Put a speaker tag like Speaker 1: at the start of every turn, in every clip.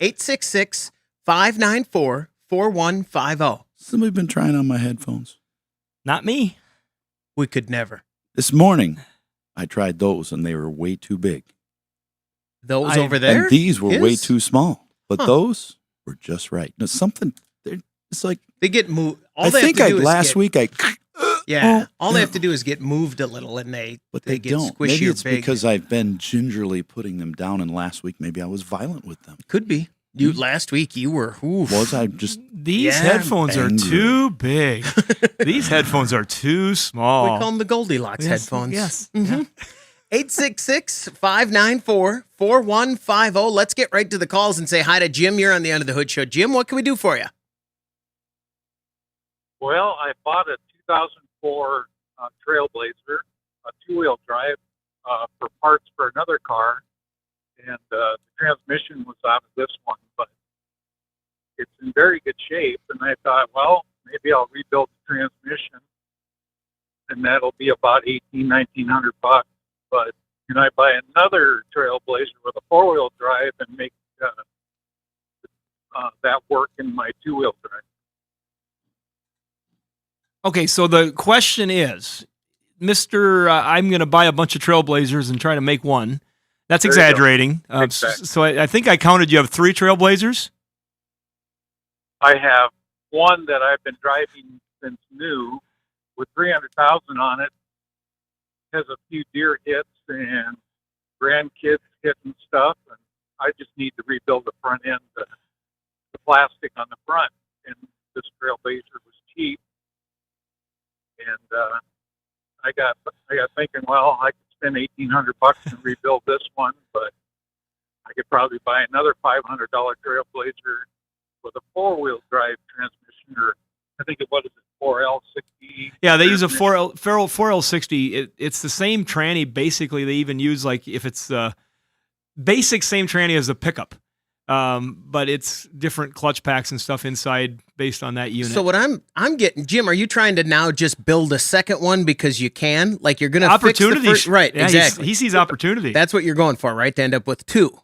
Speaker 1: 866-594-4150.
Speaker 2: Somebody been trying on my headphones?
Speaker 3: Not me.
Speaker 1: We could never.
Speaker 2: This morning, I tried those, and they were way too big.
Speaker 1: Those over there?
Speaker 2: And these were way too small. But
Speaker 1: Huh.
Speaker 2: those were just right. Now, something, it's like...
Speaker 1: They get moved.
Speaker 2: Last week,
Speaker 1: Yeah. All they have to do is get moved a little, and they get
Speaker 2: don't.
Speaker 1: squishy
Speaker 2: Maybe
Speaker 1: or
Speaker 2: it's
Speaker 1: big.
Speaker 2: because I've been gingerly putting them down, and last week maybe I was violent with them.
Speaker 1: Could be. Last week you were. Oof.
Speaker 2: Was I just...
Speaker 3: These headphones are too big. These headphones are too small.
Speaker 1: We call them the Goldilocks headphones.
Speaker 3: Yes.
Speaker 1: Mm-hmm. 866-594-4150. Let's get right to the calls and say hi to Jim. You're on the Under the Hood Show. Jim, what can we do for you?
Speaker 4: Well, I bought a 2004 Trailblazer, a two-wheel drive, for parts for another car, and the transmission was out of this one, but it's in very good shape. And I thought, well, maybe I'll rebuild the transmission, and that'll be about $1,900 bucks. But can I buy another Trailblazer with a four-wheel drive and make that work in my two-wheel drive?
Speaker 3: Okay, so the question is, Mr. I'm going to buy a bunch of Trailblazers and try to make one. That's exaggerating.
Speaker 4: Exactly.
Speaker 3: So I think I counted you have 3 Trailblazers?
Speaker 4: I have one that I've been driving since new with 300,000 on it. Has a few deer hits and grandkids hitting stuff, and I just need to rebuild the front end, the plastic on the front. And this Trailblazer was cheap, and I got thinking, well, I could spend $1,800 and rebuild this one, but I could probably buy another $500 Trailblazer with a four-wheel drive transmission, or I think what is it, 4L60?
Speaker 3: Yeah, they use a 4L60. It's the same tranny. Basically, they even use, like, if it's basic same tranny as a pickup, but it's different clutch packs and stuff inside based on that unit.
Speaker 1: So what I'm getting, Jim, are you trying to now just build a second one because you can? Like you're going to fix the first, right?
Speaker 3: Yeah,
Speaker 1: exactly.
Speaker 3: He sees opportunity.
Speaker 1: That's what you're going for, right? To end up with 2.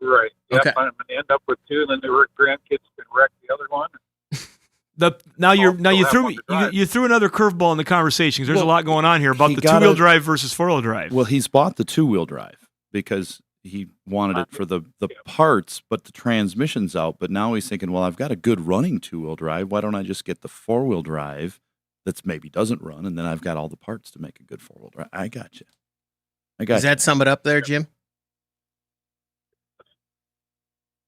Speaker 4: Right. Yep,
Speaker 1: Okay.
Speaker 4: I'm going to end up with 2, and then the grandkids can wreck the other one.
Speaker 3: You threw another curveball in the conversation because there's a lot going on here about the two-wheel drive versus four-wheel drive.
Speaker 2: Well, he's bought the two-wheel drive because he wanted it for the parts, but the transmission's out. But now he's thinking, well, I've got a good running two-wheel drive. Why don't I just get the four-wheel drive that's maybe doesn't run, and then I've got all the parts to make a good four-wheel drive. I got you.
Speaker 1: Does that sum it up there, Jim?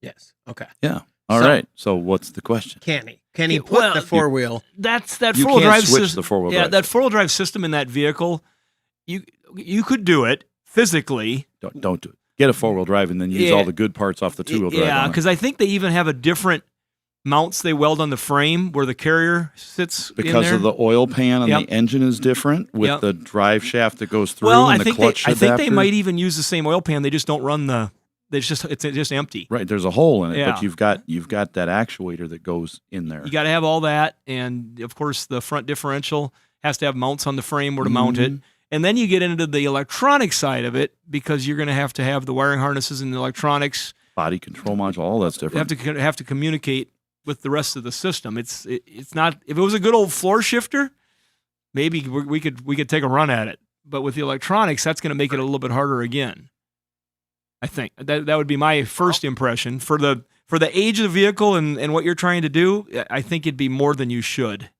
Speaker 1: Yes. Okay.
Speaker 2: Yeah. All right. So what's the question?
Speaker 1: Can he put the four-wheel?
Speaker 3: That's that
Speaker 2: You
Speaker 3: four-wheel
Speaker 2: can't
Speaker 3: drive
Speaker 2: switch
Speaker 3: system.
Speaker 2: the four-wheel
Speaker 3: Yeah,
Speaker 2: drive.
Speaker 3: that four-wheel drive system in that vehicle, you could do it physically.
Speaker 2: Don't do it. Get a four-wheel drive and then use all the good parts off the two-wheel drive.
Speaker 3: Yeah,
Speaker 2: on it.
Speaker 3: because I think they even have a different mounts they weld on the frame where the carrier sits
Speaker 2: because
Speaker 3: in there.
Speaker 2: of the oil pan on
Speaker 3: Yep.
Speaker 2: the engine is different with
Speaker 3: Yep.
Speaker 2: the drive shaft that goes through
Speaker 3: Well,
Speaker 2: and
Speaker 3: I
Speaker 2: the
Speaker 3: think
Speaker 2: clutch
Speaker 3: I think they
Speaker 2: adapter.
Speaker 3: might even use the same oil pan. They just don't run the. It's just empty.
Speaker 2: Right, there's a hole in it,
Speaker 3: Yeah.
Speaker 2: but you've got that actuator that goes in there.
Speaker 3: You got to have all that, and of course the front differential has to have mounts on the frame where to mount it. And then you get into the electronic side of it because you're going to have the wiring harnesses and the electronics.
Speaker 2: Body control module, all that's different.
Speaker 3: Have to communicate with the rest of the system. It's not. If it was a good old floor shifter, maybe we could take a run at it. But with the electronics, that's going to make it a little bit harder again. I think that would be my first impression for the age of the vehicle and what you're trying to do. I think it'd be more than you should.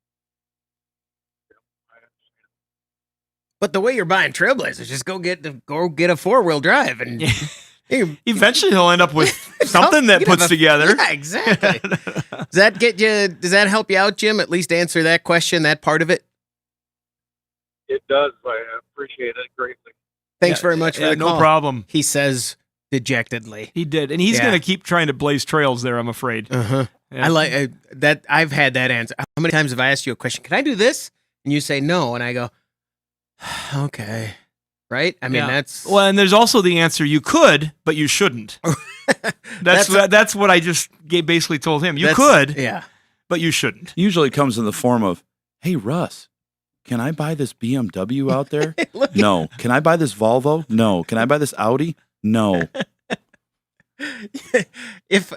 Speaker 1: But the way you're buying Trailblazers, just go get a four-wheel drive, and
Speaker 3: eventually he'll end up with something that puts together.
Speaker 1: Yeah, exactly. Does that help you out, Jim? At least answer that question, that part of it.
Speaker 4: It does. I appreciate it greatly.
Speaker 1: Thanks very much for the call.
Speaker 3: No problem.
Speaker 1: He says dejectedly.
Speaker 3: He did, and he's going to keep trying to blaze trails there, I'm afraid.
Speaker 1: Yeah. I like that. I've had that answer. How many times have I asked you a question? Can I do this? And you say no, and I go, okay, right? I mean, that's
Speaker 3: well. And there's also the answer: you could, but you shouldn't. That's what I just basically told him. You could, but you shouldn't.
Speaker 2: Usually, it comes in the form of, "Hey, Russ, can I buy this BMW out there? No. Can I buy this Volvo? No. Can I buy this Audi? No."
Speaker 1: If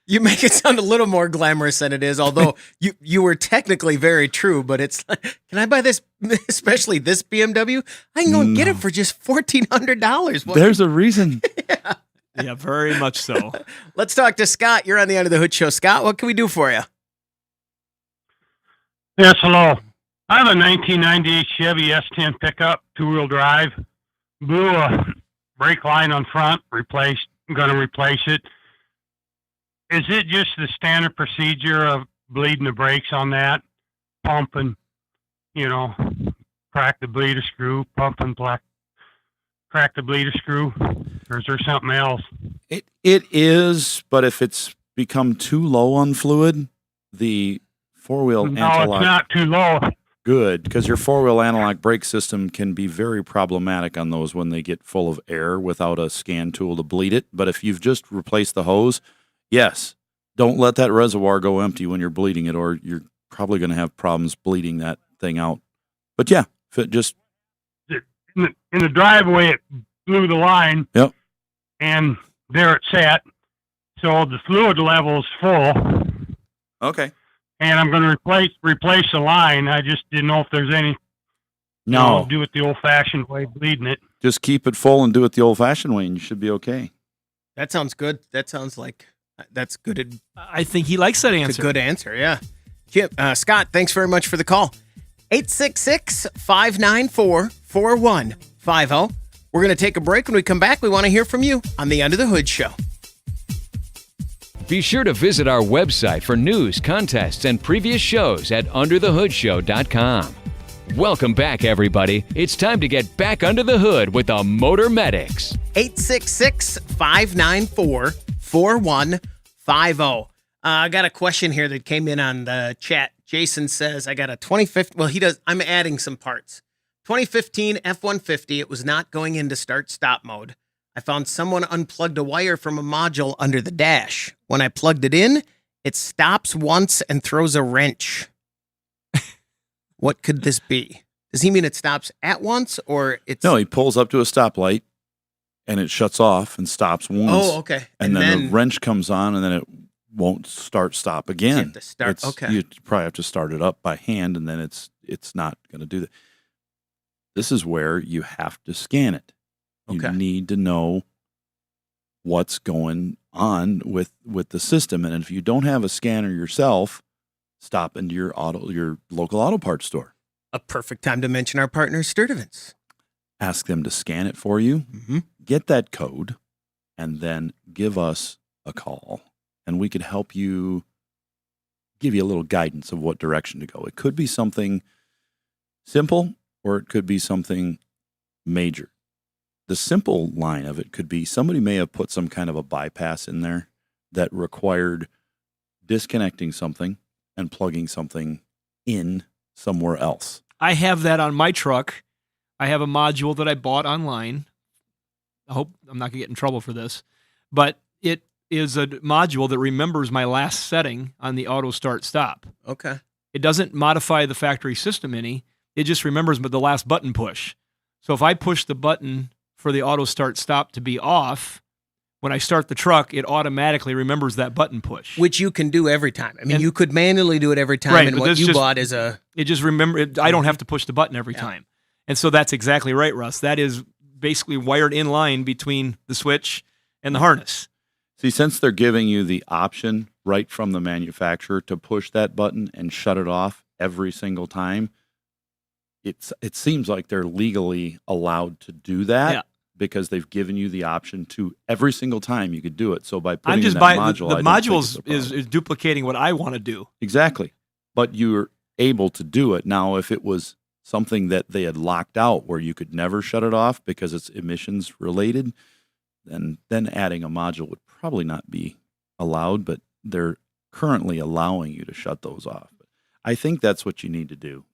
Speaker 1: you make it sound a little more glamorous than it is, although you were technically very true, but it's like, can I buy this, especially this BMW? I can go and get it for just $1,400.
Speaker 2: There's a reason.
Speaker 3: Yeah, very much so.
Speaker 1: Let's talk to Scott. You're on the Under the Hood Show. Scott, what can we do for you?
Speaker 5: Yes, hello. I have a 1998 Chevy S10 pickup, two-wheel drive. Blew a brake line on front, I'm going to replace it. Is it just the standard procedure of bleeding the brakes on that, pumping, crack the bleeder screw, pumping, crack the bleeder screw, or is there something else?
Speaker 2: It is, but if it's become too low on fluid, the four-wheel anti-lock...
Speaker 5: it's not too low.
Speaker 2: Good, because your four-wheel analog brake system can be very problematic on those when they get full of air without a scan tool to bleed it. But if you've just replaced the hose, yes, don't let that reservoir go empty when you're bleeding it, or you're probably going to have problems bleeding that thing out. But yeah, if it just...
Speaker 5: In the driveway, it blew the line.
Speaker 2: Yep.
Speaker 5: And there it sat. So the fluid level is full.
Speaker 2: Okay.
Speaker 5: And I'm going to replace the line. I just didn't know if there's any.
Speaker 2: No.
Speaker 5: Do it the old-fashioned way, bleeding it.
Speaker 2: Just keep it full and do it the old-fashioned way, and you should be okay.
Speaker 1: That sounds good. That sounds like that's good.
Speaker 3: I think he likes that answer.
Speaker 1: It's a good answer, yeah. Scott, thanks very much for the call. 866-594-4150. We're going to take a break. When we come back, we want to hear from you on the Under the Hood Show.
Speaker 6: Be sure to visit our website for news, contests, and previous shows at underthehoodshow.com. Welcome back, everybody. It's time to get back under the hood with the Motor Medics.
Speaker 1: 866-594-4150. I got a question here that came in on the chat. Jason says, I got a 2015, well, I'm adding some parts. 2015 F-150, it was not going into start-stop mode. I found someone unplugged a wire from a module under the dash. When I plugged it in, it stops once and throws a wrench. What could this be? Does he mean it stops at once, or it's...
Speaker 2: No, he pulls up to a stoplight, and it shuts off and stops once.
Speaker 1: Oh, okay.
Speaker 2: And then the wrench comes on, and then it won't stop again.
Speaker 1: You have to start, okay.
Speaker 2: You probably have to start it up by hand, and then it's not going to do that. This is where you have to scan it. You need to know what's going on with the system. And if you don't have a scanner yourself, stop into your local auto parts store.
Speaker 1: A perfect time to mention our partner, Sturdivants.
Speaker 2: Ask them to scan it for you, get that code, and then give us a call. And we could help you, give you a little guidance of what direction to go. It could be something simple, or it could be something major. The simple line of it could be somebody may have put some kind of a bypass in there that required disconnecting something and plugging something in somewhere else.
Speaker 3: I have that on my truck. I have a module that I bought online. I hope I'm not going to get in trouble for this, but it is a module that remembers my last setting on the auto start stop.
Speaker 1: Okay.
Speaker 3: It doesn't modify the factory system any. It just remembers the last button push. So if I push the button for the auto start stop to be off, when I start the truck, it automatically remembers that button push.
Speaker 1: Which you can do every time. I mean, you could manually do it every time, right, and what you bought is a...
Speaker 3: It just I don't have to push the button every time. And so that's exactly right, Russ. That is basically wired in line between the switch and the harness.
Speaker 2: See, since they're giving you the option right from the manufacturer to push that button and shut it off every single time, it seems like they're legally allowed to do that because they've given you the option to every single time you could do it. So by putting in that module,
Speaker 3: the module is duplicating what I want to do.
Speaker 2: Exactly. But you're able to do it. Now, if it was something that they had locked out where you could never shut it off because it's emissions related, then adding a module would probably not be allowed, but they're currently allowing you to shut those off. But I think that's what you need to do.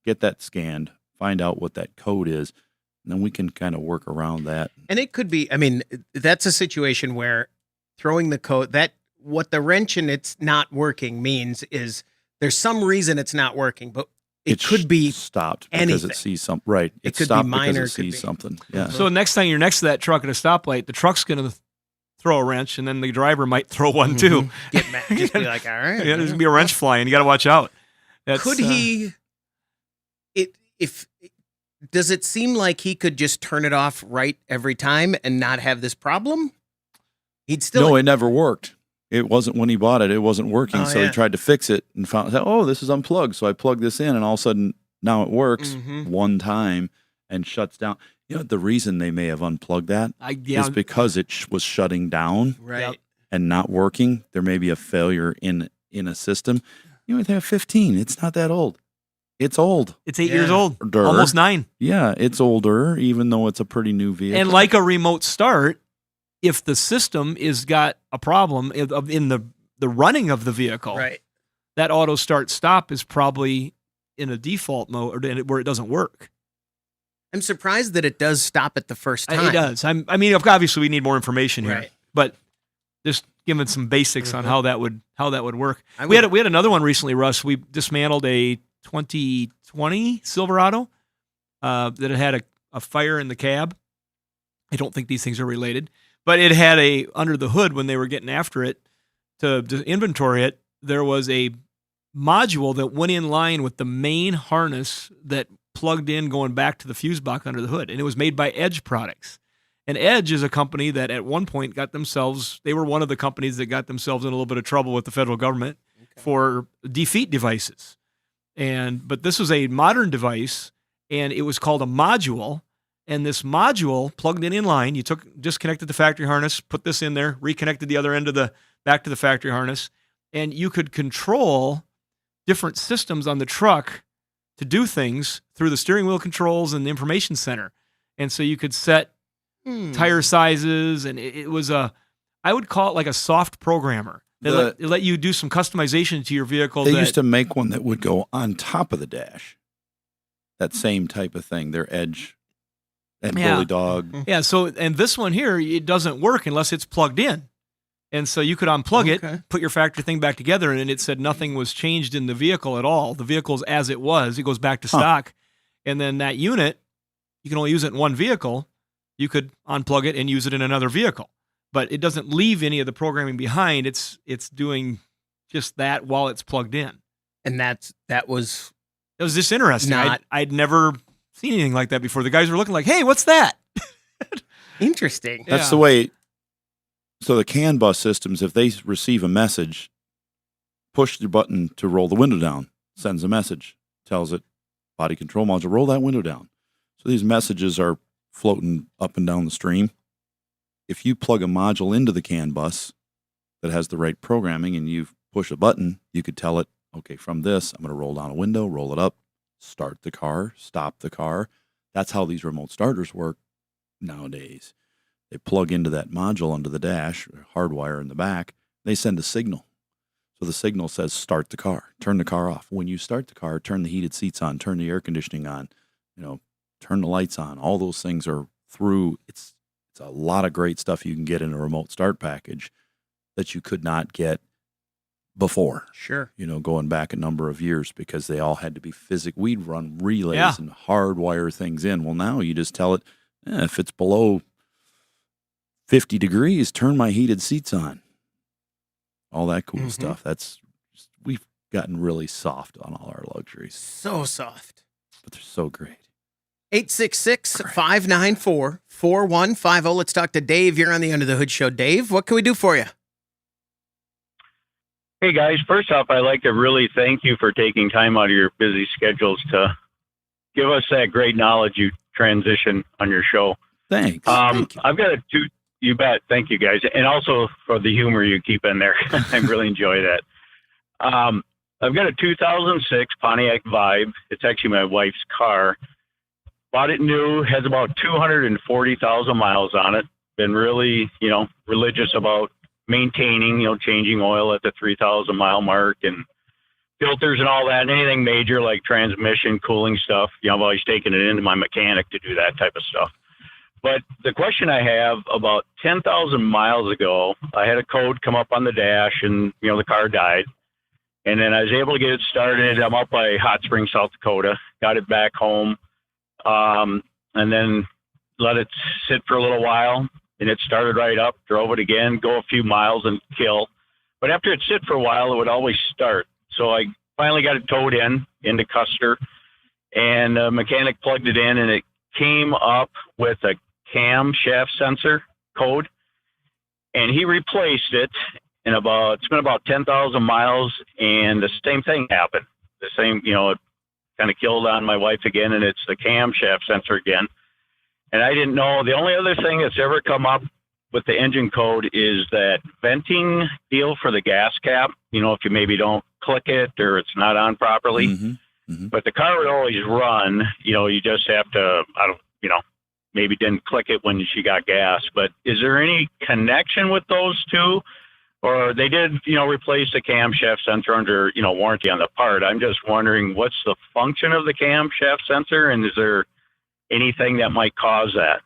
Speaker 2: Get that scanned, find out what that code is, and then we can kind of work around that.
Speaker 1: And it could be, I mean, that's a situation where throwing the code, what the wrench and it's not working means is there's some reason it's not working, but it could be
Speaker 2: stopped
Speaker 1: anything.
Speaker 2: Because it sees something. Right.
Speaker 1: It could
Speaker 2: stopped
Speaker 1: be minor.
Speaker 2: because it sees something. Yeah.
Speaker 3: So next time you're next to that truck at a stoplight, the truck's going to throw a wrench, and then the driver might throw one too.
Speaker 1: Get mad. Just be like, all right.
Speaker 3: Yeah, there's gonna be a wrench flying. You got to watch out.
Speaker 1: Could he? Does it seem like he could just turn it off right every time and not have this problem? He'd still.
Speaker 2: No, it never worked. It wasn't when he bought it. It wasn't working.
Speaker 1: Oh,
Speaker 2: so
Speaker 1: yeah.
Speaker 2: he tried to fix it and found, oh, this is unplugged. So I plugged this in, and all of a sudden now it works one time and shuts down. You know, the reason they may have unplugged that is because it was shutting down
Speaker 1: Right.
Speaker 2: and not working. There may be a failure in a system. You know, they have 15. It's not that old. It's old.
Speaker 3: It's 8 years old,
Speaker 2: Older.
Speaker 3: almost 9.
Speaker 2: Yeah, it's older, even though it's a pretty new vehicle.
Speaker 3: And like a remote start, if the system is got a problem in the running of the vehicle,
Speaker 1: Right.
Speaker 3: that auto start stop is probably in a default mode where it doesn't work.
Speaker 1: I'm surprised that it does stop at the first time.
Speaker 3: It does. I mean, obviously we need more information here,
Speaker 1: Right.
Speaker 3: but just giving some basics on how that would work.
Speaker 1: I
Speaker 3: We
Speaker 1: would-
Speaker 3: had another one recently, Russ. We dismantled a 2020 Silverado that had a fire in the cab. I don't think these things are related, but it had under the hood when they were getting after it to inventory it. There was a module that went in line with the main harness that plugged in going back to the fuse box under the hood, and it was made by Edge Products. And Edge is a company that at one point they were one of the companies that got themselves in a little bit of trouble with the federal government for defeat devices. But this was a modern device, and it was called a module. And this module plugged in line. You disconnected the factory harness, put this in there, reconnected the other end back to the factory harness, and you could control different systems on the truck to do things through the steering wheel controls and the information center. And so you could set tire sizes, and it was I would call it like a soft programmer. They let you do some customization to your vehicle.
Speaker 2: They used to make one that would go on top of the dash. That same type of thing. Their Edge and Bully Dog.
Speaker 3: Yeah, and this one here, it doesn't work unless it's plugged in. And so you could unplug it, put your factory thing back together, and it said nothing was changed in the vehicle at all. The vehicle's as it was. It goes back to stock. And then that unit, you can only use it in one vehicle. You could unplug it and use it in another vehicle. But it doesn't leave any of the programming behind. It's
Speaker 1: doing
Speaker 3: just that while it's plugged in.
Speaker 1: And that was
Speaker 3: It was just interesting. I'd never seen anything like that before. The guys were looking like, hey, what's that?
Speaker 1: interesting.
Speaker 2: That's the way. So the CAN bus systems, if they receive a message, push the button to roll the window down, sends a message, tells it, body control module, roll that window down. So these messages are floating up and down the stream. If you plug a module into the CAN bus that has the right programming and you push a button, you could tell it, okay, from this, I'm going to roll down a window, roll it up, start the car, stop the car. That's how these remote starters work nowadays. They plug into that module under the dash, hardwire in the back. They send a signal. So the signal says, start the car, turn the car off. When you start the car, turn the heated seats on, turn the air conditioning on, turn the lights on. All those things are through. It's a lot of great stuff you can get in a remote start package that you could not get before.
Speaker 1: Sure.
Speaker 2: Going back a number of years because they all had to be physical. We'd run relays and hardwire things in. Well, now you just tell it, if it's below 50 degrees, turn my heated seats on. All that cool stuff. We've gotten really soft on all our luxuries.
Speaker 1: So soft.
Speaker 2: But they're so great.
Speaker 1: 866-594-4150. Let's talk to Dave. You're on the Under the Hood Show. Dave, what can we do for you?
Speaker 7: Hey, guys. First off, I'd like to really thank you for taking time out of your busy schedules to give us that great knowledge you transition on your show.
Speaker 2: Thanks.
Speaker 7: Thank you. I've got you bet. Thank you, guys. And also for the humor you keep in there. I really enjoy that. I've got a 2006 Pontiac Vibe. It's actually my wife's car. Bought it new, has about 240,000 miles on it. Been really, religious about maintaining, changing oil at the 3,000 mile mark and filters and all that. And anything major like transmission, cooling stuff, I've always taken it into my mechanic to do that type of stuff. But the question I have, about 10,000 miles ago, I had a code come up on the dash and, the car died. And then I was able to get it started. I'm up by Hot Springs, South Dakota, got it back home, and then let it sit for a little while. and it started right up, drove it again, go a few miles and kill. But after it sit for a while, it would always start. So I finally got it towed into Custer, and a mechanic plugged it in, and it came up with a camshaft sensor code, and he replaced it it's been about 10,000 miles, and the same thing happened. The same, it kind of killed on my wife again, and it's the camshaft sensor again. And I didn't know. The only other thing that's ever come up with the engine code is that venting deal for the gas cap. If you maybe don't click it or it's not on properly. But the car would always run. You just have to, maybe didn't click it when she got gas. But is there any connection with those two? Or they did, replace the camshaft sensor under, warranty on the part. I'm just wondering, what's the function of the camshaft sensor, and is there anything that might cause that?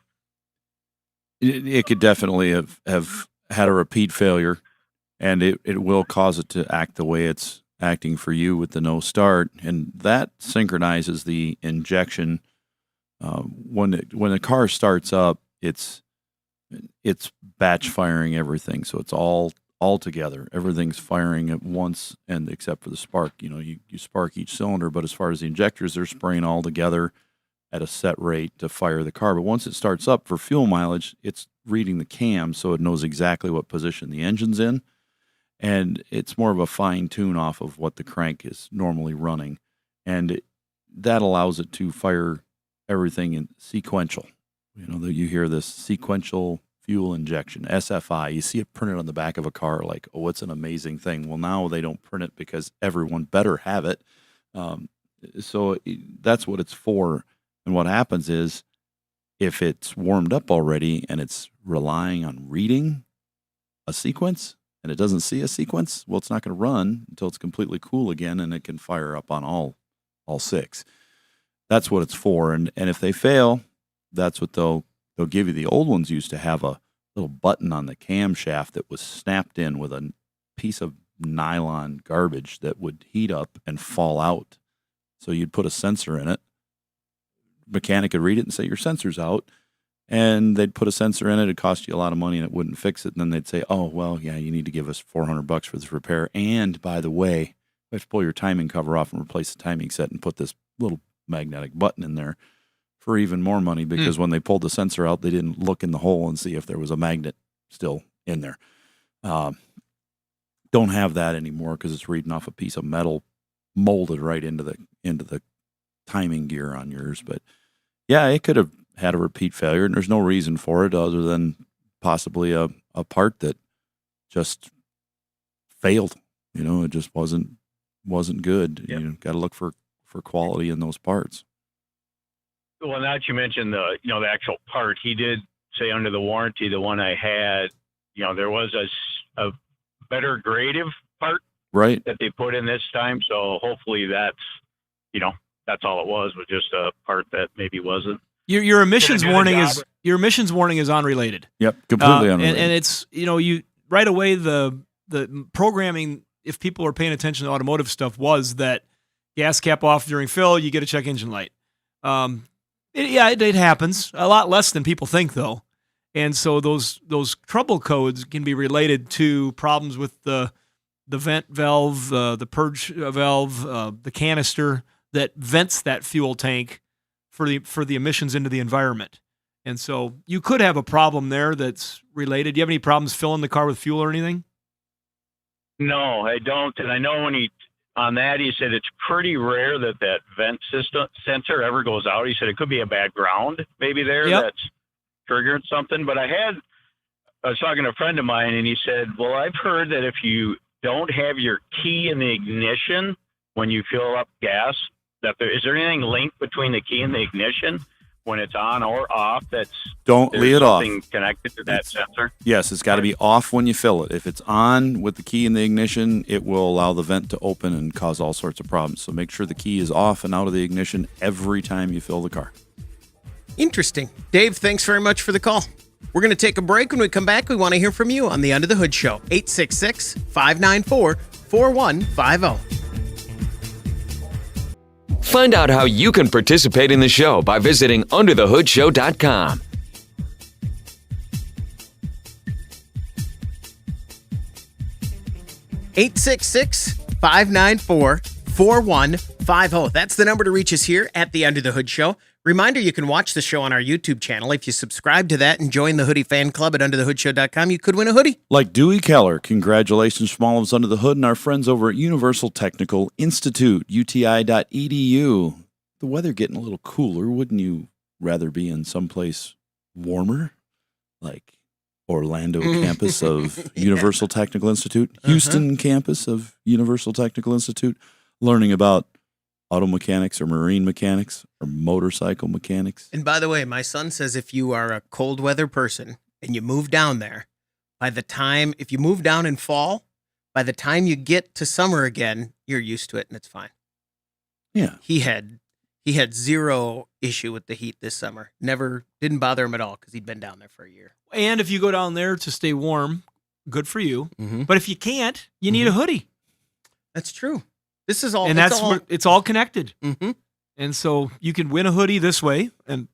Speaker 2: It could definitely have had a repeat failure, and it will cause it to act the way it's acting for you with the no start, and that synchronizes the injection. When the car starts up, it's batch firing everything, so it's all together. Everything's firing at once, and except for the spark. You spark each cylinder, but as far as the injectors, they're spraying all together at a set rate to fire the car. But once it starts up for fuel mileage, it's reading the cam, so it knows exactly what position the engine's in, and it's more of a fine tune off of what the crank is normally running, and that allows it to fire everything in sequential. That you hear this sequential fuel injection, SFI. You see it printed on the back of a car like, oh, it's an amazing thing. Well, now they don't print it because everyone better have it. So that's what it's for. And what happens is if it's warmed up already and it's relying on reading a sequence and it doesn't see a sequence, well, it's not going to run until it's completely cool again and it can fire up on all six. That's what it's for. And if they fail, that's what they'll give you. The old ones used to have a little button on the camshaft that was snapped in with a piece of nylon garbage that would heat up and fall out. So you'd put a sensor in it. Mechanic could read it and say, your sensor's out. And they'd put a sensor in it. It'd cost you a lot of money and it wouldn't fix it. And then they'd say, oh, well, yeah, you need to give us $400 for this repair. And by the way, we have to pull your timing cover off and replace the timing set and put this little magnetic button in there for even more money, because when they pulled the sensor out, they didn't look in the hole and see if there was a magnet still in there. Don't have that anymore because it's reading off a piece of metal molded right into the timing gear on yours. But yeah, it could have had a repeat failure, and there's no reason for it other than possibly a part that just failed. It just wasn't good.
Speaker 7: Yep.
Speaker 2: You got to look for quality in those parts.
Speaker 7: Well, now that you mentioned the actual part, he did say under the warranty, the one I had, there was a better grade of part
Speaker 2: right
Speaker 7: that they put in this time. So hopefully that's all it was just a part that maybe wasn't.
Speaker 3: Your emissions warning is unrelated.
Speaker 2: Yep, completely unrelated.
Speaker 3: And it's you right away the programming, if people are paying attention to automotive stuff, was that gas cap off during fill, you get a check engine light. It happens a lot less than people think, though, and so those trouble codes can be related to problems with the vent valve, the purge valve, the canister that vents that fuel tank for the emissions into the environment. And so you could have a problem there that's related. Do you have any problems filling the car with fuel or anything?
Speaker 7: No, I don't. And I know on that, he said it's pretty rare that vent system sensor ever goes out. He said it could be a bad ground maybe there that's triggering something. But I was talking to a friend of mine, and he said, well, I've heard that if you don't have your key in the ignition when you fill up gas, is there anything linked between the key and the ignition when it's on or off?
Speaker 2: Don't leave it off.
Speaker 7: Connected to that sensor.
Speaker 2: Yes, it's got to be off when you fill it. If it's on with the key in the ignition, it will allow the vent to open and cause all sorts of problems. So make sure the key is off and out of the ignition every time you fill the car.
Speaker 1: Interesting. Dave, thanks very much for the call. We're going to take a break. When we come back, we want to hear from you on the Under the Hood Show. 866-594-4150.
Speaker 6: Find out how you can participate in the show by visiting underthehoodshow.com.
Speaker 1: 866-594-4150. That's the number to reach us here at the Under the Hood Show. Reminder, you can watch the show on our YouTube channel. If you subscribe to that and join the Hoodie Fan Club at underthehoodshow.com, you could win a hoodie.
Speaker 2: Like Dewey Keller, congratulations from all of us under the hood and our friends over at Universal Technical Institute, uti.edu. The weather getting a little cooler. Wouldn't you rather be in someplace warmer? Like Orlando campus of Universal Technical Institute, Houston campus of Universal Technical Institute, learning about auto mechanics or marine mechanics or motorcycle mechanics.
Speaker 1: And by the way, my son says if you are a cold weather person and you move down there, if you move down in fall, by the time you get to summer again, you're used to it and it's fine.
Speaker 2: Yeah.
Speaker 1: He had zero issue with the heat this summer. Didn't bother him at all because he'd been down there for a year.
Speaker 3: And if you go down there to stay warm, good for you.
Speaker 1: Mm-hmm.
Speaker 3: But if you can't, you need a hoodie.
Speaker 1: That's true. This is all,
Speaker 3: And it's all connected.
Speaker 1: Mm-hmm.
Speaker 3: And so you can win a hoodie this way, and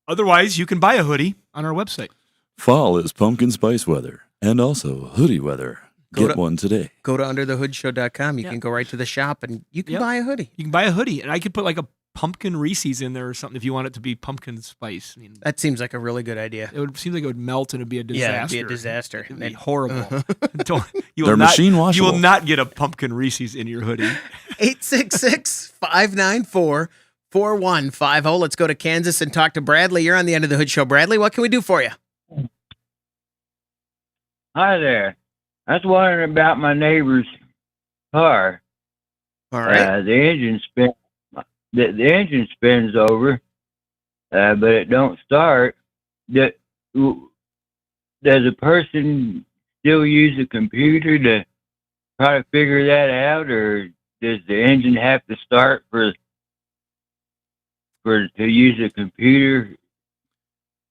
Speaker 3: otherwise you can buy a hoodie on our website.
Speaker 2: Fall is pumpkin spice weather and also hoodie weather. Get one today.
Speaker 1: Go to underthehoodshow.com. You can go right to the shop and you can buy a hoodie.
Speaker 3: You can buy a hoodie, and I could put like a pumpkin Reese's in there or something if you want it to be pumpkin spice. I mean,
Speaker 1: that seems like a really good idea.
Speaker 3: It seem like it would melt and it'd be a disaster.
Speaker 1: Yeah, it'd be a disaster.
Speaker 3: It'd be horrible.
Speaker 2: They're machine washable.
Speaker 3: You will not get a pumpkin Reese's in your hoodie.
Speaker 1: 866-594-4150. Let's go to Kansas and talk to Bradley. You're on the End of the Hood Show. Bradley, what can we do for you?
Speaker 8: Hi there. I was wondering about my neighbor's car.
Speaker 1: All right.
Speaker 8: The engine spins over, but it don't start. Does a person still use a computer to try to figure that out, or does the engine have to start to use a computer?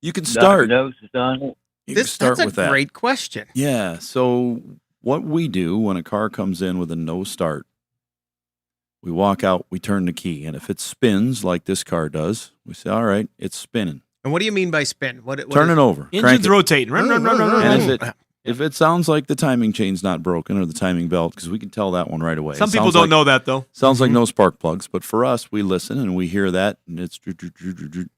Speaker 2: You can start.
Speaker 8: Diagnosis on it?
Speaker 1: That's a great question.
Speaker 2: Yeah. So what we do when a car comes in with a no start, we walk out, we turn the key, and if it spins like this car does, we say, all right, it's spinning.
Speaker 1: And what do you mean by spin?
Speaker 2: Turn it over.
Speaker 3: Engine's rotating.
Speaker 2: And if it sounds like the timing chain's not broken or the timing belt, because we can tell that one right away.
Speaker 3: Some people don't know that, though.
Speaker 2: Sounds like no spark plugs, but for us, we listen and we hear that, and it's,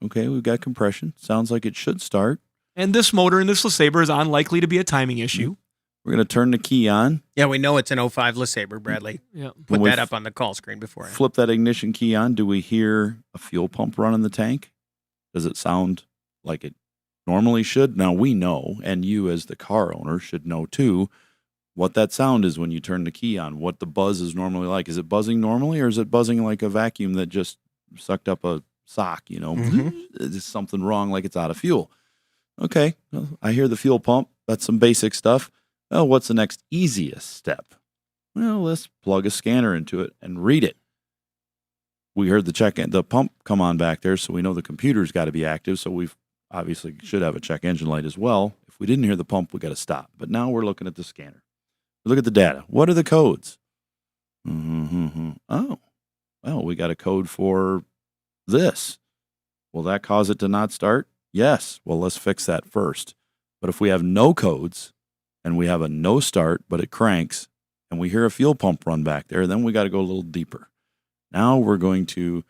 Speaker 2: okay, we've got compression. Sounds like it should start.
Speaker 3: And this motor in this LeSabre is unlikely to be a timing issue.
Speaker 2: We're going to turn the key on.
Speaker 1: Yeah, we know it's an 05 LeSabre, Bradley.
Speaker 3: Yeah.
Speaker 1: Put that up on the call screen before.
Speaker 2: Flip that ignition key on. Do we hear a fuel pump run in the tank? Does it sound like it normally should? Now, we know, and you as the car owner should know too, what that sound is when you turn the key on, what the buzz is normally like. Is it buzzing normally, or is it buzzing like a vacuum that just sucked up a sock, Is something wrong, like it's out of fuel? Okay, well, I hear the fuel pump. That's some basic stuff. Well, what's the next easiest step? Well, let's plug a scanner into it and read it. We heard the pump come on back there, so we know the computer's got to be active, so we've obviously should have a check engine light as well. If we didn't hear the pump, we got to stop. But now we're looking at the scanner. We look at the data. What are the codes? Oh, well, we got a code for this. Will that cause it to not start? Yes. Well, let's fix that first. But if we have no codes and we have a no start, but it cranks, and we hear a fuel pump run back there, then we got to go a little deeper. Now we're going to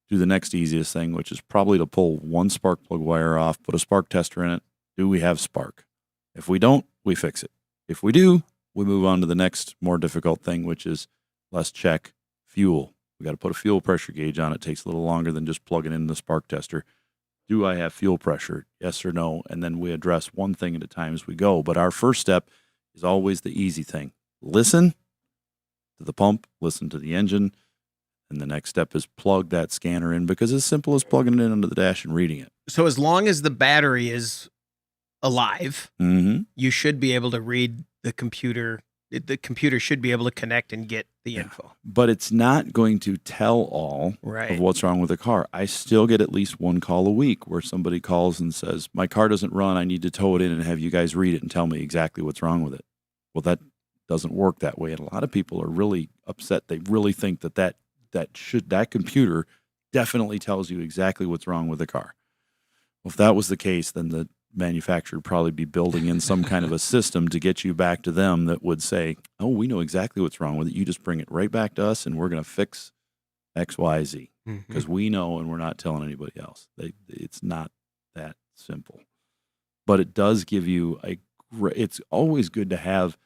Speaker 2: do the next easiest thing, which is probably to pull one spark plug wire off, put a spark tester in it. Do we have spark? If we don't, we fix it. If we do, we move on to the next more difficult thing, which is let's check fuel. We got to put a fuel pressure gauge on it. It takes a little longer than just plugging in the spark tester. Do I have fuel pressure? Yes or no? And then we address one thing at a time as we go. But our first step is always the easy thing. Listen to the pump, listen to the engine, and the next step is plug that scanner in, because it's as simple as plugging it in under the dash and reading it.
Speaker 1: So as long as the battery is alive, you should be able to read the computer. The computer should be able to connect and get the info.
Speaker 2: But it's not going to tell all of what's wrong with the car. I still get at least one call a week where somebody calls and says, my car doesn't run. I need to tow it in and have you guys read it and tell me exactly what's wrong with it. Well, that doesn't work that way. And a lot of people are really upset. They really think that computer definitely tells you exactly what's wrong with the car. Well, if that was the case, then manufacturer would probably be building in some kind of a system to get you back to them that would say, oh, we know exactly what's wrong with it. You just bring it right back to us and we're going to fix X, Y, Z. Because we know and we're not telling anybody else. It's not that simple. But it does give you it's always good to have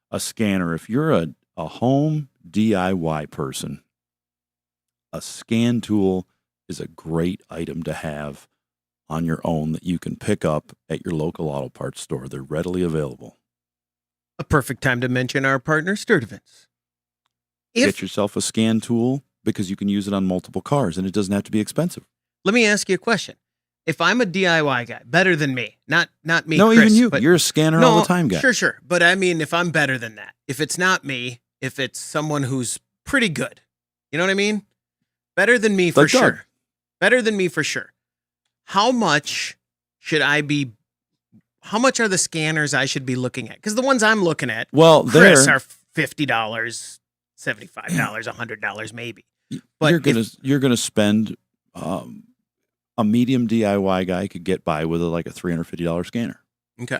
Speaker 2: a scanner. If you're a home DIY person, a scan tool is a great item to have on your own that you can pick up at your local auto parts store. They're readily available.
Speaker 1: A perfect time to mention our partner, Sturdivants.
Speaker 2: Get yourself a scan tool because you can use it on multiple cars and it doesn't have to be expensive.
Speaker 1: Let me ask you a question. If I'm a DIY guy, better than me, not me,
Speaker 2: no,
Speaker 1: Chris,
Speaker 2: even you.
Speaker 1: but
Speaker 2: You're a scanner all the time guy.
Speaker 1: Sure. But I mean, if I'm better than that, if it's not me, if it's someone who's pretty good, you know what I mean? Better than me for sure.
Speaker 2: Doug.
Speaker 1: Better than me for sure. How much are the scanners I should be looking at? Because the ones I'm looking at, Chris, are $50, $75, $100 maybe.
Speaker 2: But you're gonna spend a medium DIY guy could get by with like a $350 scanner.
Speaker 1: Okay.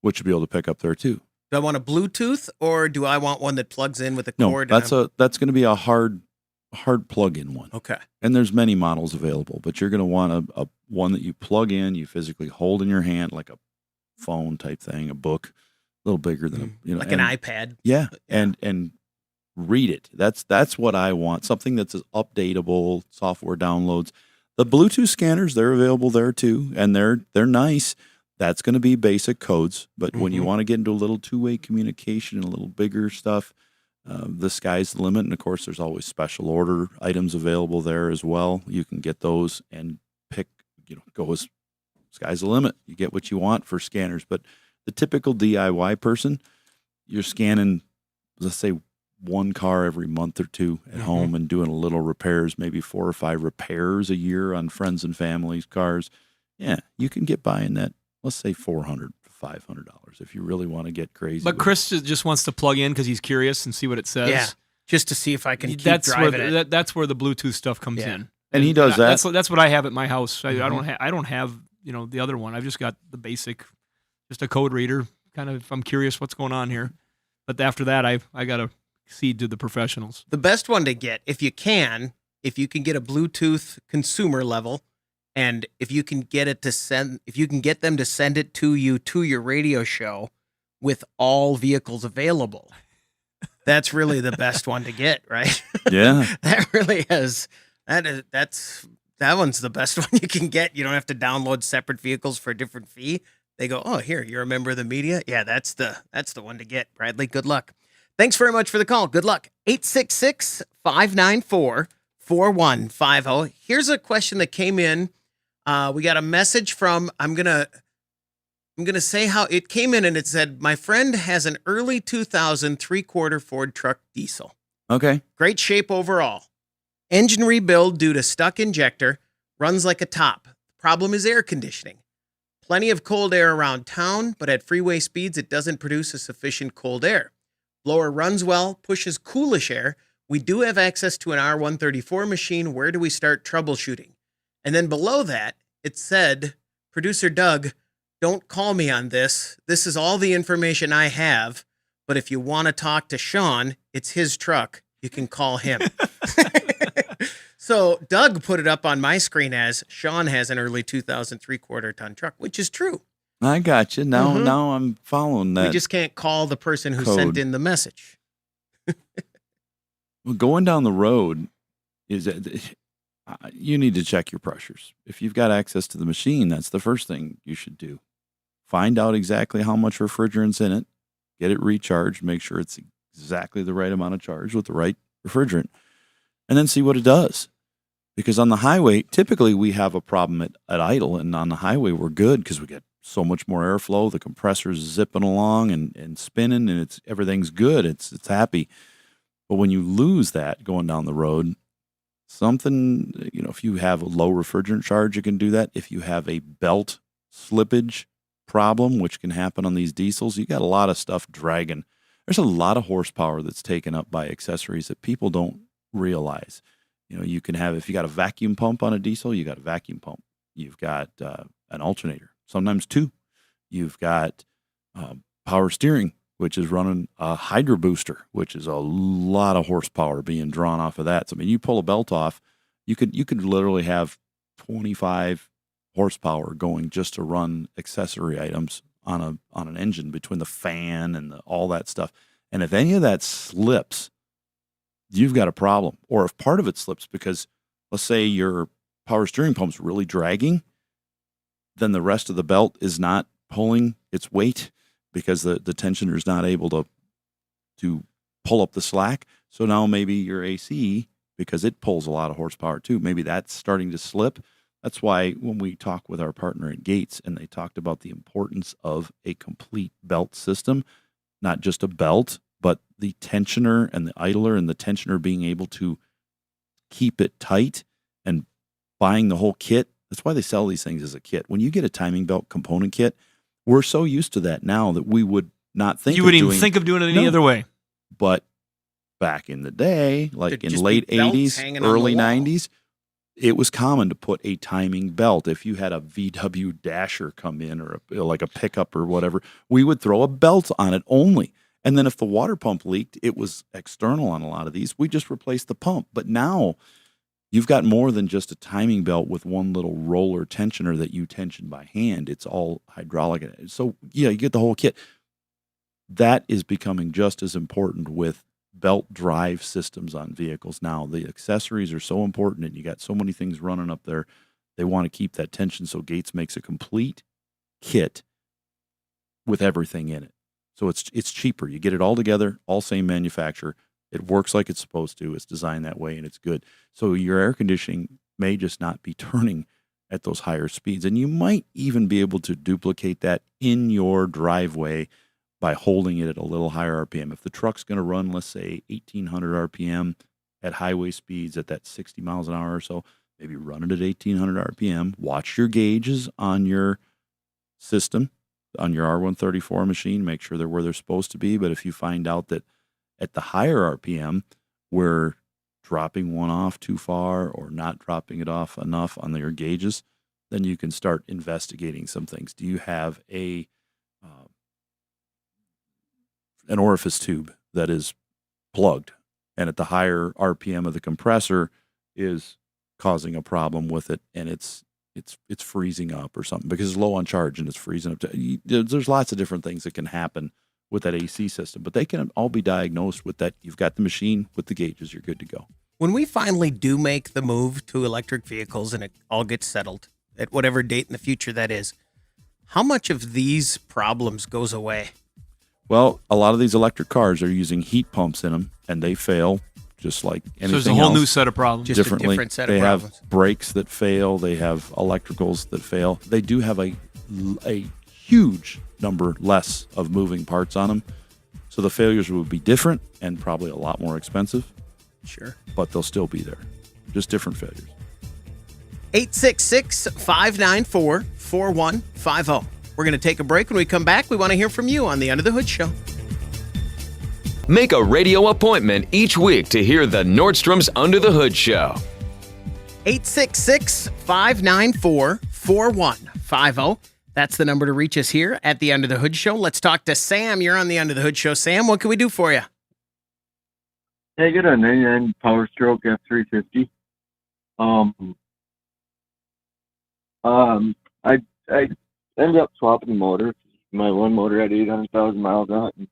Speaker 2: Which you'll be able to pick up there too.
Speaker 1: Do I want a Bluetooth or do I want one that plugs in with a
Speaker 2: No,
Speaker 1: cord?
Speaker 2: that's going to be a hard plug-in one.
Speaker 1: Okay.
Speaker 2: And there's many models available, but you're going to want a one that you plug in, you physically hold in your hand like a phone type thing, a book, a little bigger than
Speaker 1: an iPad.
Speaker 2: Yeah, and read it. That's what I want. Something that's updatable, software downloads. The Bluetooth scanners, they're available there too, and they're nice. That's going to be basic codes, but when you want to get into a little two-way communication and a little bigger stuff, the sky's the limit. And of course, there's always special order items available there as well. You can get those and pick, go as sky's the limit. You get what you want for scanners. But the typical DIY person, you're scanning, let's say, one car every month or two at home and doing a little repairs, maybe 4 or 5 repairs a year on friends and family's cars. Yeah, you can get by in that, let's say $400 to $500 if you really want to get crazy.
Speaker 3: But Chris just wants to plug in because he's curious and see what it says.
Speaker 1: Yeah, just to see if I can keep driving it.
Speaker 3: That's where the Bluetooth stuff comes in.
Speaker 2: And he does that.
Speaker 3: That's what I have at my house. I don't have the other one. I've just got the basic, just a code reader. Kind of, I'm curious what's going on here. But after that, I got to cede to the professionals.
Speaker 1: The best one to get, if you can get a Bluetooth consumer level, and if you can get them to send it to you to your radio show with all vehicles available, that's really the best one to get, right?
Speaker 2: Yeah.
Speaker 1: That really is. That one's the best one you can get. You don't have to download separate vehicles for a different fee. They go, oh, here, you're a member of the media? Yeah, that's the one to get. Bradley, good luck. Thanks very much for the call. Good luck. 866-594-4150. Here's a question that came in. We got a message from, I'm gonna say how it came in, and it said, my friend has an early 2000 3/4 Ford truck diesel.
Speaker 2: Okay.
Speaker 1: Great shape overall. Engine rebuild due to stuck injector. Runs like a top. Problem is air conditioning. Plenty of cold air around town, but at freeway speeds, it doesn't produce a sufficient cold air. Blower runs well, pushes coolish air. We do have access to an R134 machine. Where do we start troubleshooting? And then below that, it said, Producer Doug, don't call me on this. This is all the information I have. But if you want to talk to Sean, it's his truck. You can call him. So Doug put it up on my screen as Sean has an early 2000 3/4 ton truck, which is true.
Speaker 2: I got you. Now I'm following that.
Speaker 1: We just can't call the person who sent in the message.
Speaker 2: Well, going down the road you need to check your pressures. If you've got access to the machine, that's the first thing you should do. Find out exactly how much refrigerant's in it, get it recharged, make sure it's exactly the right amount of charge with the right refrigerant, and then see what it does. Because on the highway, typically we have a problem at idle, and on the highway we're good because we get so much more airflow. The compressor's zipping along and spinning, and everything's good. It's happy. But when you lose that going down the road, something, if you have a low refrigerant charge, you can do that. If you have a belt slippage problem, which can happen on these diesels, you got a lot of stuff dragging. There's a lot of horsepower that's taken up by accessories that people don't realize. You can have, if you got a vacuum pump on a diesel, you got a vacuum pump. You've got an alternator, sometimes 2. You've got power steering, which is running a hydro booster, which is a lot of horsepower being drawn off of that. So, I mean, you pull a belt off, you could literally have 25 horsepower going just to run accessory items on an engine between the fan and all that stuff. And if any of that slips, you've got a problem. Or if part of it slips because, let's say, your power steering pump's really dragging, then the rest of the belt is not pulling its weight because the tensioner is not able to pull up the slack. So now maybe your AC, because it pulls a lot of horsepower too, maybe that's starting to slip. That's why when we talk with our partner at Gates and they talked about the importance of a complete belt system, not just a belt, but the tensioner and the idler and the tensioner being able to keep it tight and buying the whole kit. That's why they sell these things as a kit. When you get a timing belt component kit, we're so used to that now that we would not think
Speaker 3: you wouldn't even think of doing it any other way.
Speaker 2: But back in the day, like in
Speaker 1: just
Speaker 2: late
Speaker 1: be belts
Speaker 2: 80s,
Speaker 1: hanging on the
Speaker 2: early
Speaker 1: wall.
Speaker 2: 90s, it was common to put a timing belt. If you had a VW Dasher come in or like a pickup or whatever, we would throw a belt on it only. And then if the water pump leaked, it was external on a lot of these. We just replaced the pump. But now you've got more than just a timing belt with one little roller tensioner that you tension by hand. It's all hydraulic. So, yeah, you get the whole kit. That is becoming just as important with belt drive systems on vehicles now. The accessories are so important, and you got so many things running up there. They want to keep that tension, so Gates makes a complete kit with everything in it. So it's cheaper. You get it all together, all same manufacturer. It works like it's supposed to. It's designed that way, and it's good. So your air conditioning may just not be turning at those higher speeds, and you might even be able to duplicate that in your driveway by holding it at a little higher RPM. If the truck's going to run, let's say, 1,800 RPM at highway speeds at that 60 miles an hour or so, maybe run it at 1,800 RPM. Watch your gauges on your system, on your R134 machine. Make sure they're where they're supposed to be. But if you find out that at the higher RPM, we're dropping one off too far or not dropping it off enough on your gauges, then you can start investigating some things. Do you have an orifice tube that is plugged, and at the higher RPM of the compressor is causing a problem with it, and it's freezing up or something because it's low on charge and it's freezing up? There's lots of different things that can happen with that AC system, but they can all be diagnosed with that. You've got the machine with the gauges, you're good to go.
Speaker 1: When we finally do make the move to electric vehicles and it all gets settled at whatever date in the future that is, how much of these problems goes away?
Speaker 2: Well, a lot of these electric cars are using heat pumps in them, and they fail just like anything else.
Speaker 3: So there's a whole new set of problems.
Speaker 1: Just a different set of
Speaker 2: they
Speaker 1: problems.
Speaker 2: have brakes that fail. They have electricals that fail. They do have a huge number less of moving parts on them. So the failures would be different and probably a lot more expensive.
Speaker 1: Sure.
Speaker 2: But they'll still be there. Just different failures.
Speaker 1: 866-594-4150. We're going to take a break. When we come back, we want to hear from you on the Under the Hood Show.
Speaker 6: Make a radio appointment each week to hear the Nordstrom's Under the Hood Show.
Speaker 1: 866-594-4150. That's the number to reach us here at the Under the Hood Show. Let's talk to Sam. You're on the Under the Hood Show. Sam, what can we do for you?
Speaker 9: Hey, good on 99 Power Stroke F350. I ended up swapping the motor. My one motor had 800,000 miles on it. And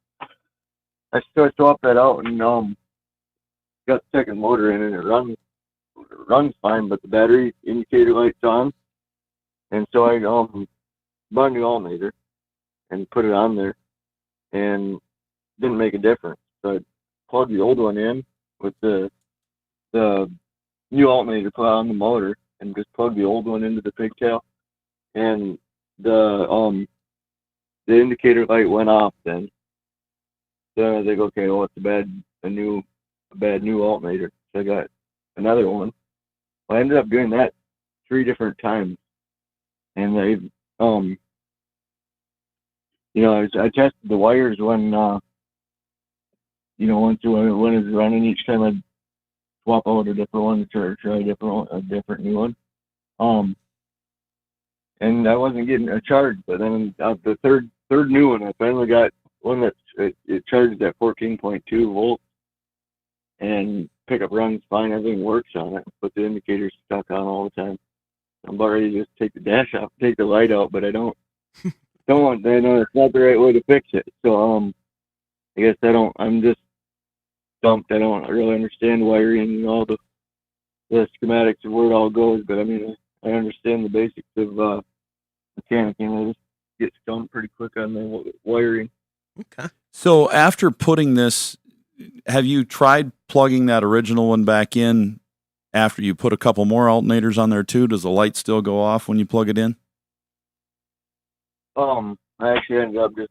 Speaker 9: I swapped that out and got the second motor in, and it runs fine, but the battery indicator light's on. And so I bought a new alternator and put it on there, and didn't make a difference. So I plugged the old one in with the new alternator put on the motor, and just plugged the old one into the pigtail, and the indicator light went off. Then so they go, okay, well, it's a bad new alternator. So I got another one. Well, I ended up doing that 3 different times, and I tested the wires when once when it's running. Each time I'd swap out a different one to try a different new one. and I wasn't getting a charge. But then the third new one, I finally got one that it charges at 14.2 volts, and pickup runs fine. Everything works on it, but the indicator's stuck on all the time. I'm about ready to just take the dash off, take the light out, but I don't want. I know it's not the right way to fix it. So I guess I'm just stumped. I don't really understand wiring and all the schematics of where it all goes. But I mean, I understand the basics of mechanics. I just get stumped pretty quick on the wiring.
Speaker 1: Okay.
Speaker 2: So after putting this, have you tried plugging that original one back in after you put a couple more alternators on there too? Does the light still go off when you plug it in?
Speaker 9: I actually ended up just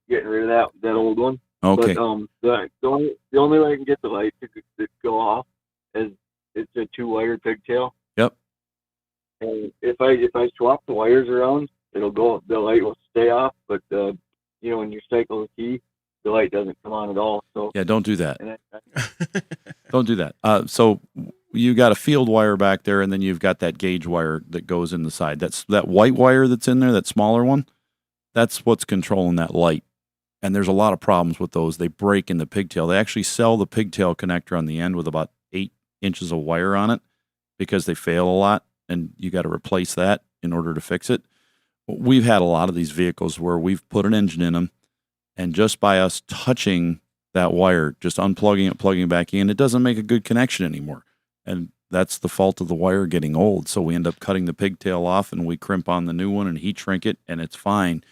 Speaker 9: getting rid of that old one.
Speaker 2: Okay.
Speaker 9: But the only way I can get the light to go off is it's a 2-wire pigtail.
Speaker 2: Yep.
Speaker 9: And if I swap the wires around, it'll go. The light will stay off, but when you cycle the key, the light doesn't come on at all. So
Speaker 2: yeah, don't do that. Don't do that. So you got a field wire back there, and then you've got that gauge wire that goes in the side. That's that white wire that's in there, that smaller one. That's what's controlling that light. And there's a lot of problems with those. They break in the pigtail. They actually sell the pigtail connector on the end with about 8 inches of wire on it because they fail a lot, and you got to replace that in order to fix it. We've had a lot of these vehicles where we've put an engine in them, and just by us touching that wire, just unplugging it, plugging it back in, it doesn't make a good connection anymore. And that's the fault of the wire getting old. So we end up cutting the pigtail off, and we crimp on the new one and heat shrink it, and it's fine.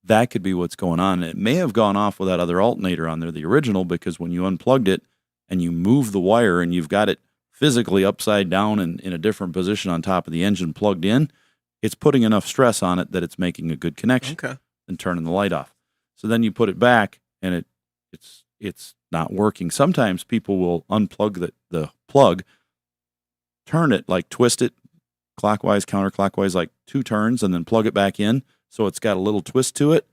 Speaker 2: That could be what's going on. It may have gone off with that other alternator on there, the original, because when you unplugged it and you move the wire and you've got it physically upside down and in a different position on top of the engine plugged in, it's putting enough stress on it that it's making a good connection and turning the light off. So then you put it back and it's not working. Sometimes people will unplug the plug, turn it, like twist it clockwise, counterclockwise, like 2 turns, and then plug it back in. So it's got a little twist to it.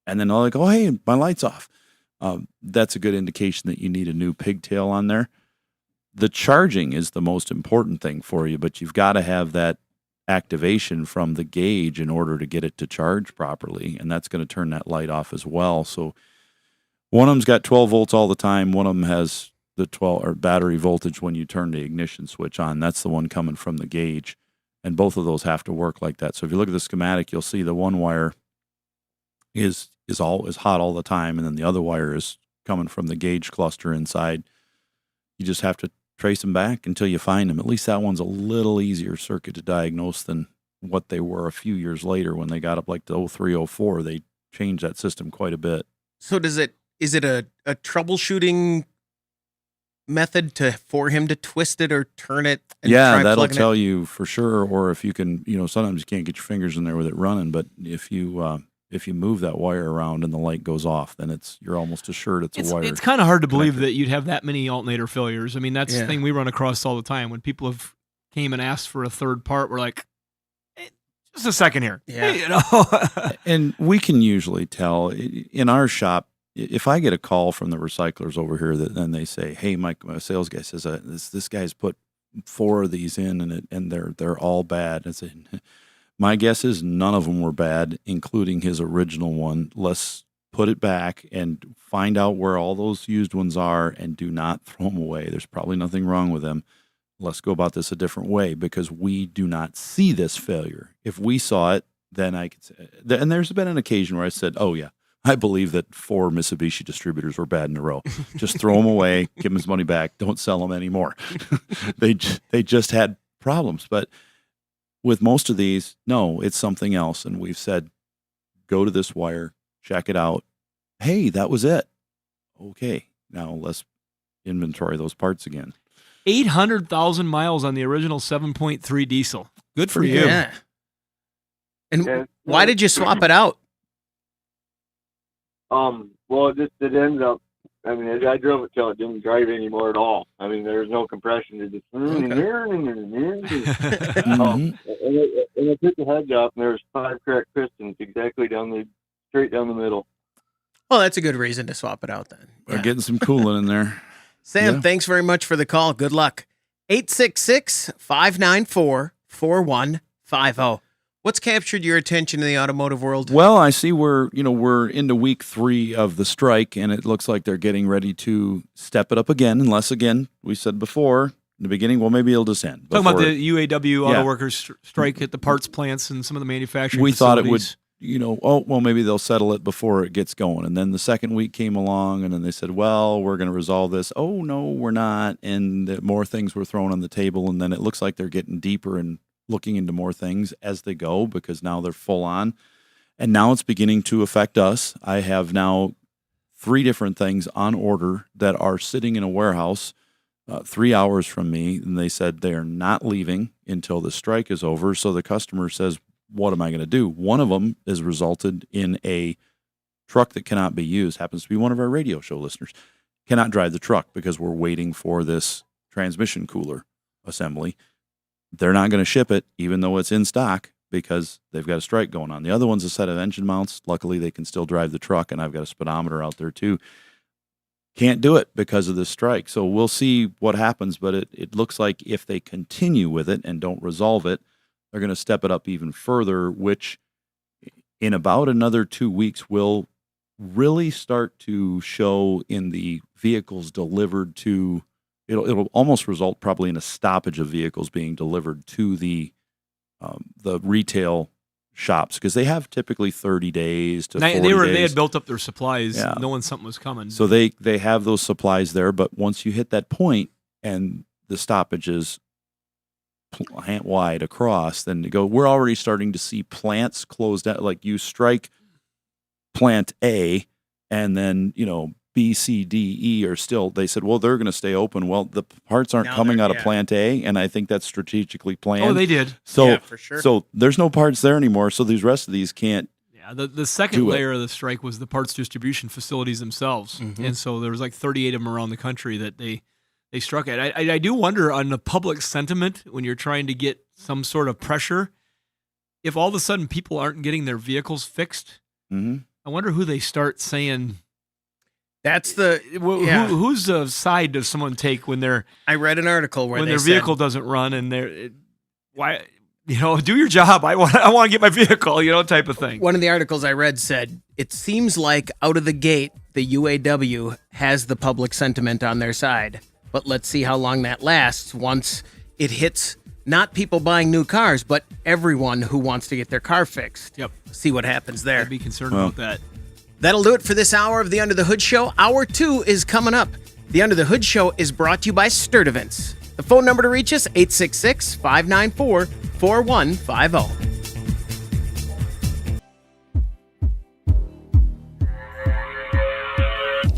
Speaker 2: And then they're like, oh, hey, my light's off. That's a good indication that you need a new pigtail on there. The charging is the most important thing for you, but you've got to have that activation from the gauge in order to get it to charge properly. And that's going to turn that light off as well. So one of them's got 12 volts all the time. One of them has the 12 or battery voltage when you turn the ignition switch on. That's the one coming from the gauge. And both of those have to work like that. So if you look at the schematic, you'll see the one wire is hot all the time, and then the other wire is coming from the gauge cluster inside. You just have to trace them back until you find them. At least that one's a little easier circuit to diagnose than what they were a few years later when they got up like the 03, 04. They changed that system quite a bit.
Speaker 1: So is it a troubleshooting method for him to twist it or turn it? And
Speaker 2: yeah, that'll tell you for sure. Or if you can, sometimes you can't get your fingers in there with it running, but if you move that wire around and the light goes off, then you're almost assured it's a wire.
Speaker 3: It's kind of hard to believe that you'd have that many alternator failures. I mean, that's the thing we run across all the time. When people have came and asked for a third part, we're like, hey, just a second here.
Speaker 1: Yeah.
Speaker 3: Hey,
Speaker 2: And we can usually tell in our shop, if I get a call from the recyclers over here and they say, hey, my sales guy says, this guy's put 4 of these in and they're all bad. I say, my guess is none of them were bad, including his original one. Let's put it back and find out where all those used ones are and do not throw them away. There's probably nothing wrong with them. Let's go about this a different way because we do not see this failure. If we saw it, then I could say, and there's been an occasion where I said, oh yeah, I believe that 4 Mitsubishi distributors were bad in a row. Just throw them away, give them his money back, don't sell them anymore. They just had problems. But with most of these, no, it's something else. And we've said, go to this wire, check it out. Hey, that was it. Okay, now let's inventory those parts again.
Speaker 3: 800,000 miles on the original 7.3 diesel. Good for you.
Speaker 1: Yeah. And why did you swap it out?
Speaker 9: Well, it ends up, I mean, I drove it till it didn't drive anymore at all. I mean, there was no compression. It just, and I took the heads off, and there was 5 cracked pistons exactly straight down the middle.
Speaker 1: Well, that's a good reason to swap it out then.
Speaker 2: We're getting some coolant in there.
Speaker 1: Sam, thanks very much for the call. Good luck. 866-594-4153. 4150. What's captured your attention in the automotive world?
Speaker 2: Well, I see we're into week 3 of the strike, and it looks like they're getting ready to step it up again, unless, again, we said before in the beginning, well, maybe it'll just end.
Speaker 3: Talking about the UAW auto workers strike at the parts plants and some of the manufacturing
Speaker 2: we thought it would,
Speaker 3: facilities.
Speaker 2: maybe they'll settle it before it gets going. And then the second week came along, and then they said, well, we're going to resolve this. Oh, no, we're not. And more things were thrown on the table, and then it looks like they're getting deeper and looking into more things as they go, because now they're full on. And now it's beginning to affect us. I have now 3 different things on order that are sitting in a warehouse 3 hours from me, and they said they are not leaving until the strike is over. So the customer says, what am I going to do? One of them has resulted in a truck that cannot be used. Happens to be one of our radio show listeners. Cannot drive the truck because we're waiting for this transmission cooler assembly. They're not going to ship it, even though it's in stock, because they've got a strike going on. The other one's a set of engine mounts. Luckily, they can still drive the truck, and I've got a speedometer out there too. Can't do it because of this strike. So we'll see what happens, but it looks like if they continue with it and don't resolve it, they're going to step it up even further, which in about another 2 weeks will really start to show in the vehicles delivered to. It'll almost result probably in a stoppage of vehicles being delivered to the retail shops, because they have typically 30 days to 40 days.
Speaker 3: They had built up their supplies, knowing something was coming.
Speaker 2: So they have those supplies there, but once you hit that point and the stoppage is plant wide across, then we're already starting to see plants closed down. Like you strike plant A, and then B, C, D, E are still, they said, well, they're going to stay open. Well, the parts aren't coming out of plant A, and I think that's strategically planned.
Speaker 3: Oh, they did.
Speaker 2: So,
Speaker 1: yeah, for sure.
Speaker 2: So there's no parts there anymore, so these rest of these can't.
Speaker 3: Yeah, the second layer of the strike was the parts distribution facilities themselves.
Speaker 1: Mm-hmm.
Speaker 3: And so there was like 38 of them around the country that they struck at. I do wonder on the public sentiment, when you're trying to get some sort of pressure, if all of a sudden people aren't getting their vehicles fixed, I wonder who they start saying.
Speaker 1: That's the
Speaker 3: whose side does someone take when they're?
Speaker 1: I read an article where
Speaker 3: when
Speaker 1: they
Speaker 3: their
Speaker 1: said,
Speaker 3: vehicle doesn't run and why do your job. I want to get my vehicle, type of thing.
Speaker 1: One of the articles I read said it seems like out of the gate the UAW has the public sentiment on their side, but let's see how long that lasts once it hits not people buying new cars, but everyone who wants to get their car fixed.
Speaker 3: Yep.
Speaker 1: See what happens there.
Speaker 3: I'd be concerned about that.
Speaker 1: That'll do it for this hour of the Under the Hood Show. Hour 2 is coming up. The Under the Hood Show is brought to you by Sturdivants. The phone number to reach us, 866-594-4150.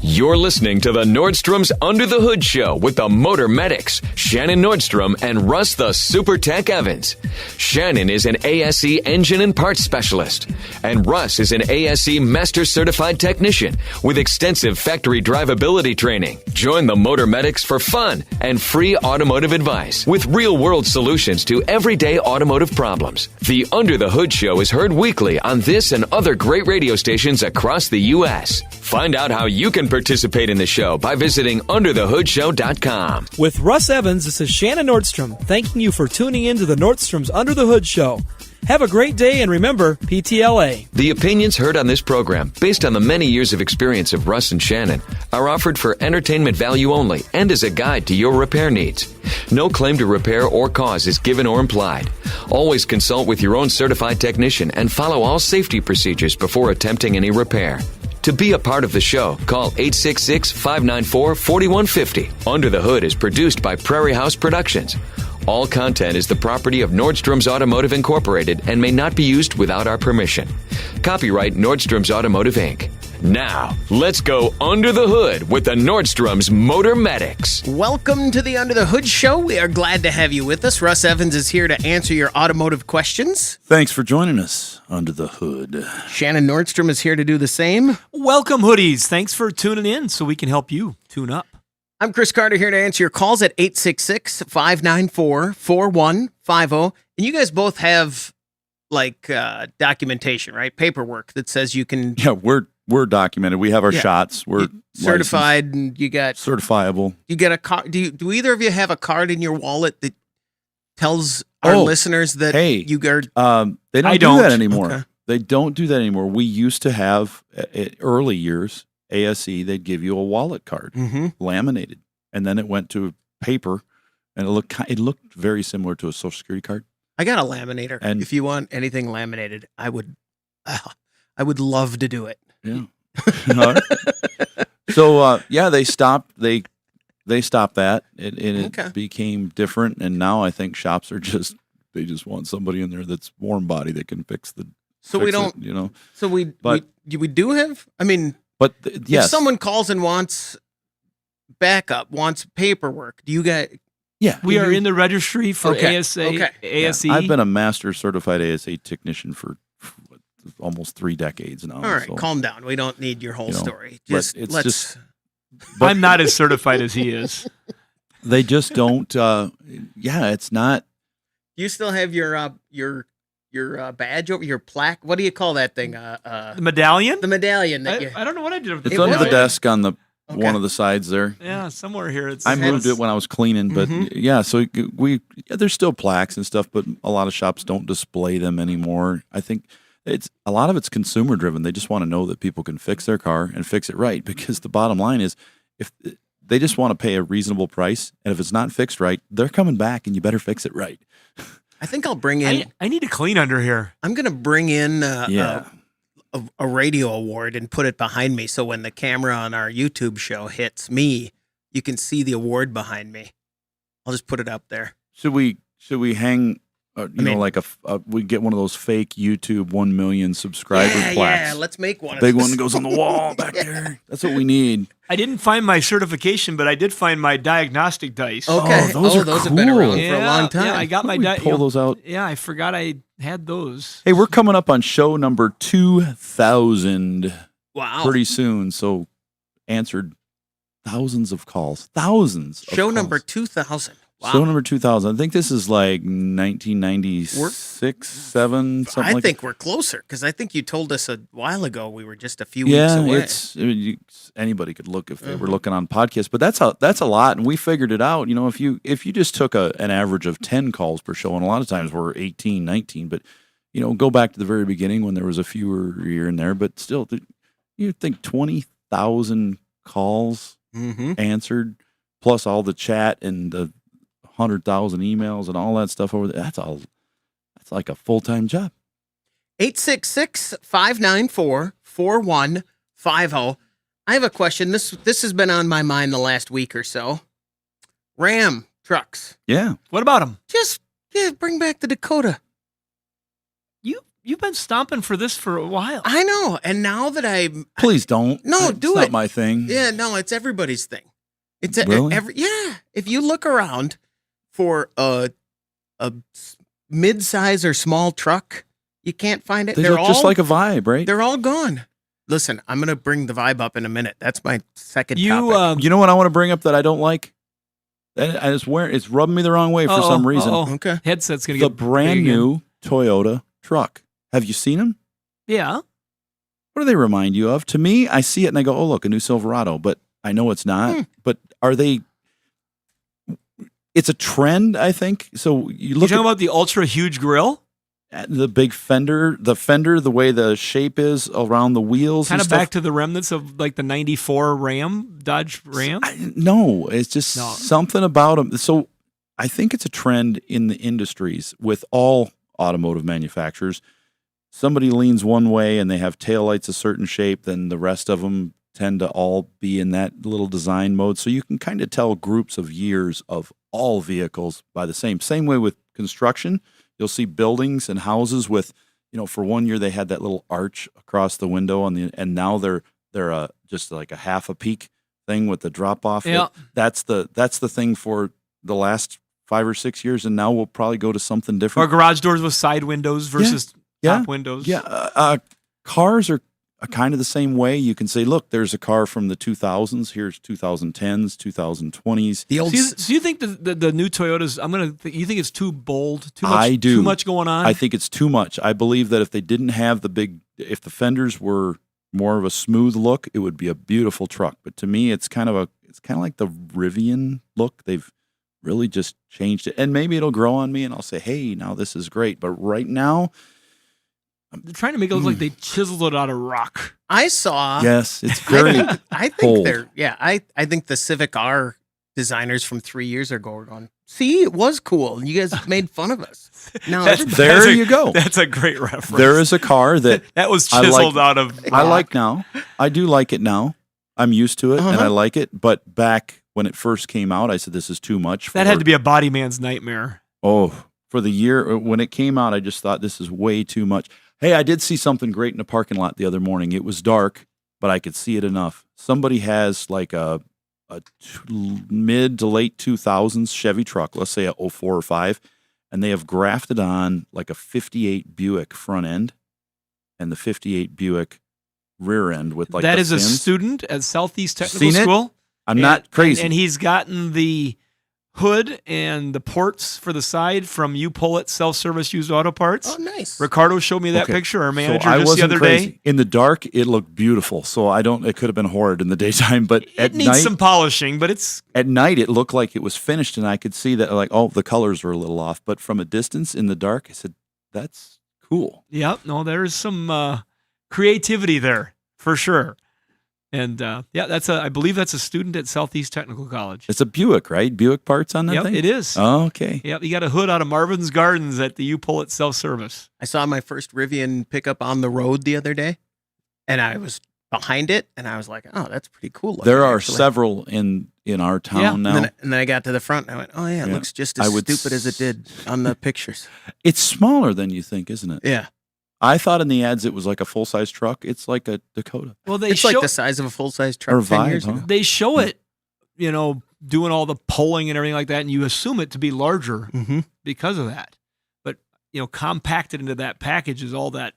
Speaker 6: You're listening to the Nordstrom's Under the Hood Show with the Motor Medics, Shannon Nordstrom and Russ the Super Tech Evans. Shannon is an ASE engine and parts specialist, and Russ is an ASE Master Certified Technician with extensive factory drivability training. Join the Motor Medics for fun and free automotive advice with real-world solutions to everyday automotive problems. The Under the Hood Show is heard weekly on this and other great radio stations across the U.S. Find out how you can participate in the show by visiting underthehoodshow.com.
Speaker 10: With Russ Evans, this is Shannon Nordstrom, thanking you for tuning in to the Nordstrom's Under the Hood Show. Have a great day, and remember, PTLA.
Speaker 6: The opinions heard on this program, based on the many years of experience of Russ and Shannon, are offered for entertainment value only and as a guide to your repair needs. No claim to repair or cause is given or implied. Always consult with your own certified technician and follow all safety procedures before attempting any repair. To be a part of the show, call 866-594-4150. Under the Hood is produced by Prairie House Productions. All content is the property of Nordstrom's Automotive Incorporated and may not be used without our permission. Copyright Nordstrom's Automotive, Inc. Now, let's go under the hood with the Nordstrom's Motor Medics.
Speaker 1: Welcome to the Under the Hood Show. We are glad to have you with us. Russ Evans is here to answer your automotive questions.
Speaker 2: Thanks for joining us under the hood.
Speaker 1: Shannon Nordstrom is here to do the same.
Speaker 3: Welcome, hoodies. Thanks for tuning in so we can help you tune up.
Speaker 1: I'm Chris Carter here to answer your calls at 866-594-4150. And you guys both have documentation, right? Paperwork that says you can.
Speaker 2: Yeah, we're documented. We have our shots. We're
Speaker 1: certified,
Speaker 2: licensed.
Speaker 1: And you got
Speaker 2: certifiable.
Speaker 1: You get a card. Do either of you have a card in your wallet that tells our listeners that
Speaker 2: hey,
Speaker 1: you are.
Speaker 2: They don't
Speaker 3: I
Speaker 2: do
Speaker 3: don't.
Speaker 2: that anymore.
Speaker 1: Okay.
Speaker 2: They don't do that anymore. We used to have early years ASE. They'd give you a wallet card, laminated, and then it went to paper, and it looked very similar to a Social Security card.
Speaker 1: I got a laminator.
Speaker 2: And-
Speaker 1: if you want anything laminated, I would love to do it.
Speaker 2: Yeah. So they stopped. They stopped that, and it became different. And now I think shops are just want somebody in there that's warm body that can fix the.
Speaker 1: So we don't, So we do have. I mean,
Speaker 2: but
Speaker 1: if someone calls and wants backup, wants paperwork, do you guys?
Speaker 2: Yeah,
Speaker 3: We are in the registry for ASE.
Speaker 2: Yeah. I've been a master certified ASA technician for almost 3 decades now.
Speaker 1: All right,
Speaker 2: so,
Speaker 1: calm down. We don't need your whole story. Just
Speaker 2: it's
Speaker 1: let's.
Speaker 2: just-
Speaker 3: I'm not as certified as he is.
Speaker 2: They just don't. It's not.
Speaker 1: You still have your badge over your plaque. What do you call that thing?
Speaker 3: The medallion?
Speaker 1: The medallion that
Speaker 3: I don't know what I did with
Speaker 2: It's
Speaker 3: the
Speaker 2: under the
Speaker 3: medallion.
Speaker 2: desk on the one of the sides there.
Speaker 3: Yeah, somewhere here.
Speaker 2: I moved it when I was cleaning, but so there's still plaques and stuff, but a lot of shops don't display them anymore. I think a lot of it's consumer driven. They just want to know that people can fix their car and fix it right, because the bottom line is if they just want to pay a reasonable price, and if it's not fixed right, they're coming back, and you better fix it right.
Speaker 1: I think I'll bring in.
Speaker 3: I need to clean under here.
Speaker 1: I'm gonna bring in a radio award and put it behind me, so when the camera on our YouTube show hits me, you can see the award behind me. I'll just put it up there.
Speaker 2: Should we hang? We get one of those fake YouTube 1 million subscriber plaques.
Speaker 1: Yeah, let's make one.
Speaker 2: Big one that goes on the wall back there. That's what we need.
Speaker 3: I didn't find my certification, but I did find my diagnostic dice.
Speaker 1: Okay,
Speaker 2: those are
Speaker 1: have been
Speaker 2: cool.
Speaker 1: around for a long time.
Speaker 3: Yeah, I got my
Speaker 2: Pull those out.
Speaker 3: Yeah, I forgot I had those.
Speaker 2: Hey, we're coming up on show number 2,000
Speaker 1: Wow,
Speaker 2: pretty soon. So answered thousands of calls. Thousands. of
Speaker 1: show
Speaker 2: calls.
Speaker 1: number 2,000. Wow.
Speaker 2: Show number 2,000. I think this is like 1996, 7, something
Speaker 1: I
Speaker 2: like
Speaker 1: think we're closer, because I think you told us a while ago we were just a few weeks away.
Speaker 2: Anybody could look if they were looking on podcasts, but that's a lot, and we figured it out. If you just took an average of 10 calls per show, and a lot of times we're 18, 19, but go back to the very beginning when there was a fewer here and there, but still, you think 20,000 calls answered, plus all the chat and the 100,000 emails and all that stuff over there. That's like a full-time job.
Speaker 1: 866-594-4150. I have a question. This has been on my mind the last week or so. Ram trucks.
Speaker 2: Yeah.
Speaker 3: What about them?
Speaker 1: Just bring back the Dakota.
Speaker 3: You've been stomping for this for a while.
Speaker 1: I know. And now that
Speaker 2: Please don't.
Speaker 1: No,
Speaker 2: It's
Speaker 1: do
Speaker 2: not
Speaker 1: it.
Speaker 2: my thing.
Speaker 1: Yeah, no, it's everybody's thing. It's
Speaker 2: Really?
Speaker 1: If you look around for a mid-size or small truck, you can't find it.
Speaker 2: They
Speaker 1: They're
Speaker 2: look
Speaker 1: all
Speaker 2: just like a Vibe, right?
Speaker 1: They're all gone. Listen, I'm going to bring the Vibe up in a minute. That's my second topic.
Speaker 2: You know what I want to bring up that I don't like? And it's rubbing me the wrong way for some reason.
Speaker 1: Okay.
Speaker 3: Headset's going to
Speaker 2: The
Speaker 3: get
Speaker 2: brand
Speaker 3: big again.
Speaker 2: new Toyota truck. Have you seen them?
Speaker 3: Yeah.
Speaker 2: What do they remind you of? To me, I see it and I go, oh, look, a new Silverado. But I know it's not. But are they... It's a trend, I think. So you
Speaker 3: You're
Speaker 2: look
Speaker 3: talking about the ultra huge grill?
Speaker 2: at the big fender, the way the shape is around the wheels.
Speaker 3: Kind
Speaker 2: and
Speaker 3: of back
Speaker 2: stuff.
Speaker 3: to the remnants of like the 94 Dodge Ram?
Speaker 2: No, it's just something about them. So I think it's a trend in the industries with all automotive manufacturers. Somebody leans one way and they have taillights a certain shape, then the rest of them tend to all be in that little design mode. So you can kind of tell groups of years of all vehicles by the same way with construction. You'll see buildings and houses with, for 1 year they had that little arch across the window and now they're just like a half a peak thing with the drop off.
Speaker 3: Yeah.
Speaker 2: That's the thing for the last 5 or 6 years, and now we'll probably go to something
Speaker 3: Or
Speaker 2: different.
Speaker 3: garage doors with side windows versus top windows?
Speaker 2: Yeah, cars are kind of the same way. You can say, look, there's a car from the 2000s. Here's 2010s, 2020s.
Speaker 1: The old.
Speaker 3: So you think the new Toyotas? You think it's too bold? Too much?
Speaker 2: I do.
Speaker 3: Too much going on?
Speaker 2: I think it's too much. I believe that if they didn't have if the fenders were more of a smooth look, it would be a beautiful truck. But to me, it's kind of like the Rivian look. They've really just changed it. And maybe it'll grow on me and I'll say, hey, now this is great. But right now,
Speaker 3: They're trying to make it look like they chiseled it out of rock.
Speaker 1: I saw.
Speaker 2: yes, it's very
Speaker 1: I think
Speaker 2: cold.
Speaker 1: they're. Yeah, I think the Civic R designers from 3 years ago are going. See, it was cool. You guys made fun of us. Now
Speaker 2: There you go.
Speaker 3: That's a great reference.
Speaker 2: There is a car that
Speaker 3: that was
Speaker 2: I
Speaker 3: chiseled
Speaker 2: like-
Speaker 3: out of rock.
Speaker 2: I like now. I do like it now. I'm used to it and I like it. But back when it first came out, I said, this is too much.
Speaker 3: That had to be a body man's nightmare.
Speaker 2: For the year when it came out, I just thought this is way too much. Hey, I did see something great in a parking lot the other morning. It was dark, but I could see it enough. Somebody has like a mid to late 2000s Chevy truck, let's say a 04 or 5, and they have grafted on like a 58 Buick front end and the 58 Buick rear end with like
Speaker 3: that
Speaker 2: the
Speaker 3: is a
Speaker 2: fins.
Speaker 3: student at Southeast Technical
Speaker 2: Seen it?
Speaker 3: School.
Speaker 2: I'm not crazy.
Speaker 3: And he's gotten the hood and the ports for the side from You Pull It self-service used auto parts.
Speaker 1: Oh, nice.
Speaker 3: Ricardo showed me that
Speaker 2: Okay.
Speaker 3: picture, our manager,
Speaker 2: So I
Speaker 3: just the
Speaker 2: wasn't
Speaker 3: other
Speaker 2: crazy.
Speaker 3: day.
Speaker 2: In the dark, it looked beautiful. So it could have been horrid in the daytime, but
Speaker 3: It
Speaker 2: at
Speaker 3: needs
Speaker 2: night,
Speaker 3: some polishing, but it's
Speaker 2: at night, it looked like it was finished, and I could see that, like, oh, the colors were a little off. But from a distance in the dark, I said, that's cool.
Speaker 3: there's some creativity there for sure. And I believe that's a student at Southeast Technical College.
Speaker 2: It's a Buick, right? Buick parts on that
Speaker 3: Yep,
Speaker 2: thing?
Speaker 3: it is.
Speaker 2: Oh, okay.
Speaker 3: Yep, you got a hood out of Marvin's Gardens at the You Pull It self-service.
Speaker 1: I saw my first Rivian pickup on the road the other day, and I was behind it, and I was like, "Oh, that's pretty cool." looking,
Speaker 2: There are
Speaker 1: actually.
Speaker 2: several in our town now.
Speaker 1: And then I got to the front, and I went, "Oh yeah, it
Speaker 2: Yeah.
Speaker 1: looks just
Speaker 2: I
Speaker 1: as
Speaker 2: would
Speaker 1: stupid as it did on the pictures."
Speaker 2: It's smaller than you think, isn't it?
Speaker 1: Yeah,
Speaker 2: I thought in the ads it was like a full-size truck. It's like a Dakota.
Speaker 3: Well,
Speaker 1: it's like the size of a full size truck.
Speaker 2: Or
Speaker 1: 10
Speaker 2: Vibe,
Speaker 1: years
Speaker 2: huh?
Speaker 1: ago.
Speaker 3: they show it, doing all the polling and everything like that, and you assume it to be larger
Speaker 1: Mm-hmm.
Speaker 3: because of that. But compacted into that package is all that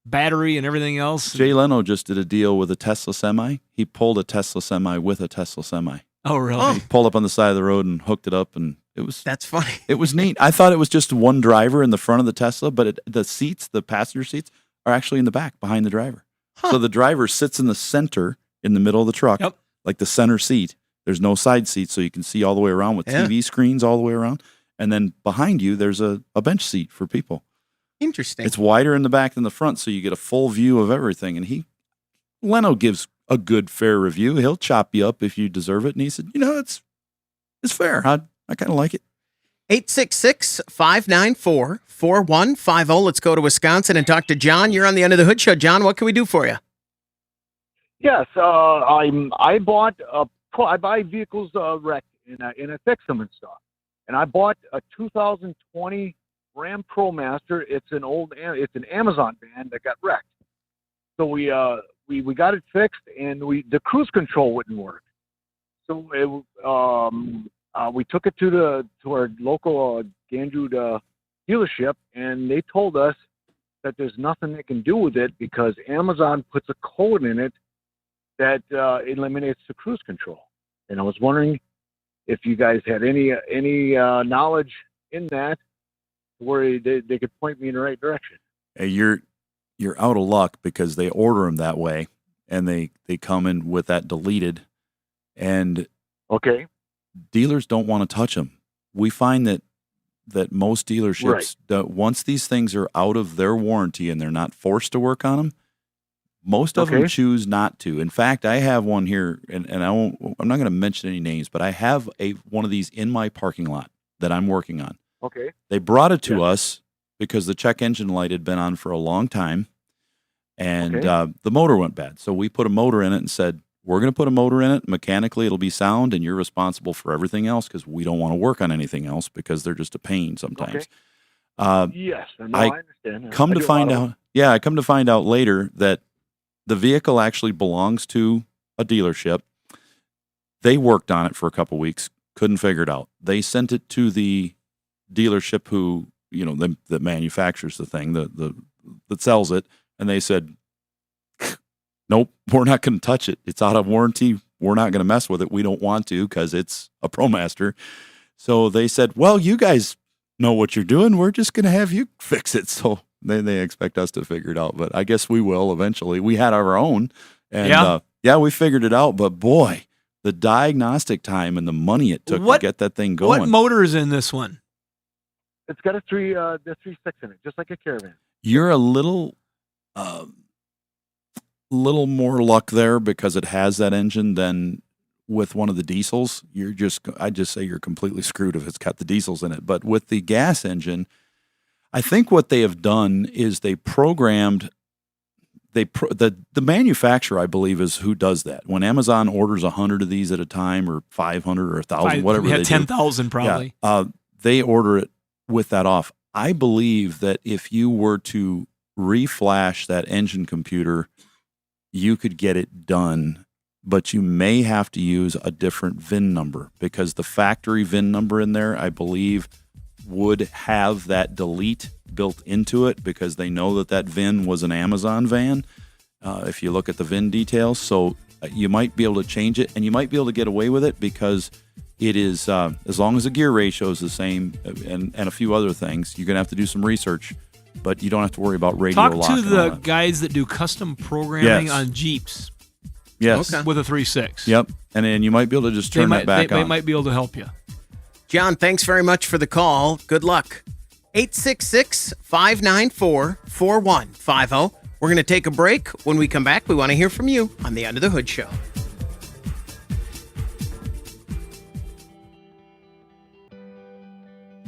Speaker 3: battery and everything else.
Speaker 2: Jay Leno just did a deal with a Tesla semi. He pulled a Tesla semi with a Tesla semi.
Speaker 3: Oh, really?
Speaker 1: Oh.
Speaker 2: He pulled up on the side of the road and hooked it up, and
Speaker 1: That's funny.
Speaker 2: it was neat. I thought it was just one driver in the front of the Tesla, but the passenger seats are actually in the back behind the driver. So the driver sits in the center in the middle of the truck,
Speaker 3: Yep.
Speaker 2: like the center seat. There's no side seat, so you can see all the way around with
Speaker 1: Yeah.
Speaker 2: TV screens all the way around. And then behind you, there's a bench seat for people.
Speaker 1: Interesting.
Speaker 2: It's wider in the back than the front, so you get a full view of everything. And Leno gives a good, fair review. He'll chop you up if you deserve it. And he said, it's fair. I kind of like it.
Speaker 1: 866-594-4150. Let's go to Wisconsin and talk to John. You're on the Under the Hood Show. John, what can we do for you?
Speaker 9: Yes, I buy vehicles wrecked and I fix them and stuff. And I bought a 2020 Ram Promaster. It's an Amazon van that got wrecked. So we got it fixed, and the cruise control wouldn't work. So we took it to our local Gandrud dealership, and they told us that there's nothing they can do with it because Amazon puts a code in it that eliminates the cruise control. And I was wondering if you guys had any knowledge in that where they could point me in the right direction.
Speaker 2: Hey, you're out of luck because they order them that way, and they come in with that deleted, and
Speaker 9: Okay.
Speaker 2: dealers don't want to touch them. We find that most dealerships, once these things are out of their warranty and they're not forced to work on them, most of them choose not to. In fact, I have one here, and I'm not going to mention any names, but I have one of these in my parking lot that I'm working on.
Speaker 9: Okay.
Speaker 2: They brought it to us because the check engine light had been on for a long time, and the motor went bad. So we put a motor in it and said, we're going to put a motor in it. Mechanically, it'll be sound, and you're responsible for everything else because we don't want to work on anything else because they're just a pain sometimes.
Speaker 9: Yes, I understand.
Speaker 2: I come to find out later that the vehicle actually belongs to a dealership. They worked on it for a couple weeks, couldn't figure it out. They sent it to the dealership who, that manufactures the thing, that sells it, and they said, nope, we're not going to touch it. It's out of warranty. We're not going to mess with it. We don't want to because it's a Promaster. So they said, well, you guys know what you're doing. We're just going to have you fix it. So they expect us to figure it out, but I guess we will eventually. We had our own, and we figured it out. But boy, the diagnostic time and the money it took to get that thing going.
Speaker 3: What motor is in this one?
Speaker 9: It's got the 3.6 in it, just like a Caravan.
Speaker 2: You're a little more luck there because it has that engine than with one of the diesels. I'd just say you're completely screwed if it's got the diesels in it. But with the gas engine, I think what they have done is they programmed. The manufacturer, I believe, is who does that. When Amazon orders 100 of these at a time, or 500 or 1,000, whatever,
Speaker 3: we had 10,000 probably.
Speaker 2: Yeah, they order it with that off. I believe that if you were to reflash that engine computer, you could get it done, but you may have to use a different VIN number because the factory VIN number in there, I believe, would have that delete built into it because they know that VIN was an Amazon van. If you look at the VIN details, so you might be able to change it, and you might be able to get away with it because it is, as long as the gear ratio is the same and a few other things, you're going to have to do some research, but you don't have to worry about radio lock.
Speaker 3: Talk to the guys that do custom programming on Jeeps.
Speaker 2: Yes.
Speaker 3: Okay. With a 3.6.
Speaker 2: Yep. And then you might be able to just turn that back on.
Speaker 3: They might be able to help you.
Speaker 1: John, thanks very much for the call. Good luck. 866-594-4150. We're going to take a break. When we come back, we want to hear from you on the Under the Hood Show.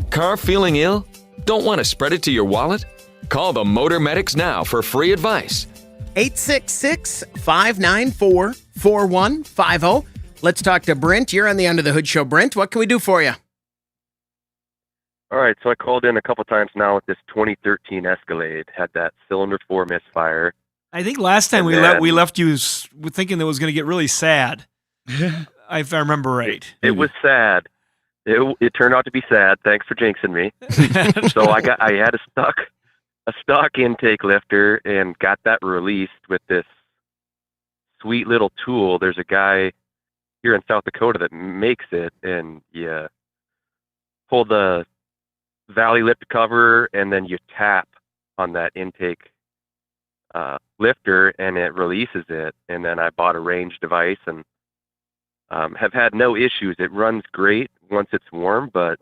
Speaker 6: Car feeling ill? Don't want to spread it to your wallet? Call the Motor Medics now for free advice.
Speaker 1: 866-594-4150. Let's talk to Brent. You're on the Under the Hood Show. Brent, what can we do for you?
Speaker 11: All right, so I called in a couple times now with this 2013 Escalade. Had that cylinder 4 misfire.
Speaker 3: I think last time we left you thinking that it was going to get really sad. If I remember right.
Speaker 11: It was sad. It turned out to be sad. Thanks for jinxing me. So I had a stock intake lifter and got that released with this sweet little tool. There's a guy here in South Dakota that makes it, and you pull the valley lift cover and then you tap on that intake lifter and it releases it. And then I bought a range device and have had no issues. It runs great once it's warm, but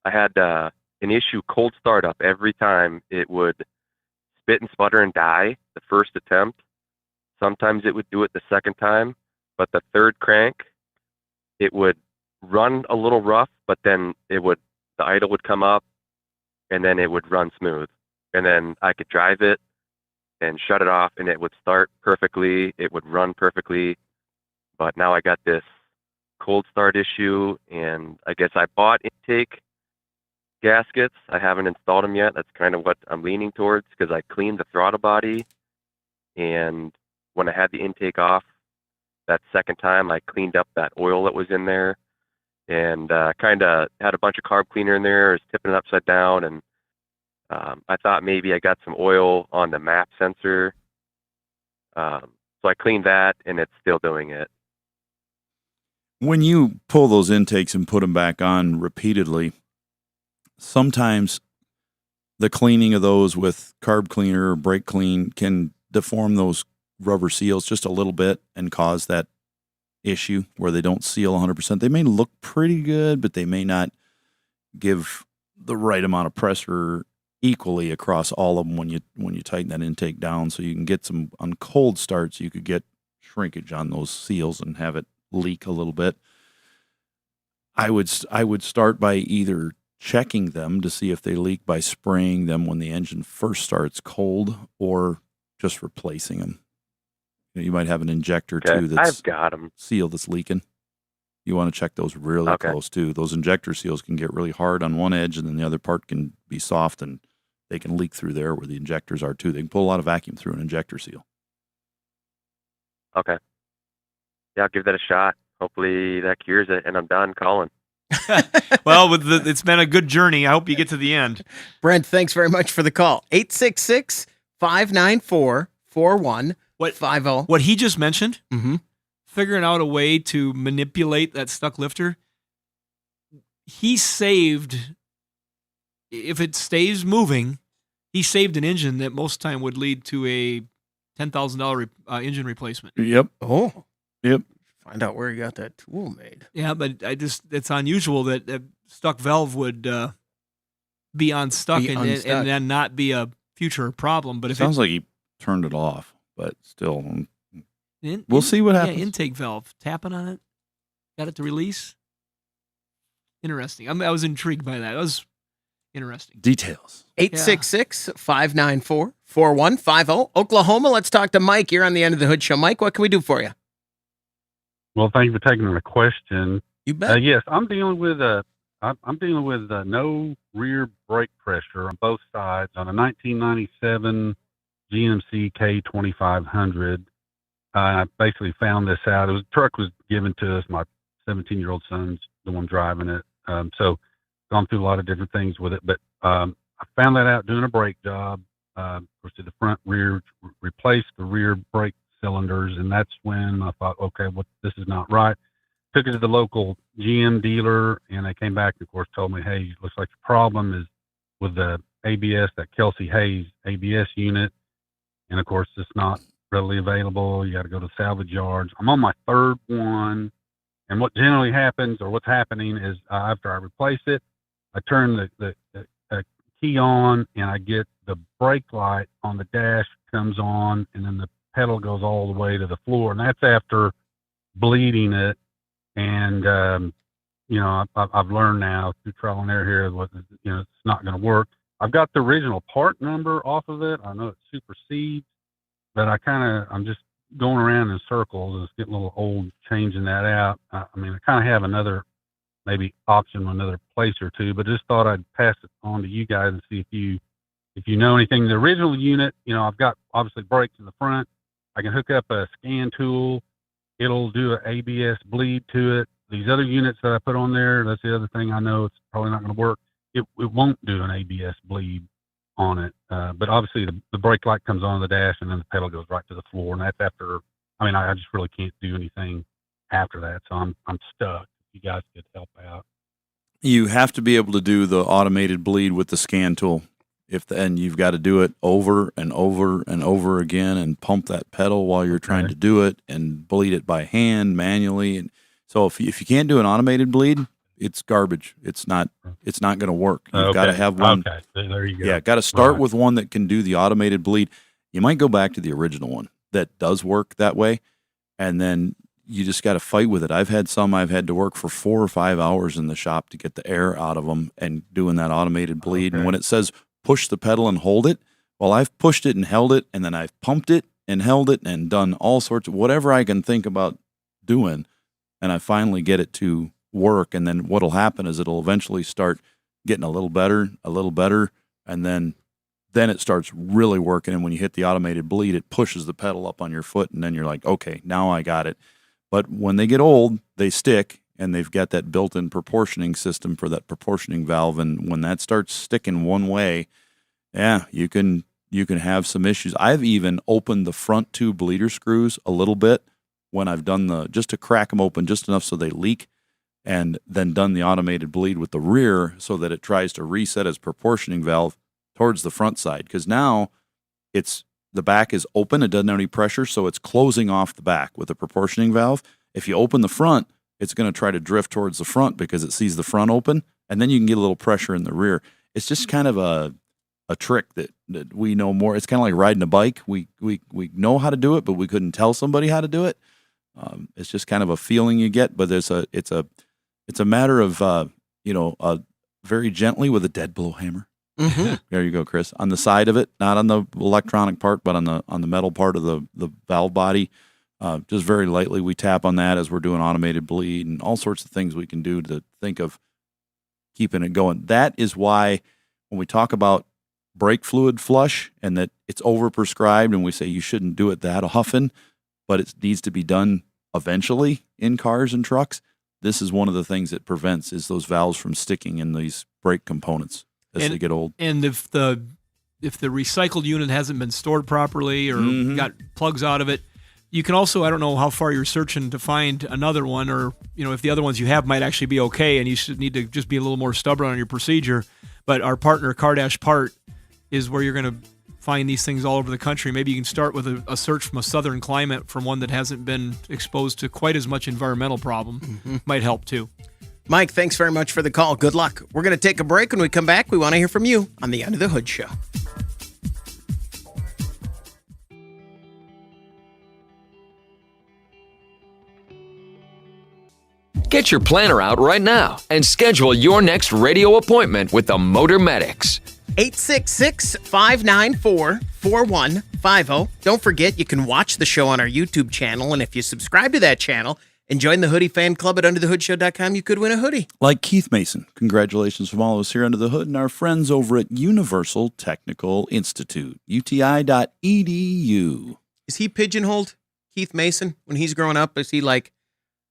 Speaker 11: I had an issue cold startup every time. It would spit and sputter and die the first attempt. Sometimes it would do it the second time, but the third crank, it would run a little rough, but then the idle would come up and then it would run smooth. And then I could drive it and shut it off and it would start perfectly. It would run perfectly. But now I got this cold start issue, and I guess I bought intake gaskets. I haven't installed them yet. That's kind of what I'm leaning towards because I cleaned the throttle body, and when I had the intake off that second time, I cleaned up that oil that was in there and kind of had a bunch of carb cleaner in there. I was tipping it upside down, and I thought maybe I got some oil on the map sensor. So I cleaned that, and it's still doing it.
Speaker 2: When you pull those intakes and put them back on repeatedly, sometimes the cleaning of those with carb cleaner or brake clean can deform those rubber seals just a little bit and cause that issue where they don't seal 100%. They may look pretty good, but they may not give the right amount of pressure equally across all of them when you tighten that intake down. So you can get some, on cold starts, you could get shrinkage on those seals and have it leak a little bit. I would start by either checking them to see if they leak by spraying them when the engine first starts cold, or just replacing them. You might have an injector too that's
Speaker 11: I've got them.
Speaker 2: seal that's leaking. You want to check those really close too. Those injector seals can get really hard on one edge, and then the other part can be soft, and they can leak through there where the injectors are too. They can pull a lot of vacuum through an injector seal.
Speaker 11: Okay. Yeah, I'll give that a shot. Hopefully that cures it, and I'm done calling.
Speaker 3: Well, it's been a good journey. I hope you get to the end.
Speaker 1: Brent, thanks very much for the call. 866-594-4150.
Speaker 3: What he just mentioned,
Speaker 1: Mm-hmm.
Speaker 3: figuring out a way to manipulate that stuck lifter, he saved, if it stays moving, he saved an engine that most time would lead to a $10,000 engine replacement.
Speaker 2: Yep.
Speaker 1: Oh.
Speaker 2: Yep.
Speaker 1: Find out where he got that tool made.
Speaker 3: Yeah, but it's unusual that a stuck valve would be unstuck
Speaker 1: Be
Speaker 3: and
Speaker 1: unstuck.
Speaker 3: then not be a future problem. But if
Speaker 2: Sounds like he turned it off, but still,
Speaker 3: it,
Speaker 2: we'll see what happens.
Speaker 3: Yeah, intake valve, tapping on it, got it to release. Interesting. I was intrigued by that. That was interesting.
Speaker 2: Details.
Speaker 1: 866-594-4150. Oklahoma, let's talk to Mike. You're on the End of the Hood Show. Mike, what can we do for you?
Speaker 12: Well, thank you for taking the question.
Speaker 1: You bet.
Speaker 12: Yes, I'm dealing with no rear brake pressure on both sides on a 1997 GMC K2500. I basically found this out. The truck was given to us. My 17-year-old son's the one driving it. So gone through a lot of different things with it, but I found that out doing a brake job. Of course, the front rear replaced the rear brake cylinders, and that's when I thought, okay, this is not right. Took it to the local GM dealer, and they came back and, of course, told me, hey, looks like the problem is with the ABS, that Kelsey Hayes ABS unit, and, of course, it's not readily available. You got to go to salvage yards. I'm on my third one, and what generally happens, or what's happening, is after I replace it, I turn the key on, and I get the brake light on the dash comes on, and then the pedal goes all the way to the floor, and that's after bleeding it. And I've learned now through trial and error here, it's not going to work. I've got the original part number off of it. I know it supersedes, but I'm just going around in circles, and it's getting a little old changing that out. I kind of have another maybe option with another place or two, but just thought I'd pass it on to you guys and see if you know anything. The original unit, I've got obviously brakes in the front. I can hook up a scan tool. It'll do an ABS bleed to it. These other units that I put on there, that's the other thing I know it's probably not going to work. It won't do an ABS bleed on it. But obviously the brake light comes on the dash, and then the pedal goes right to the floor. And that's after, I just really can't do anything after that. So I'm stuck. You guys could help out.
Speaker 2: You have to be able to do the automated bleed with the scan tool. And you've got to do it over and over and over again, and pump that pedal while you're trying to do it, and bleed it by hand manually. And so if you can't do an automated bleed, it's garbage. It's not going to work. You've got to have one.
Speaker 12: Okay, there you go.
Speaker 2: Yeah, got to start with one that can do the automated bleed. You might go back to the original one that does work that way, and then you just got to fight with it. I've had to work for 4 or 5 hours in the shop to get the air out of them and doing that automated bleed. And when it says push the pedal and hold it, well, I've pushed it and held it, and then I've pumped it and held it and done all sorts of whatever I can think about doing, and I finally get it to work. And then what'll happen is it'll eventually start getting a little better, and then it starts really working. And when you hit the automated bleed, it pushes the pedal up on your foot, and then you're like, okay, now I got it. But when they get old, they stick, and they've got that built-in proportioning system for that proportioning valve. And when that starts sticking one way, yeah, you can have some issues. I've even opened the front two bleeder screws a little bit when I've done just to crack them open just enough so they leak, and then done the automated bleed with the rear so that it tries to reset its proportioning valve towards the front side. Because now the back is open, it doesn't have any pressure, so it's closing off the back with a proportioning valve. If you open the front, it's going to try to drift towards the front because it sees the front open, and then you can get a little pressure in the rear. It's just kind of a trick that we know more. It's kind of like riding a bike. We know how to do it, but we couldn't tell somebody how to do it. It's just kind of a feeling you get, but it's a matter of very gently with a dead blow hammer.
Speaker 1: Mm-hmm.
Speaker 2: There you go, Chris. On the side of it, not on the electronic part, but on the metal part of the valve body. Just very lightly, we tap on that as we're doing automated bleed and all sorts of things we can do to think of keeping it going. That is why when we talk about brake fluid flush and that it's overprescribed and we say you shouldn't do it that often, but it needs to be done eventually in cars and trucks, this is one of the things that prevents is those valves from sticking in these brake components as they get old.
Speaker 3: And if the recycled unit hasn't been stored properly or got plugs out of it, you can also, I don't know how far you're searching to find another one, or if the other ones you have might actually be okay, and you should need to just be a little more stubborn on your procedure. But our partner, Cardash Part, is where you're going to find these things all over the country. Maybe you can start with a search from a southern climate from one that hasn't been exposed to quite as much environmental problem. Might help too.
Speaker 1: Mike, thanks very much for the call. Good luck. We're going to take a break. When we come back, we want to hear from you on the Under the Hood Show.
Speaker 6: Get your planner out right now and schedule your next radio appointment with the Motor Medics.
Speaker 1: 866-594-4150. Don't forget, you can watch the show on our YouTube channel, and if you subscribe to that channel and join the Hoodie Fan Club at underthehoodshow.com, you could win a hoodie.
Speaker 2: Like Keith Mason, congratulations from all of us here under the hood and our friends over at Universal Technical Institute, uti.edu.
Speaker 1: Is he pigeonholed, Keith Mason, when he's growing up? Is he like,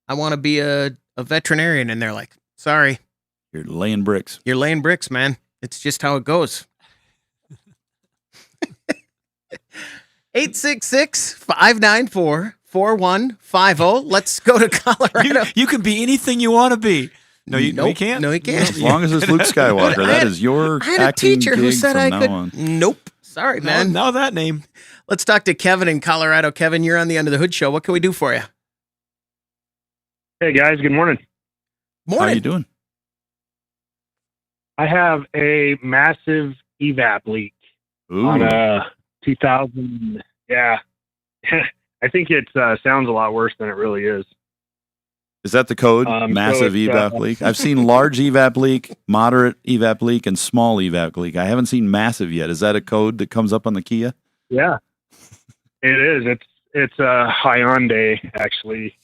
Speaker 1: I want to be a veterinarian, and they're like, sorry.
Speaker 2: You're laying bricks.
Speaker 1: You're laying bricks, man. It's just how it goes. 866-594-4150. Let's go to Colorado.
Speaker 3: You can be anything you want to be. No, you can't.
Speaker 1: No, you can't.
Speaker 2: As long as it's Luke Skywalker, that is your
Speaker 1: I had a
Speaker 2: acting
Speaker 1: teacher who
Speaker 2: gig
Speaker 1: said
Speaker 2: from
Speaker 1: I
Speaker 2: now
Speaker 1: could.
Speaker 2: on.
Speaker 1: Nope. Sorry, man.
Speaker 3: Now that name.
Speaker 1: Let's talk to Kevin in Colorado. Kevin, you're on the Under the Hood Show. What can we do for you?
Speaker 13: Hey guys, good morning.
Speaker 1: Morning.
Speaker 2: How you doing?
Speaker 13: I have a massive Evap leak
Speaker 2: Ooh.
Speaker 13: on a 2000. Yeah, I think it sounds a lot worse than it really is.
Speaker 2: Is that the code?
Speaker 13: So
Speaker 2: Massive
Speaker 13: it's,
Speaker 2: evap leak? I've seen large evap leak, moderate evap leak, and small evap leak. I haven't seen massive yet. Is that a code that comes up on the Kia?
Speaker 13: Yeah, it is. It's a Hyundai actually,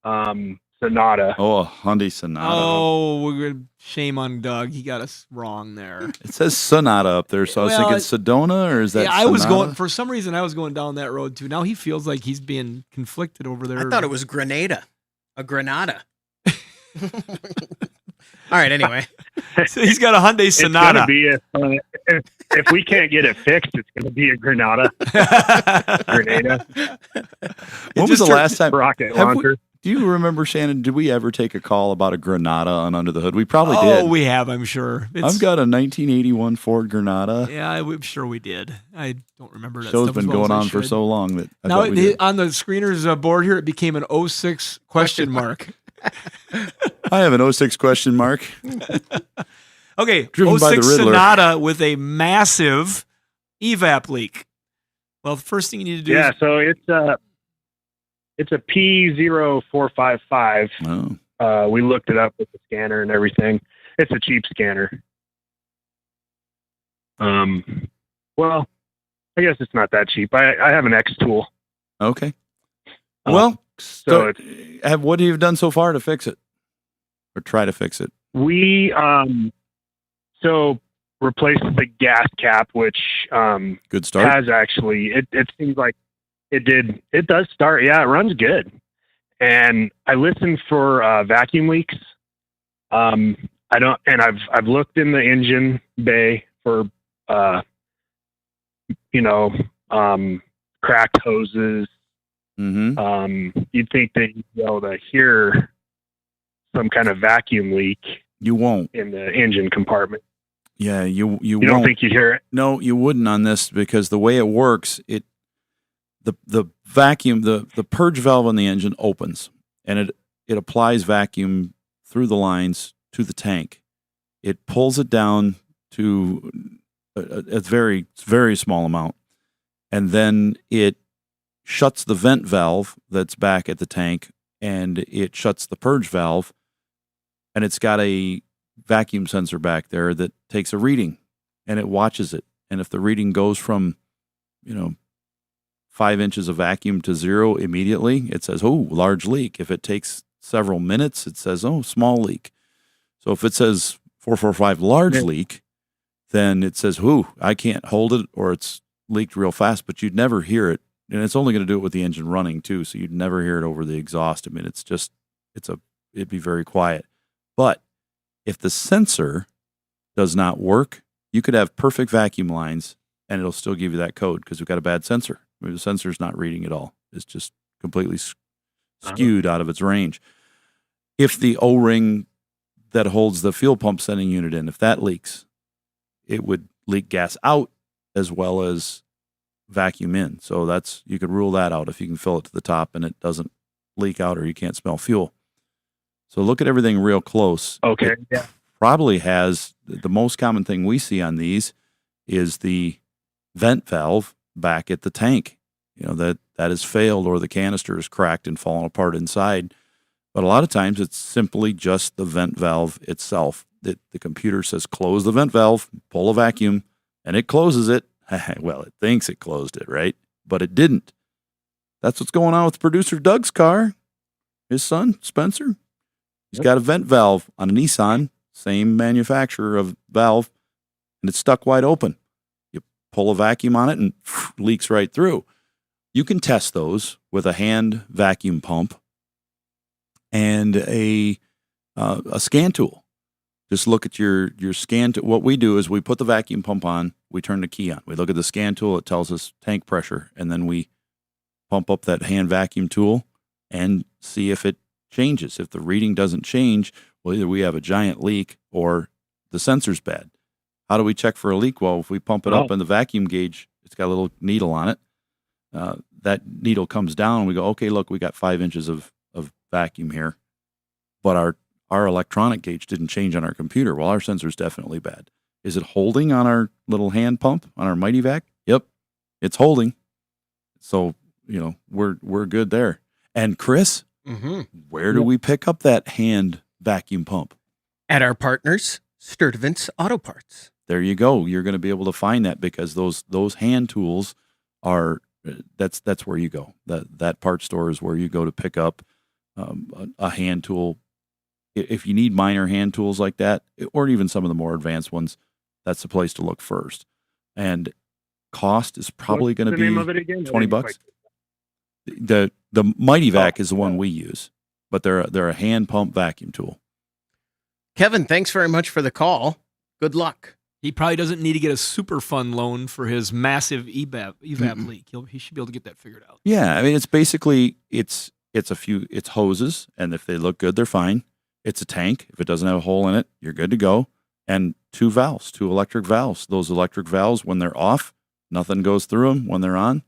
Speaker 13: Sonata.
Speaker 2: Oh, a Hyundai Sonata.
Speaker 3: Oh, we're gonna shame on Doug. He got us wrong there.
Speaker 2: It says Sonata up there, so I was
Speaker 3: Well,
Speaker 2: thinking Sedona, or is that
Speaker 3: Yeah, I was
Speaker 2: Sonata?
Speaker 3: going for some reason. I was going down that road too. Now he feels like he's being conflicted over there.
Speaker 1: I thought it was Grenada. A Granada. All right, anyway.
Speaker 3: So he's got a Hyundai
Speaker 13: It's
Speaker 3: Sonata.
Speaker 13: gonna be if we can't get it fixed, it's gonna be a Granada. Grenada.
Speaker 2: When was the last time?
Speaker 13: Rocket
Speaker 2: Have we-
Speaker 13: launcher.
Speaker 2: Do you remember, Shannon, did we ever take a call about a Granada on Under the Hood? We probably
Speaker 3: Oh,
Speaker 2: did.
Speaker 3: we have, I'm sure.
Speaker 2: I've got a 1981 Ford Granada.
Speaker 3: Yeah, I'm sure we did. I don't remember that
Speaker 2: Show's
Speaker 3: stuff as
Speaker 2: been
Speaker 3: well as
Speaker 2: going
Speaker 3: I
Speaker 2: on for
Speaker 3: should.
Speaker 2: so long that I
Speaker 3: Now
Speaker 2: thought we did.
Speaker 3: on the screener's board here, it became an 06 question mark.
Speaker 2: I have an 06 question mark.
Speaker 3: Okay,
Speaker 2: Driven by the
Speaker 3: 06
Speaker 2: Riddler.
Speaker 3: Sonata with a massive evap leak. Well, the first thing you need to do
Speaker 13: Yeah,
Speaker 3: is
Speaker 13: so it's a P0455.
Speaker 2: Oh.
Speaker 13: We looked it up with the scanner and everything. It's a cheap scanner. Well, I guess it's not that cheap. I have an X tool.
Speaker 2: Okay. Well,
Speaker 13: so
Speaker 2: what have you done so far to fix it? Or try to fix it?
Speaker 13: We so replaced the gas cap, which
Speaker 2: Good start.
Speaker 13: has actually it seems like it does start. Yeah, it runs good. And I listened for vacuum leaks. I've looked in the engine bay for cracked hoses.
Speaker 2: Mm-hmm.
Speaker 13: You'd think that you'd be able to hear some kind of vacuum leak.
Speaker 2: You won't
Speaker 13: in the engine compartment.
Speaker 2: Yeah, you
Speaker 13: You
Speaker 2: won't.
Speaker 13: don't think you'd hear it?
Speaker 2: No, you wouldn't on this, because the way it works, the vacuum, the purge valve on the engine opens, and it applies vacuum through the lines to the tank. It pulls it down to a very, very small amount, and then it shuts the vent valve that's back at the tank, and it shuts the purge valve, and it's got a vacuum sensor back there that takes a reading, and it watches it. And if the reading goes from, 5 inches of vacuum to 0 immediately, it says, oh, large leak. If it takes several minutes, it says, oh, small leak. So if it says 445 large leak, then it says, ooh, I can't hold it, or it's leaked real fast, but you'd never hear it. And it's only going to do it with the engine running too, so you'd never hear it over the exhaust. I mean, it'd be very quiet. But if the sensor does not work, you could have perfect vacuum lines and it'll still give you that code because we've got a bad sensor. I mean, the sensor's not reading at all. It's just completely skewed out of its range. If the O-ring that holds the fuel pump sending unit in, if that leaks, it would leak gas out as well as vacuum in. So you could rule that out if you can fill it to the top and it doesn't leak out or you can't smell fuel. So look at everything real close.
Speaker 13: Okay.
Speaker 2: It probably has the most common thing we see on these is the vent valve back at the tank. That has failed or the canister is cracked and fallen apart inside. But a lot of times it's simply just the vent valve itself. The computer says close the vent valve, pull a vacuum, and it closes it. Well, it thinks it closed it, right? But it didn't. That's what's going on with producer Doug's car. His son, Spencer, he's got a vent valve on a Nissan, same manufacturer of valve, and it's stuck wide open. You pull a vacuum on it and leaks right through. You can test those with a hand vacuum pump and a scan tool. Just look at your scan tool. What we do is we put the vacuum pump on, we turn the key on. We look at the scan tool, it tells us tank pressure, and then we pump up that hand vacuum tool and see if it changes. If the reading doesn't change, well, either we have a giant leak or the sensor's bad. How do we check for a leak? Well, if we pump it up in the vacuum gauge, it's got a little needle on it. That needle comes down and we go, okay, look, we got 5 inches of vacuum here, but our electronic gauge didn't change on our computer. Well, our sensor's definitely bad. Is it holding on our little hand pump, on our Mighty Vac? Yep, it's holding. So, we're good there. And Chris, where do we pick up that hand vacuum pump?
Speaker 1: At our partners, Sturtevant's Auto Parts.
Speaker 2: There you go. You're going to be able to find that because those hand tools are, that's where you go. That part store is where you go to pick up a hand tool. If you need minor hand tools like that, or even some of the more advanced ones, that's the place to look first. And cost is probably going to be $20. The Mighty Vac is the one we use, but they're a hand pump vacuum tool.
Speaker 1: Kevin, thanks very much for the call. Good luck.
Speaker 3: He probably doesn't need to get a super fund loan for his massive Evap leak. He should be able to get that figured out.
Speaker 2: Yeah, I mean, it's basically it's hoses, and if they look good, they're fine. It's a tank. If it doesn't have a hole in it, you're good to go. And 2 electric valves. Those electric valves, when they're off, nothing goes through them. When they're on,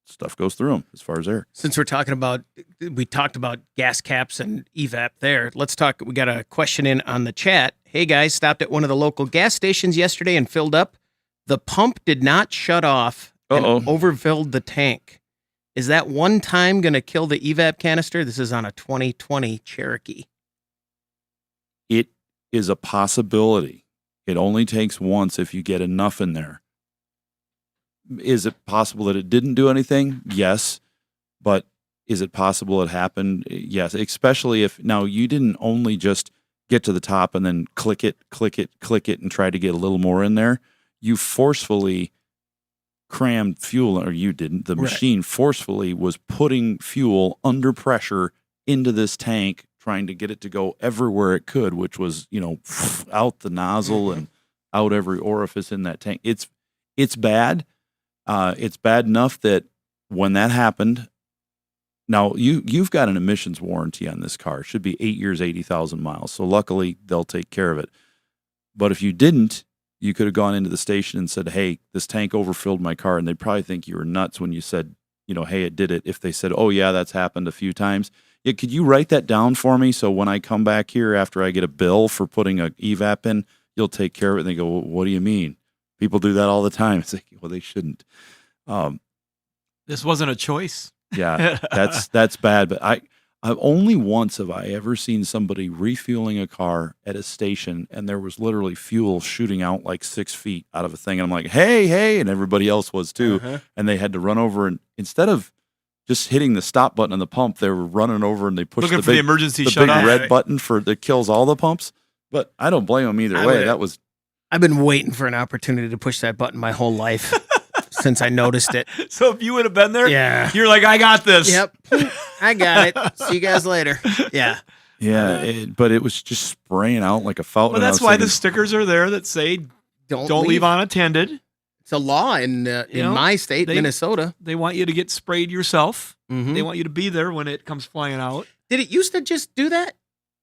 Speaker 2: stuff goes through them as far as air.
Speaker 1: Since we talked about gas caps and Evap there, let's talk. We got a question in on the chat. Hey guys, stopped at one of the local gas stations yesterday and filled up. The pump did not shut off and overfilled the tank. Is that one time going to kill the Evap canister? This is on a 2020 Cherokee.
Speaker 2: It is a possibility. It only takes once if you get enough in there. Is it possible that it didn't do anything? Yes. But is it possible it happened? Yes. Especially if now you didn't only just get to the top and then click it, and try to get a little more in there. You forcefully crammed fuel, or you didn't. The machine forcefully was putting fuel under pressure into this tank, trying to get it to go everywhere it could, which was, out the nozzle and out every orifice in that tank. It's bad. It's bad enough that when that happened, now you've got an emissions warranty on this car. It should be 8 years, 80,000 miles. So luckily they'll take care of it. But if you didn't, you could have gone into the station and said, hey, this tank overfilled my car. And they'd probably think you were nuts when you said, hey, it did it. If they said, oh yeah, that's happened a few times. Yeah, could you write that down for me? So when I come back here after I get a bill for putting a Evap in, you'll take care of it. And they go, well, what do you mean? People do that all the time. It's like, well, they shouldn't.
Speaker 3: This wasn't a choice.
Speaker 2: Yeah, that's bad. But I've only once have I ever seen somebody refueling a car at a station, and there was literally fuel shooting out like 6 feet out of a thing. And I'm like, hey, and everybody else was too. And they had to run over, and instead of just hitting the stop button on the pump, they were running over and they pushed
Speaker 3: the emergency
Speaker 2: the
Speaker 3: shut
Speaker 2: big
Speaker 3: off.
Speaker 2: red button that kills all the pumps. But I don't blame them either way.
Speaker 1: I've been waiting for an opportunity to push that button my whole life since I noticed it.
Speaker 3: So if you would have been there,
Speaker 1: yeah,
Speaker 3: you're like, I got this.
Speaker 1: Yep, I got it. See you guys later. Yeah.
Speaker 2: Yeah, but it was just spraying out like a fountain.
Speaker 3: Well, that's why the stickers are there that say don't leave unattended.
Speaker 1: It's a law in my state, Minnesota.
Speaker 3: They want you to get sprayed yourself. They want you to be there when it comes flying out.
Speaker 1: Did it used to just do that?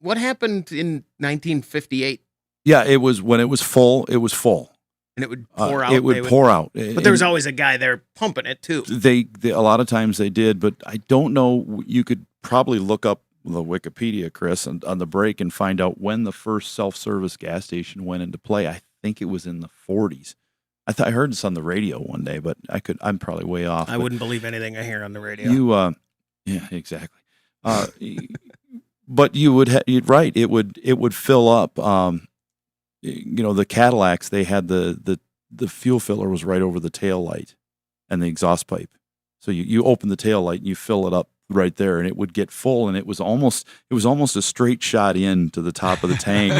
Speaker 1: What happened in 1958?
Speaker 2: Yeah, it was when it was full. It was full.
Speaker 1: And it would pour out.
Speaker 2: It would pour out.
Speaker 1: But there was always a guy there pumping it too.
Speaker 2: They a lot of times they did, but I don't know. You could probably look up the Wikipedia, Chris, on the break and find out when the first self-service gas station went into play. I think it was in the 40s. I heard this on the radio one day, but I'm probably way off.
Speaker 1: I wouldn't believe anything I hear on the radio.
Speaker 2: Yeah, exactly. But you'd right. It would fill up. The Cadillacs, they had the fuel filler was right over the tail light and the exhaust pipe. So you open the tail light and you fill it up right there, and it would get full, and it was almost a straight shot in to the top of the tank.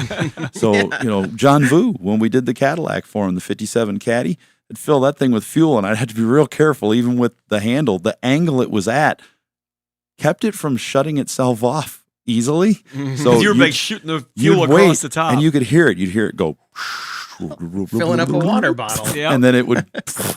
Speaker 2: So John Vu, when we did the Cadillac for him, the 57 Caddy, I'd fill that thing with fuel, and I'd have to be real careful, even with the handle. The angle it was at kept it from shutting itself off easily. So
Speaker 3: you're like shooting the fuel across the top,
Speaker 2: and you could hear it. You'd hear it go.
Speaker 1: Filling up a water bottle.
Speaker 3: Yep.
Speaker 2: And then it would,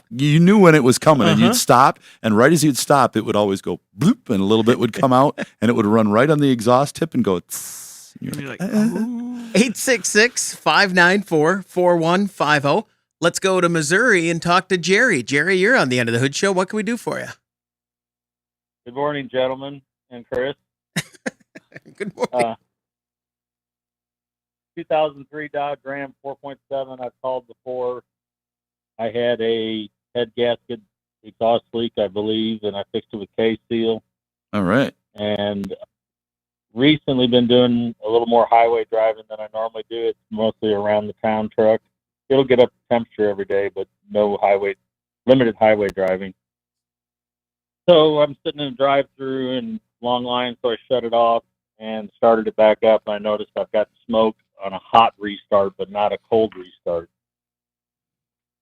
Speaker 2: you knew when it was coming, and you'd stop, and right as you'd stop, it would always go bloop, and a little bit would come out, and it would run right on the exhaust tip and go, tss, and you're like
Speaker 1: 866-594-4150. Let's go to Missouri and talk to Jerry. Jerry, you're on the End of the Hood Show. What can we do for you?
Speaker 14: Good morning, gentlemen, and Chris.
Speaker 1: Good morning.
Speaker 14: 2003 Dodge Ram 4.7. I've called before. I had a head gasket exhaust leak, I believe, and I fixed it with K-Seal.
Speaker 2: All right.
Speaker 14: And recently been doing a little more highway driving than I normally do. It's mostly around the town truck. It'll get up to temperature every day, but limited highway driving. So I'm sitting in a drive-through and long line, so I shut it off and started it back up. I noticed I've got smoke on a hot restart, but not a cold restart.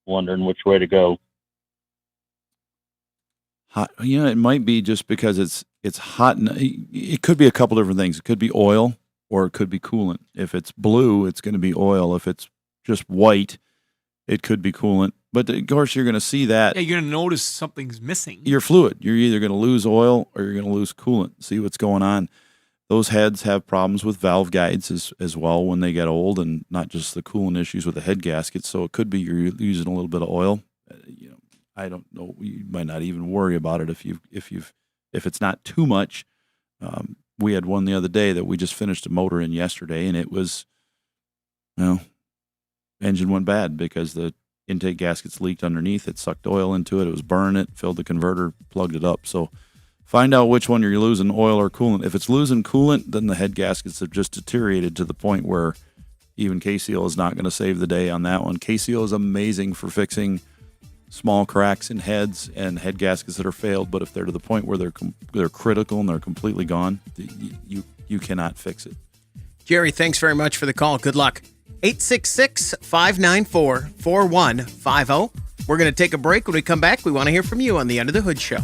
Speaker 14: Wondering which way to go.
Speaker 2: Hot, it might be just because it's hot. It could be a couple different things. It could be oil, or it could be coolant. If it's blue, it's going to be oil. If it's just white, it could be coolant. But of course, you're going to see that.
Speaker 3: Yeah, you're going to notice something's missing.
Speaker 2: Your fluid. You're either going to lose oil or you're going to lose coolant. See what's going on. Those heads have problems with valve guides as well when they get old, and not just the coolant issues with the head gasket. So it could be you're using a little bit of oil. I don't know. You might not even worry about it if it's not too much. We had one the other day that we just finished a motor in yesterday, and it was, engine went bad because the intake gaskets leaked underneath. It sucked oil into it. It was burning it, filled the converter, plugged it up. So find out which one you're losing, oil or coolant. If it's losing coolant, then the head gaskets have just deteriorated to the point where even K-Seal is not going to save the day on that one. K-Seal is amazing for fixing small cracks in heads and head gaskets that are failed, but if they're to the point where they're critical and they're completely gone, you cannot fix it.
Speaker 1: Jerry, thanks very much for the call. Good luck. 866-594-4150. We're going to take a break. When we come back, we want to hear from you on the End of the Hood Show.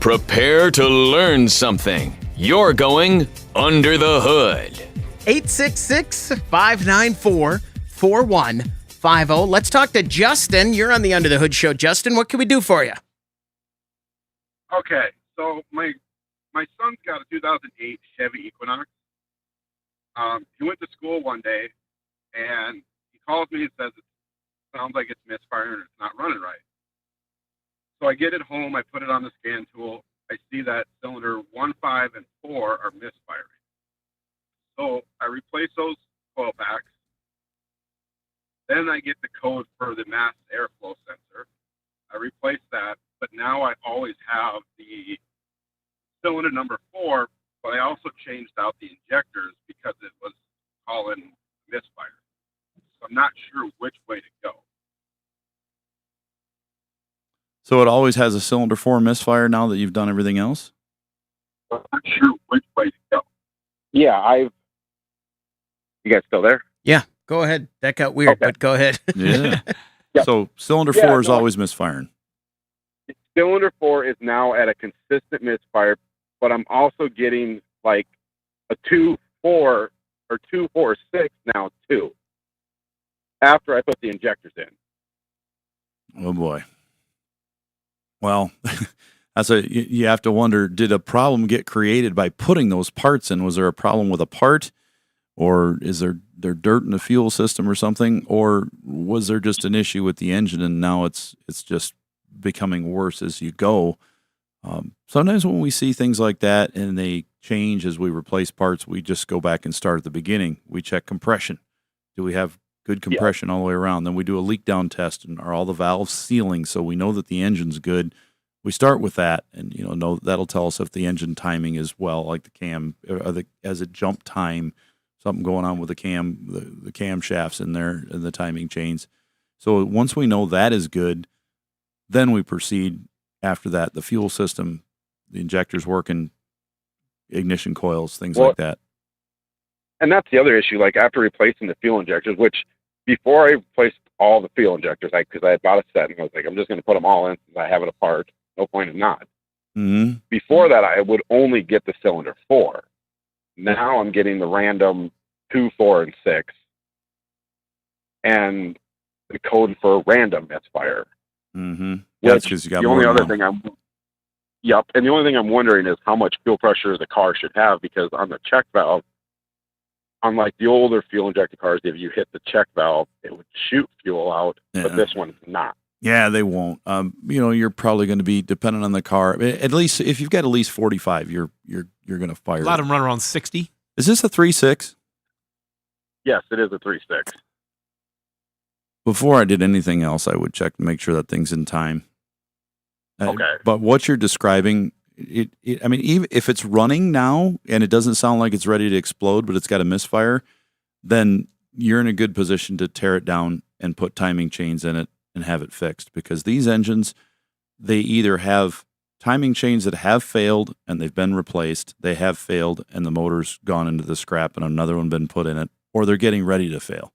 Speaker 6: Prepare to learn something. You're going under the hood.
Speaker 1: 866-594-4150. Let's talk to Justin. You're on the Under the Hood Show. Justin, what can we do for you?
Speaker 15: Okay, so my son's got a 2008 Chevy Equinox. He went to school one day, and he calls me and says it sounds like it's misfiring and it's not running right. So I get it home, I put it on the scan tool, I see that cylinder 1, 5, and 4 are misfiring. So I replace those coil packs. Then I get the code for the mass airflow sensor. I replace that, but now I always have the cylinder number 4, but I also changed out the injectors because it was calling misfire. So I'm not sure which way to go.
Speaker 2: So it always has a cylinder 4 misfire now that you've done everything else?
Speaker 15: I'm not sure which way to go.
Speaker 11: Yeah, you guys still there?
Speaker 1: Yeah, go ahead. That got weird, but go ahead.
Speaker 2: Yeah.
Speaker 11: Yep.
Speaker 2: So cylinder 4 is always misfiring.
Speaker 11: Cylinder 4 is now at a consistent misfire, but I'm also getting like a 2.4 or 2.46 now too. After I put the injectors in.
Speaker 2: Oh boy. Well, So you have to wonder, did a problem get created by putting those parts in? Was there a problem with a part, or is there dirt in the fuel system or something, or was there just an issue with the engine and now it's just becoming worse as you go? Sometimes when we see things like that and they change as we replace parts, we just go back and start at the beginning. We check compression. Do we have good compression all the way around? Then we do a leak down test, and are all the valves sealing so we know that the engine's good. We start with that, and know that'll tell us if the engine timing is well, like the cam, or as a jump time, something going on with the cam shafts in there and the timing chains. So once we know that is good, then we proceed after that. The fuel system, the injectors working, ignition coils, things like that.
Speaker 9: And that's the other issue. Like after replacing the fuel injectors, which before I replaced all the fuel injectors, because I had bought a set and I was like, I'm just going to put them all in since I have it apart. No point in not.
Speaker 2: Mm-hmm.
Speaker 9: Before that, I would only get the cylinder 4. Now I'm getting the random 2, 4, and 6, and the code for random misfire.
Speaker 2: Mm-hmm. That's because you got
Speaker 9: the
Speaker 2: more
Speaker 9: only other
Speaker 2: now.
Speaker 9: thing and the only thing I'm wondering is how much fuel pressure the car should have, because on the check valve, unlike the older fuel injector cars, if you hit the check valve, it would shoot fuel out, but this one's not.
Speaker 2: Yeah, they won't. You're probably going to be dependent on the car. At least if you've got at least 45, you're going to fire.
Speaker 3: A lot of them run around 60.
Speaker 2: Is this a 3.6?
Speaker 9: Yes, it is a 3.6.
Speaker 2: Before I did anything else, I would check to make sure that thing's in time.
Speaker 9: Okay.
Speaker 2: But what you're describing, I mean, even if it's running now and it doesn't sound like it's ready to explode, but it's got a misfire, then you're in a good position to tear it down and put timing chains in it and have it fixed, because these engines, they either have timing chains that have failed and they've been replaced, they have failed and the motor's gone into the scrap and another one been put in it, or they're getting ready to fail.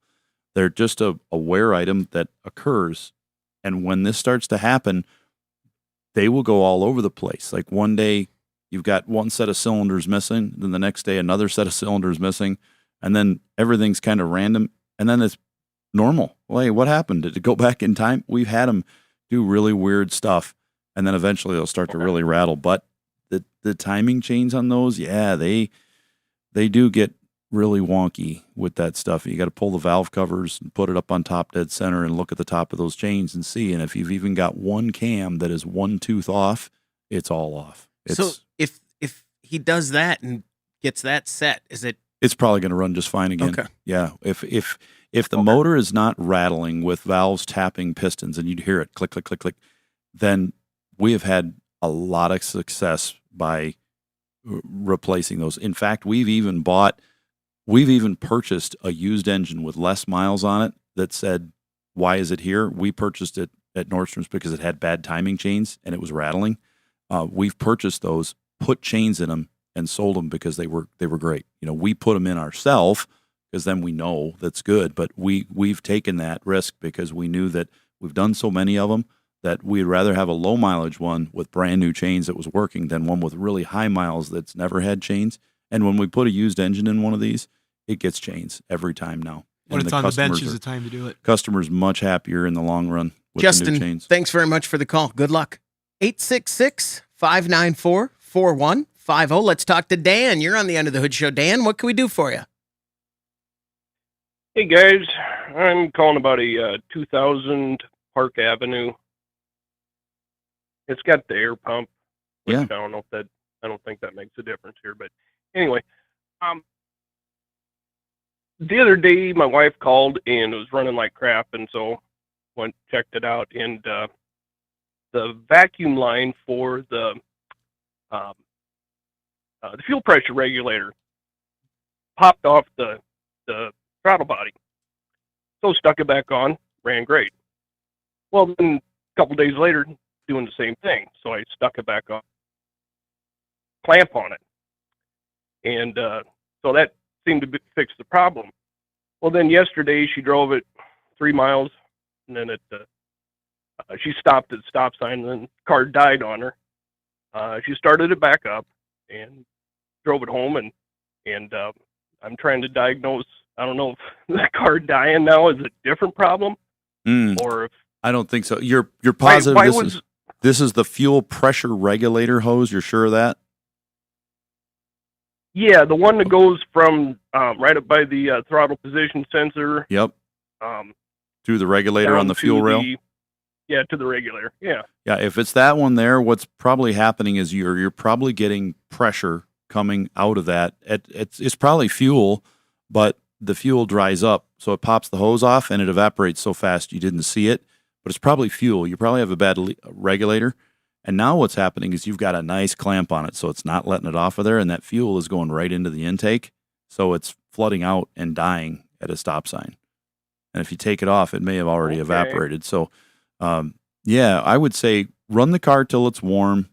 Speaker 2: They're just a wear item that occurs, and when this starts to happen, they will go all over the place. Like one day you've got one set of cylinders missing, then the next day another set of cylinders missing, and then everything's kind of random, and then it's normal. Well, hey, what happened? Did it go back in time? We've had them do really weird stuff, and then eventually they'll start to really rattle. But the timing chains on those, yeah, they do get really wonky with that stuff. You got to pull the valve covers and put it up on top dead center and look at the top of those chains and see. And if you've even got one cam that is one tooth off, it's all off.
Speaker 1: So if he does that and gets that set,
Speaker 2: it's probably going to run just fine again.
Speaker 1: Okay.
Speaker 2: Yeah. If the motor is not rattling with valves tapping pistons and you'd hear it click, click, click, click, then we have had a lot of success by replacing those. In fact, we've even purchased a used engine with less miles on it that said, why is it here? We purchased it at Nordstrom's because it had bad timing chains and it was rattling. We've purchased those, put chains in them, and sold them because they were great. We put them in ourselves because then we know that's good. But we've taken that risk because we knew that we've done so many of them that we'd rather have a low mileage one with brand new chains that was working than one with really high miles that's never had chains. And when we put a used engine in one of these, it gets chains every time now.
Speaker 3: When
Speaker 2: And
Speaker 3: it's on the bench
Speaker 2: customers
Speaker 3: is the time to do it.
Speaker 2: Customers much happier in the long run with the new
Speaker 1: Justin,
Speaker 2: chains.
Speaker 1: thanks very much for the call. Good luck. 866-594-4150. Let's talk to Dan. You're on the Under the Hood Show. Dan, what can we do for you?
Speaker 16: Hey guys, I'm calling about a 2000 Park Avenue. It's got the air pump, which I don't think that makes a difference here, but anyway, the other day my wife called and it was running like crap, and so went checked it out, and the vacuum line for the fuel pressure regulator popped off the throttle body. So stuck it back on, ran great. Well, then a couple days later, doing the same thing. So I stuck it back on, clamp on it. And so that seemed to fix the problem. Well, then yesterday she drove it 3 miles, and then she stopped at the stop sign, and then the car died on her. She started it back up and drove it home, and I'm trying to diagnose. I don't know if the car dying now is a different problem, or if
Speaker 2: I don't think so. You're positive This is the fuel pressure regulator hose. You're sure of that?
Speaker 16: Yeah, the one that goes from right up by the throttle position sensor.
Speaker 2: Yep. To the regulator
Speaker 16: down
Speaker 2: on the
Speaker 16: to
Speaker 2: fuel rail?
Speaker 16: Yeah, to the regulator. Yeah.
Speaker 2: Yeah, if it's that one there, what's probably happening is you're probably getting pressure coming out of that. It's probably fuel, but the fuel dries up, so it pops the hose off and it evaporates so fast you didn't see it. But it's probably fuel. You probably have a bad regulator. And now what's happening is you've got a nice clamp on it, so it's not letting it off of there, and that fuel is going right into the intake, so it's flooding out and dying at a stop sign. And if you take it off, it may have already evaporated. So, yeah, I would say run the car till it's warm.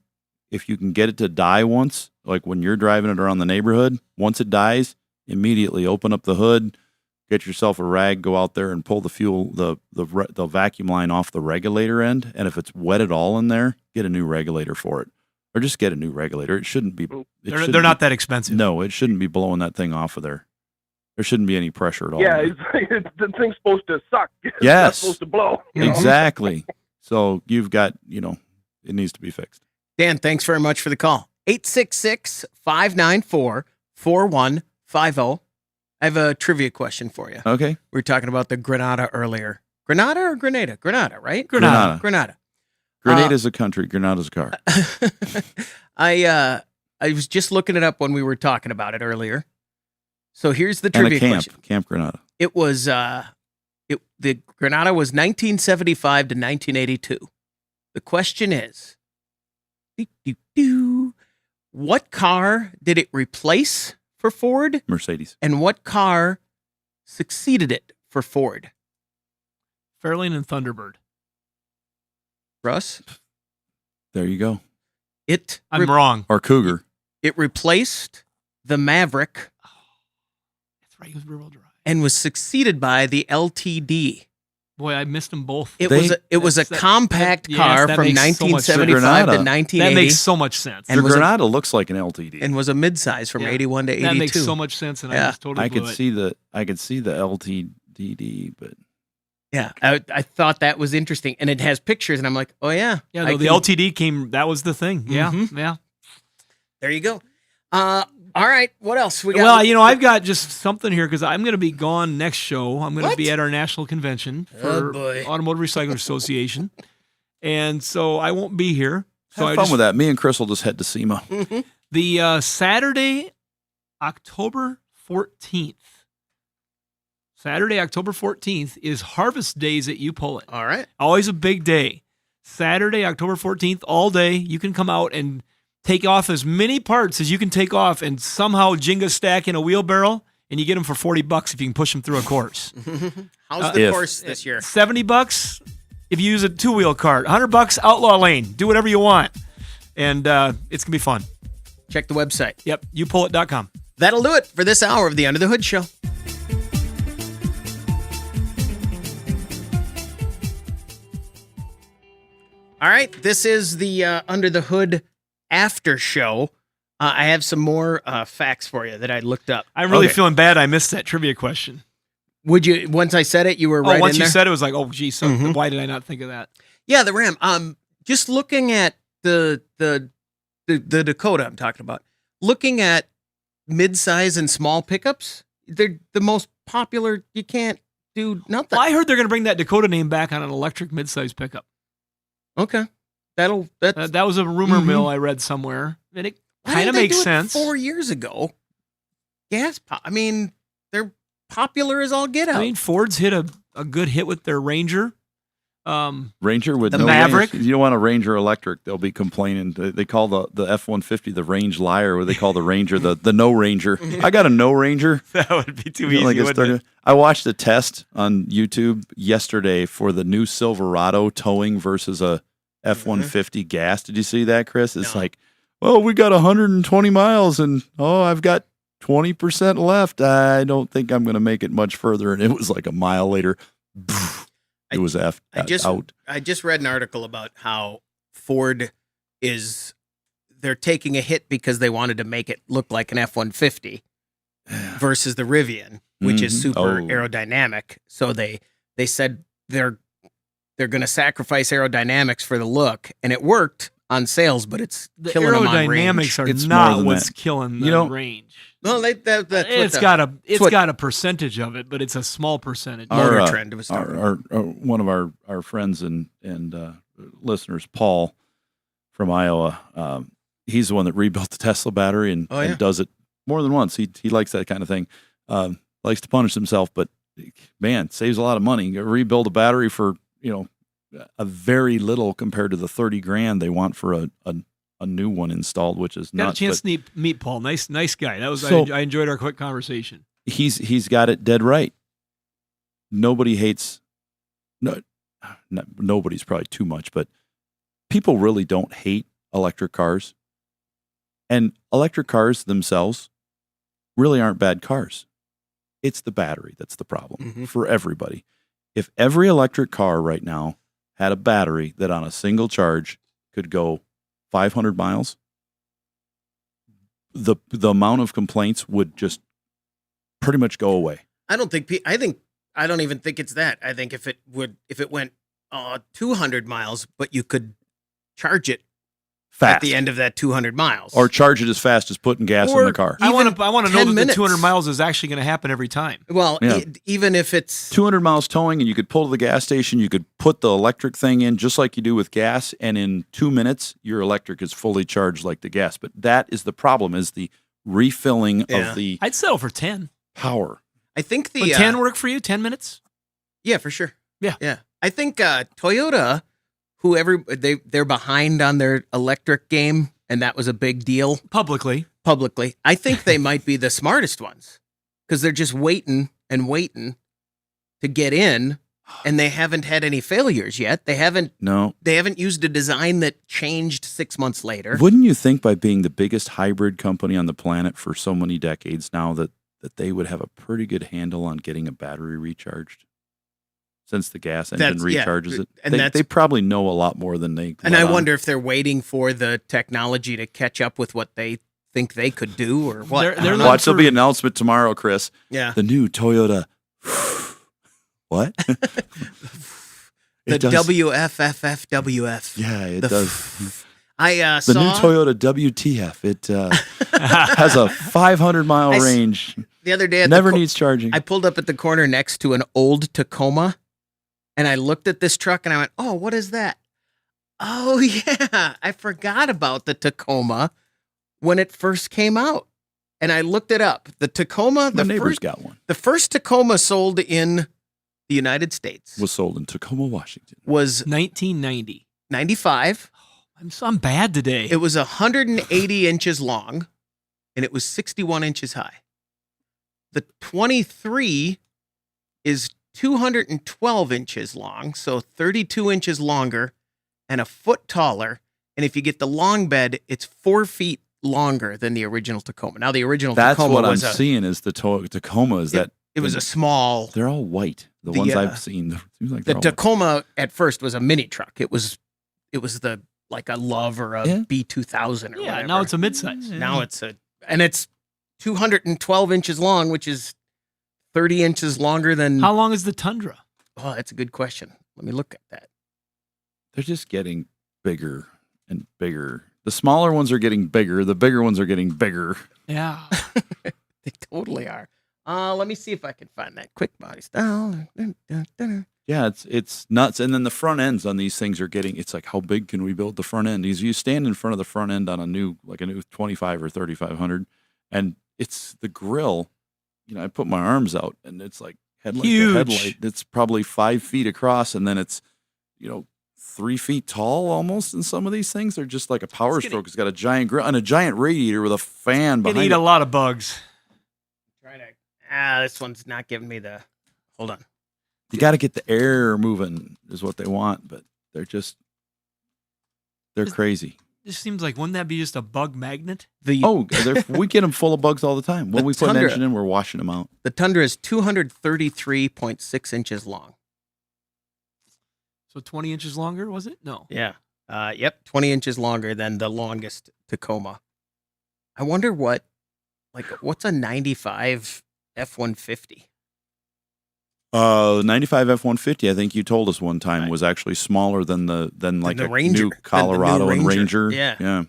Speaker 2: If you can get it to die once, like when you're driving it around the neighborhood, once it dies, immediately open up the hood, get yourself a rag, go out there and pull the fuel, the vacuum line off the regulator end. And if it's wet at all in there, get a new regulator for it, or just get a new regulator. It shouldn't be.
Speaker 3: They're not that expensive.
Speaker 2: No, it shouldn't be blowing that thing off of there. There shouldn't be any pressure at all.
Speaker 16: Yeah, the thing's supposed to suck. It's not
Speaker 2: Yes,
Speaker 16: supposed to blow. you know?
Speaker 2: exactly. So you've got, it needs to be fixed.
Speaker 1: Dan, thanks very much for the call. 866-594-4150. I have a trivia question for you.
Speaker 2: Okay.
Speaker 1: We were talking about the Granada earlier. Granada or Grenada? Granada, right?
Speaker 2: Granada.
Speaker 1: Granada.
Speaker 2: Grenada's a country. Granada's a car.
Speaker 1: I was just looking it up when we were talking about it earlier. So here's the trivia
Speaker 2: and a camp.
Speaker 1: question.
Speaker 2: Camp Granada.
Speaker 1: It was the Granada was 1975 to 1982. The question is, what car did it replace for Ford?
Speaker 2: Mercedes.
Speaker 1: And what car succeeded it for Ford?
Speaker 3: Fairlane and Thunderbird.
Speaker 1: Russ?
Speaker 2: There you go.
Speaker 3: I'm wrong.
Speaker 2: Or Cougar.
Speaker 1: It replaced the Maverick.
Speaker 3: That's right. It was rear-wheel drive.
Speaker 1: And was succeeded by the LTD.
Speaker 3: Boy, I missed them both.
Speaker 1: It was a compact car from 1975 to 1980.
Speaker 3: That makes so much sense.
Speaker 2: And the Granada looks like an LTD.
Speaker 1: And was a midsize from 81 to 82.
Speaker 3: That makes so much sense, and I just totally blew it.
Speaker 2: I could see the LTD, but
Speaker 1: yeah, I thought that was interesting, and it has pictures, and I'm like, oh yeah,
Speaker 3: yeah. No, the LTD came. That was the thing. Yeah, yeah.
Speaker 1: There you go. All right, what else we got?
Speaker 3: Well, I've got just something here because I'm going to be gone next show. I'm going to be at our national convention for Automotive Recyclers Association, and so I won't be here. So
Speaker 2: have fun with that. Me and Chris will just head to SEMA.
Speaker 1: Mm-hmm.
Speaker 3: The Saturday, October 14th. Saturday, October 14th is Harvest Days at U-Pull-It.
Speaker 1: All right.
Speaker 3: Always a big day. Saturday, October 14th, all day. You can come out and take off as many parts as you can take off and somehow Jenga stack in a wheelbarrow, and you get them for $40 if you can push them through a course.
Speaker 1: How's the course this year?
Speaker 3: $70 if you use a two-wheel cart. $100 outlaw lane. Do whatever you want. And it's going to be fun.
Speaker 1: Check the website.
Speaker 3: Yep, youpullit.com.
Speaker 1: That'll do it for this hour of the Under the Hood Show. All right, this is the Under the Hood after show. I have some more facts for you that I looked up.
Speaker 3: I'm really feeling bad I missed that trivia question.
Speaker 1: Would you, once I said it, you were right in there?
Speaker 3: Once you said it, was like, oh, geez, so why did I not think of that?
Speaker 1: Yeah, the Ram. Just looking at the Dakota I'm talking about, looking at mid-size and small pickups, they're the most popular. You can't do nothing.
Speaker 3: Well, I heard they're going to bring that Dakota name back on an electric mid-size pickup.
Speaker 1: Okay. That
Speaker 3: was a rumor mill I read somewhere, and it kind of makes sense.
Speaker 1: 4 years ago, I mean, they're popular as all get out.
Speaker 3: I mean, Ford's hit a good hit with their Ranger.
Speaker 2: Ranger with
Speaker 3: the
Speaker 2: no
Speaker 3: Maverick.
Speaker 2: Range. You don't want a Ranger electric. They'll be complaining. They call the F-150 the range liar, or they call the Ranger the no Ranger. I got a no Ranger.
Speaker 3: That would be too easy, wouldn't it?
Speaker 2: I watched a test on YouTube yesterday for the new Silverado towing versus a F-150 gas. Did you see that, Chris? It's like, well, we got 120 miles and I've got 20% left. I don't think I'm going to make it much further. And it was like a mile later, it was out.
Speaker 1: I just read an article about how Ford they're taking a hit because they wanted to make it look like an F-150 versus the Rivian, which is super aerodynamic. So they said they're they're going to sacrifice aerodynamics for the look, and it worked on sales, but it's
Speaker 3: The
Speaker 1: killing them on range.
Speaker 3: aerodynamics are
Speaker 2: It's more
Speaker 3: not
Speaker 2: than
Speaker 3: what's
Speaker 2: that.
Speaker 3: killing the
Speaker 2: You know,
Speaker 3: range.
Speaker 1: Well, that's
Speaker 3: It's got a percentage of it, but it's a small percentage.
Speaker 1: Motor Trend was
Speaker 2: one of our friends and listeners, Paul from Iowa. He's the one that rebuilt the Tesla battery and does it more than once. He likes that kind of thing. Likes to punish himself, but man, saves a lot of money. You rebuild a battery for a very little compared to the $30,000 they want for a new one installed, which is
Speaker 3: Got
Speaker 2: nuts.
Speaker 3: a chance to meet Paul. Nice guy. That was
Speaker 2: So-
Speaker 3: I enjoyed our quick conversation.
Speaker 2: He's got it dead right. Nobody hates. Nobody's probably too much, but people really don't hate electric cars. And electric cars themselves really aren't bad cars. It's the battery that's the problem for everybody. If every electric car right now had a battery that on a single charge could go 500 miles, the amount of complaints would just pretty much go away.
Speaker 1: I don't even think it's that. I think if it went 200 miles, but you could charge it
Speaker 2: Fast.
Speaker 1: at the end of that 200 miles.
Speaker 2: Or charge it as fast as putting gas in the car.
Speaker 3: I want to know
Speaker 1: 10
Speaker 3: that
Speaker 1: minutes.
Speaker 3: the 200 miles is actually going to happen every time.
Speaker 1: Well,
Speaker 2: Yeah.
Speaker 1: even if it's
Speaker 2: 200 miles towing and you could pull to the gas station, you could put the electric thing in just like you do with gas, and in 2 minutes, your electric is fully charged like the gas. But that is the problem, is the refilling of the
Speaker 3: I'd settle for 10.
Speaker 2: power.
Speaker 1: I think the
Speaker 3: Would 10 work for you? 10 minutes?
Speaker 1: Yeah, for sure.
Speaker 3: Yeah.
Speaker 1: I think Toyota, they're behind on their electric game, and that was a big deal
Speaker 3: Publicly.
Speaker 1: I think they might be the smartest ones because they're just waiting and waiting to get in, and they haven't had any failures yet. They haven't used a design that changed 6 months later.
Speaker 2: Wouldn't you think, by being the biggest hybrid company on the planet for so many decades now, that they would have a pretty good handle on getting a battery recharged? Since the gas engine recharges it.
Speaker 1: And
Speaker 2: They probably know a lot more than they
Speaker 1: And
Speaker 2: let
Speaker 1: I
Speaker 2: on.
Speaker 1: wonder if they're waiting for the technology to catch up with what they think they could do, or what. I don't know.
Speaker 2: Watch, there'll be an announcement tomorrow, Chris.
Speaker 1: Yeah.
Speaker 2: The new Toyota. What?
Speaker 1: The
Speaker 2: It does-
Speaker 1: WFFFWF.
Speaker 2: Yeah, it
Speaker 1: The
Speaker 2: does.
Speaker 1: I
Speaker 2: The
Speaker 1: saw
Speaker 2: new Toyota WTF. It has a 500-mile
Speaker 1: I s-
Speaker 2: range.
Speaker 1: the other day.
Speaker 2: Never needs charging.
Speaker 1: I pulled up at the corner next to an old Tacoma, and I looked at this truck and I went, "Oh, what is that?" Oh yeah, I forgot about the Tacoma when it first came out, and I looked it up. The Tacoma,
Speaker 2: My neighbor's got one.
Speaker 1: The first Tacoma sold in the United States
Speaker 2: Was sold in Tacoma, Washington.
Speaker 1: was
Speaker 3: 1990.
Speaker 1: 95.
Speaker 3: I'm bad today.
Speaker 1: It was 180 inches long, and it was 61 inches high. The 23 is 212 inches long, so 32 inches longer and a foot taller. And if you get the long bed, it's 4 feet longer than the original Tacoma. Now, the original
Speaker 2: That's
Speaker 1: Tacoma
Speaker 2: what I'm
Speaker 1: was
Speaker 2: seeing is the Tacoma. Is that
Speaker 1: it was a small.
Speaker 2: They're all white. The
Speaker 1: The,
Speaker 2: ones
Speaker 1: uh,
Speaker 2: I've seen. Seems like
Speaker 1: The
Speaker 2: they're all white.
Speaker 1: Tacoma at first was a mini truck. It was the like a Love or a
Speaker 2: Yeah.
Speaker 1: B2000 or
Speaker 3: Yeah,
Speaker 1: whatever.
Speaker 3: now it's a midsize.
Speaker 1: Now it's it's 212 inches long, which is 30 inches longer than.
Speaker 3: How long is the Tundra?
Speaker 1: Oh, that's a good question. Let me look at that.
Speaker 2: They're just getting bigger and bigger. The smaller ones are getting bigger. The bigger ones are getting bigger.
Speaker 3: Yeah.
Speaker 1: They totally are. Let me see if I can find that quick body style.
Speaker 2: Yeah, it's nuts. And then the front ends on these things are getting. It's like, how big can we build the front end? You stand in front of the front end on a new 25 or 3500, and it's the grill. I put my arms out, and it's like headlight
Speaker 3: Huge.
Speaker 2: to headlight. It's probably 5 feet across, and then it's 3 feet tall almost. And some of these things are just like a Power Stroke. It's got a giant grill and a giant radiator with a fan
Speaker 3: Can
Speaker 2: behind
Speaker 3: eat
Speaker 2: it.
Speaker 3: a lot of bugs.
Speaker 1: This one's not giving me the. Hold on.
Speaker 2: You got to get the air moving is what they want, but they're crazy.
Speaker 3: This seems like, wouldn't that be just a bug magnet?
Speaker 2: We get them full of bugs all the time. When
Speaker 1: The
Speaker 2: we put an
Speaker 1: Tundra-
Speaker 2: engine in, we're washing them out.
Speaker 1: The Tundra is 233.6 inches long.
Speaker 3: So 20 inches longer, was it? No.
Speaker 1: Yeah. Yep. 20 inches longer than the longest Tacoma. I wonder what's a 95 F-150?
Speaker 2: 95 F-150, I think you told us one time, was actually smaller than the
Speaker 1: Ranger.
Speaker 2: new Colorado
Speaker 1: Than the new
Speaker 2: and Ranger.
Speaker 1: Yeah.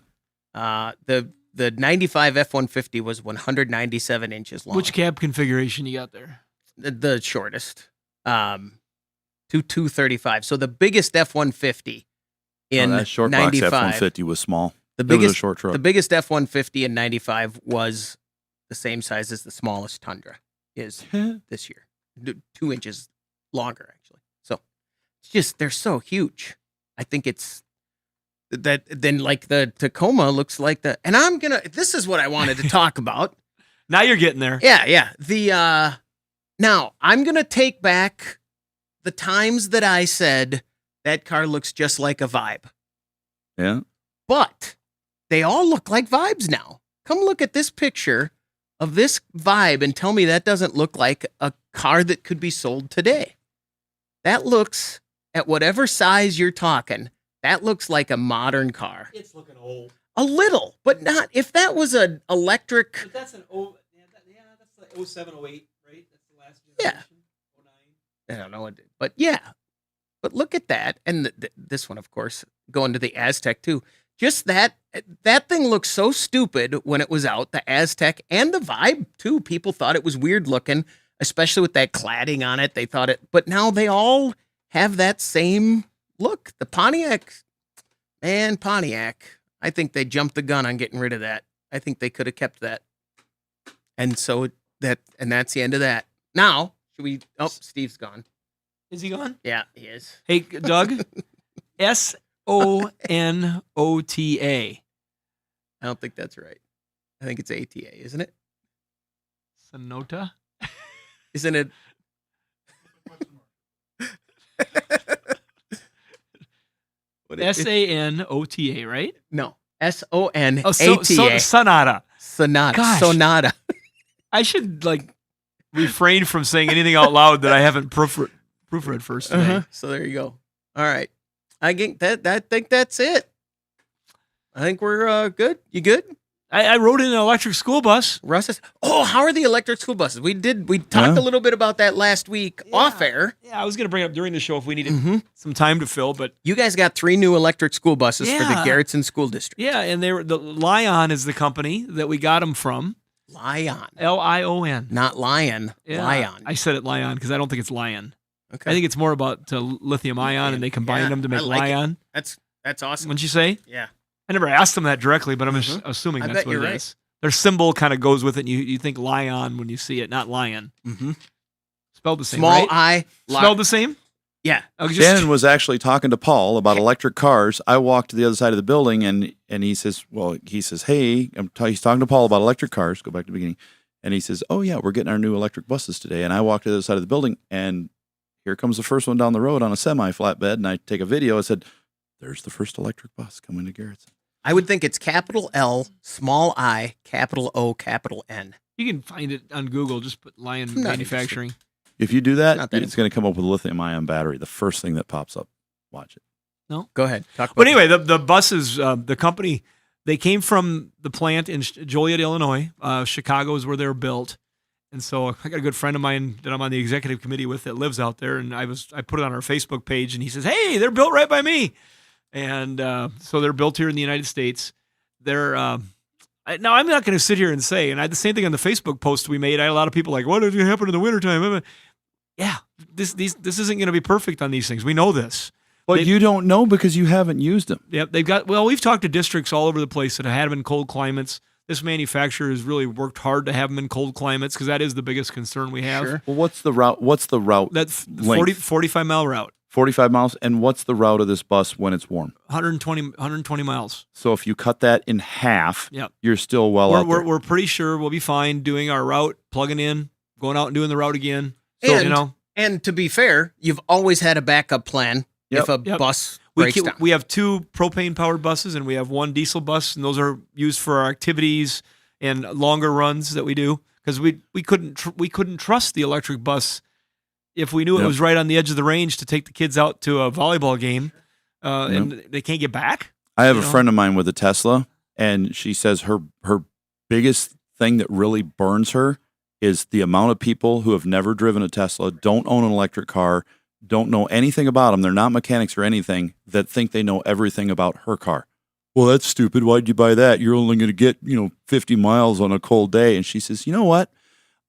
Speaker 1: The 95 F-150 was 197 inches long.
Speaker 3: Which cab configuration you got there?
Speaker 1: The shortest. 235. So the biggest F-150 in
Speaker 2: that short box
Speaker 1: 95.
Speaker 2: F-150 was small.
Speaker 1: The
Speaker 2: It
Speaker 1: biggest,
Speaker 2: was a short truck.
Speaker 1: The biggest F-150 in 95 was the same size as the smallest Tundra is this year. 2 inches longer, actually. So it's just, they're so huge. I think it's that then like the Tacoma looks like and this is what I wanted to talk about.
Speaker 3: Now you're getting there.
Speaker 1: Yeah. Now I'm going to take back the times that I said that car looks just like a Vibe.
Speaker 2: Yeah.
Speaker 1: But they all look like Vibes now. Come look at this picture of this Vibe and tell me that doesn't look like a car that could be sold today. That looks, at whatever size you're talking, that looks like a modern car.
Speaker 10: It's looking old.
Speaker 1: A little, but not. If that was an electric.
Speaker 10: But that's an old. That's like 07, 08, right? That's the last
Speaker 1: generation. Yeah. 09. I don't know. But yeah. But look at that. And this one, of course, going to the Aztec too. Just that thing looks so stupid when it was out. The Aztec and the Vibe too. People thought it was weird looking, especially with that cladding on it. They thought it, but now they all have that same look. The Pontiac, man, Pontiac. I think they jumped the gun on getting rid of that. I think they could have kept that. And so that's the end of that. Now, should we? Oh, Steve's gone.
Speaker 3: Is he gone?
Speaker 1: Yeah, he is.
Speaker 3: Hey, Doug. SONOTA.
Speaker 1: I don't think that's right. I think it's ATA, isn't it?
Speaker 3: Sonota?
Speaker 1: Isn't it?
Speaker 3: SANOTA, right?
Speaker 1: No. SONATA.
Speaker 3: Sonata.
Speaker 1: Sonata.
Speaker 3: Gosh.
Speaker 1: Sonata.
Speaker 3: I should refrain from saying anything out loud that I haven't proofread first today.
Speaker 1: Uh-huh. So there you go. All right. I think that's it. I think we're good. You good?
Speaker 3: I rode in an electric school bus.
Speaker 1: Russ is, how are the electric school buses? We talked a little bit about that last week off air.
Speaker 3: Yeah, I was going to bring it up during the show if we needed some time to fill, but
Speaker 1: you guys got 3 new electric school buses for the Garrettson School District.
Speaker 3: Yeah, and the Lion is the company that we got them from.
Speaker 1: Lion.
Speaker 3: Lion.
Speaker 1: Not Lion.
Speaker 3: Yeah,
Speaker 1: Lion.
Speaker 3: I said it Lion because I don't think it's Lion.
Speaker 1: Okay.
Speaker 3: I think it's more about lithium ion, and they combine them to make Lion.
Speaker 1: That's awesome.
Speaker 3: Wouldn't you say?
Speaker 1: Yeah.
Speaker 3: I never asked them that directly, but I'm assuming that's what it is. Their symbol kind of goes with it, and you think Lion when you see it, not Lion.
Speaker 1: Mm-hmm.
Speaker 3: Spelled the same,
Speaker 1: Small
Speaker 3: right? Spelled the same?
Speaker 1: Yeah.
Speaker 2: Shannon was actually talking to Paul about electric cars. I walked to the other side of the building, and he says, hey, he's talking to Paul about electric cars. Go back to the beginning. And he says, oh, yeah, we're getting our new electric buses today. And I walked to the other side of the building, and here comes the first one down the road on a semi-flatbed, and I take a video. I said, there's the first electric bus coming to Garrettson.
Speaker 1: I would think it's capital L, small I, capital O, capital N.
Speaker 3: You can find it on Google. Just put Lion Manufacturing.
Speaker 2: If you do that, it's going to come up with a lithium-ion battery. The first thing that pops up. Watch it.
Speaker 3: No?
Speaker 1: Go ahead. Talk about
Speaker 3: but anyway, the buses, the company, they came from the plant in Joliet, Illinois. Chicago is where they were built. And so I got a good friend of mine that I'm on the executive committee with that lives out there. And I put it on our Facebook page, and he says, hey, they're built right by me. And so they're built here in the United States. They're now I'm not going to sit here and say, and I had the same thing on the Facebook post we made. I had a lot of people like, what did happen in the wintertime? Yeah, this isn't going to be perfect on these things. We know this.
Speaker 2: But you don't know because you haven't used them.
Speaker 3: Yeah, we've talked to districts all over the place that have had them in cold climates. This manufacturer has really worked hard to have them in cold climates because that is the biggest concern we have.
Speaker 1: Sure.
Speaker 2: Well, what's the route?
Speaker 3: That's
Speaker 2: length?
Speaker 3: 45-mile route.
Speaker 2: 45 miles. And what's the route of this bus when it's warm?
Speaker 3: 120 miles.
Speaker 2: So if you cut that in half,
Speaker 3: yep,
Speaker 2: you're still out there.
Speaker 3: We're pretty sure we'll be fine doing our route, plugging in, going out and doing the route again.
Speaker 1: So, and to be fair, you've always had a backup plan if a bus breaks down.
Speaker 3: We have 2 propane-powered buses, and we have 1 diesel bus, and those are used for our activities and longer runs that we do because we couldn't trust the electric bus if we knew it was right on the edge of the range to take the kids out to a volleyball game, and they can't get back.
Speaker 2: I have a friend of mine with a Tesla, and she says her biggest thing that really burns her is the amount of people who have never driven a Tesla, don't own an electric car, don't know anything about them. They're not mechanics or anything, that think they know everything about her car. Well, that's stupid. Why'd you buy that? You're only going to get, 50 miles on a cold day. And she says, you know what?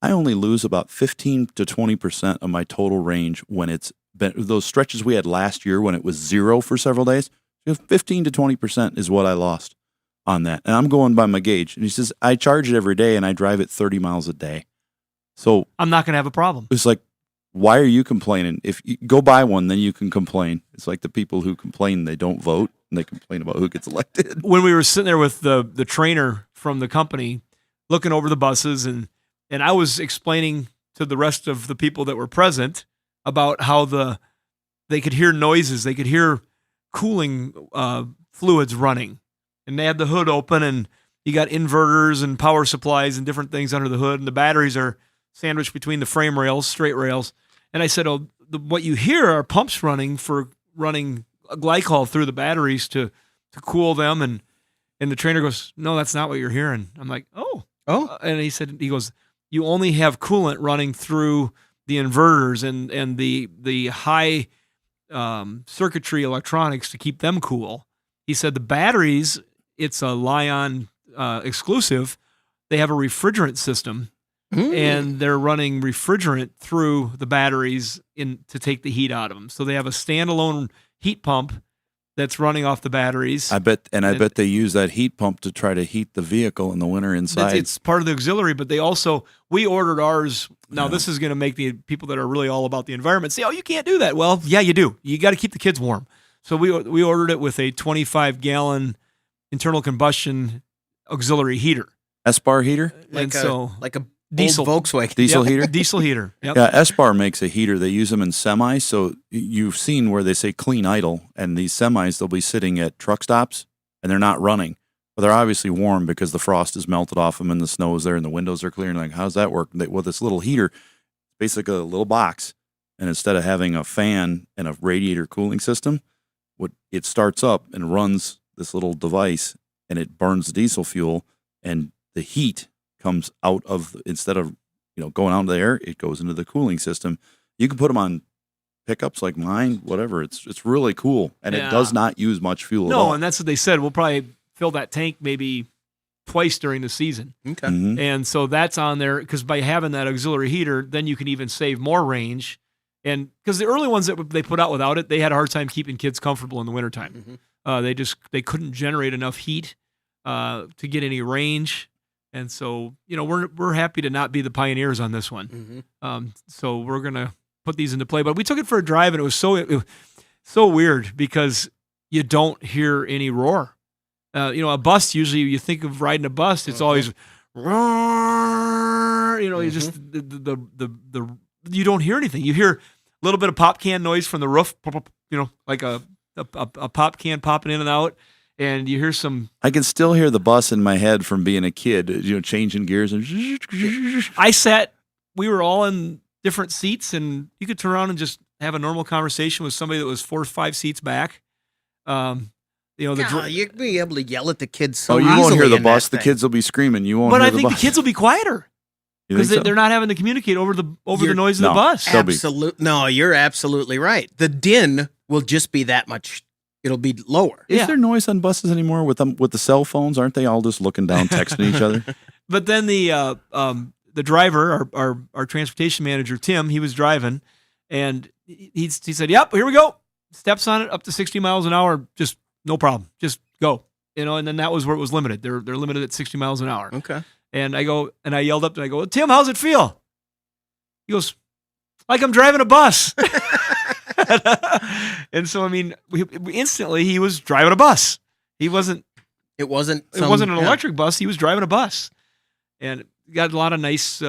Speaker 2: I only lose about 15 to 20% of my total range when it's been those stretches we had last year when it was 0 for several days. 15 to 20% is what I lost on that. And I'm going by my gauge. And he says, I charge it every day and I drive it 30 miles a day. So
Speaker 3: I'm not going to have a problem.
Speaker 2: It's like, why are you complaining? If you go buy one, then you can complain. It's like the people who complain they don't vote and they complain about who gets elected.
Speaker 3: When we were sitting there with the trainer from the company looking over the buses, and I was explaining to the rest of the people that were present about how they could hear noises, they could hear cooling fluids running, and they had the hood open, and you got inverters and power supplies and different things under the hood, and the batteries are sandwiched between the frame rails, straight rails. And I said, what you hear are pumps running a glycol through the batteries to cool them. And the trainer goes, no, that's not what you're hearing. I'm like, oh. And he goes, you only have coolant running through the inverters and the high circuitry electronics to keep them cool. He said the batteries, it's a Lion exclusive. They have a refrigerant system. And they're running refrigerant through the batteries to take the heat out of them. So they have a standalone heat pump that's running off the batteries.
Speaker 2: I bet they use that heat pump to try to heat the vehicle in the winter inside.
Speaker 3: It's part of the auxiliary, but we ordered ours. Now, This is going to make the people that are really all about the environment say, oh, you can't do that. Well, yeah, you do. You got to keep the kids warm. So we ordered it with a 25-gallon internal combustion auxiliary heater.
Speaker 2: S-bar heater?
Speaker 1: Like a
Speaker 3: diesel
Speaker 1: Volkswagen.
Speaker 2: Diesel heater?
Speaker 3: Diesel heater. Yep.
Speaker 2: Yeah, S-Bar makes a heater. They use them in semis. So you've seen where they say clean idle, and these semis, they'll be sitting at truck stops, and they're not running. But they're obviously warm because the frost is melted off them and the snow is there and the windows are clear. And like, how's that work? Well, this little heater, basically a little box, and instead of having a fan and a radiator cooling system, it starts up and runs this little device, and it burns the diesel fuel, and the heat comes out of, instead of going out into the air, it goes into the cooling system. You can put them on pickups like mine, whatever. It's really cool, and it does not use much fuel at all.
Speaker 3: No, and that's what they said. We'll probably fill that tank maybe twice during the season.
Speaker 1: Okay.
Speaker 2: Mm-hmm.
Speaker 3: And so that's on there because by having that auxiliary heater, then you can even save more range. And because the early ones that they put out without it, they had a hard time keeping kids comfortable in the wintertime.
Speaker 1: Mm-hmm.
Speaker 3: They couldn't generate enough heat to get any range. And so, we're happy to not be the pioneers on this one.
Speaker 1: Mm-hmm.
Speaker 3: So we're going to put these into play. But we took it for a drive, and it was so weird because you don't hear any roar. A bus, usually you think of riding a bus, it's always roar. You just you don't hear anything. You hear a little bit of pop can noise from the roof, like a pop can popping in and out. And you hear some.
Speaker 2: I can still hear the bus in my head from being a kid, changing gears. And
Speaker 3: we were all in different seats, and you could turn around and just have a normal conversation with somebody that was 4 or 5 seats back.
Speaker 1: You'd be able to yell at the kids
Speaker 2: so
Speaker 1: easily.
Speaker 2: You won't hear the
Speaker 1: in
Speaker 2: bus.
Speaker 1: that
Speaker 2: The kids will be screaming. You won't
Speaker 3: But
Speaker 2: hear
Speaker 3: I
Speaker 2: the
Speaker 3: think
Speaker 2: bus.
Speaker 3: the kids will be quieter because they're not having to communicate over the noise of the bus.
Speaker 1: No, you're absolutely right. The din will just be that much. It'll be lower.
Speaker 2: Is there noise on buses anymore with the cell phones? Aren't they all just looking down, texting each other?
Speaker 3: But then the driver, our transportation manager, Tim, he was driving, and he said, "Yep, here we go." Steps on it up to 60 miles an hour, just no problem, just go. And then that was where it was limited. They're limited at 60 miles an hour.
Speaker 1: Okay.
Speaker 3: And I yelled up and I go, "Tim, how's it feel?" He goes, "Like I'm driving a bus." And so, instantly he was driving a bus. It wasn't an electric bus. He was driving a bus, and it got a lot of nice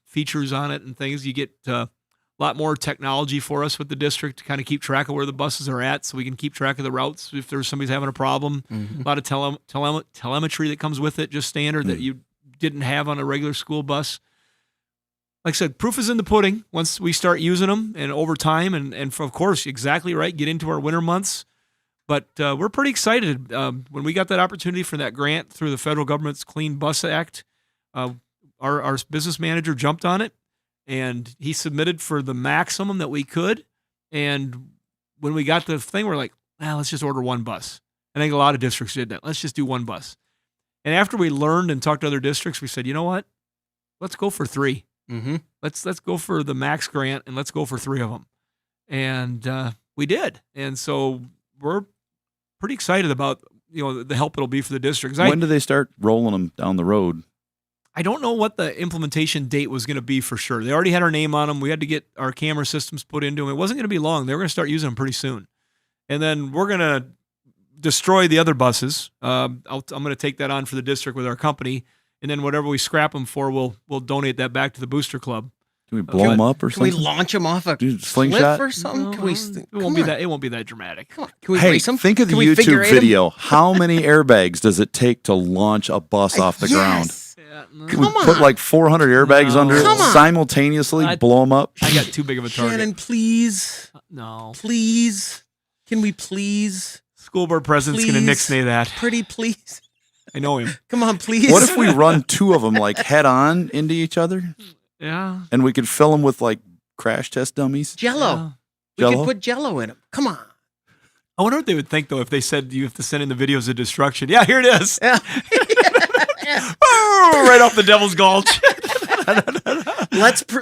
Speaker 3: features on it and things. You get a lot more technology for us with the district to kind of keep track of where the buses are at, so we can keep track of the routes if there's somebody's having a problem.
Speaker 1: Mm-hmm.
Speaker 3: A lot of telemetry that comes with it, just standard that you didn't have on a regular school bus. Like I said, proof is in the pudding once we start using them and over time. And of course, exactly right, get into our winter months. But we're pretty excited. When we got that opportunity for that grant through the federal government's Clean Bus Act, our business manager jumped on it, and he submitted for the maximum that we could. And when we got the thing, we're like, let's just order one bus. I think a lot of districts did that. Let's just do one bus. And after we learned and talked to other districts, we said, you know what? Let's go for 3.
Speaker 1: Mm-hmm.
Speaker 3: Let's go for the max grant, and let's go for 3 of them. And we did. And so we're pretty excited about the help it'll be for the districts.
Speaker 2: When do they start rolling them down the road?
Speaker 3: I don't know what the implementation date was going to be for sure. They already had our name on them. We had to get our camera systems put into them. It wasn't going to be long. They were going to start using them pretty soon. And then we're going to destroy the other buses. I'm going to take that on for the district with our company. And then whatever we scrap them for, we'll donate that back to the booster club.
Speaker 2: Can we blow them up or
Speaker 1: Can we
Speaker 2: something?
Speaker 1: launch them off a
Speaker 2: slingshot?
Speaker 1: cliff or something?
Speaker 3: No,
Speaker 1: Can we?
Speaker 3: it won't be that dramatic.
Speaker 1: Come on. Can we
Speaker 2: Hey,
Speaker 1: race them?
Speaker 2: think of the
Speaker 1: Can we figure
Speaker 2: YouTube
Speaker 1: eight 'em?
Speaker 2: video. How many airbags does it take to launch a bus off the ground? Can we put like 400 airbags under it
Speaker 1: Come on.
Speaker 2: simultaneously, blow them up?
Speaker 3: I got too big of a target.
Speaker 1: Shannon, please.
Speaker 3: No.
Speaker 1: Please. Can we please?
Speaker 3: School board president's going to nixnay that.
Speaker 1: Pretty please.
Speaker 3: I know him.
Speaker 1: Come on, please.
Speaker 2: What if we run 2 of them like head on into each other?
Speaker 3: Yeah.
Speaker 2: And we could fill them with like crash test dummies?
Speaker 1: Jello. We
Speaker 2: Jell-O?
Speaker 1: could put Jello in them. Come on.
Speaker 3: I wonder what they would think, though, if they said you have to send in the videos of destruction. Yeah, here it is.
Speaker 1: Yeah.
Speaker 3: Right off the Devil's Gulch.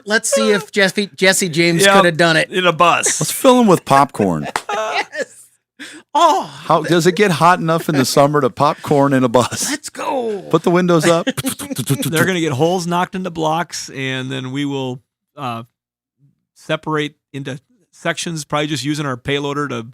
Speaker 1: Let's see if Jesse James
Speaker 3: Yep.
Speaker 1: could have done it
Speaker 3: In a bus.
Speaker 2: Let's fill them with popcorn.
Speaker 1: Yes. Oh,
Speaker 2: How does it get hot enough in the summer to popcorn in a bus?
Speaker 1: let's go.
Speaker 2: Put the windows up.
Speaker 3: They're going to get holes knocked into blocks, and then we will separate into sections, probably just using our payloader to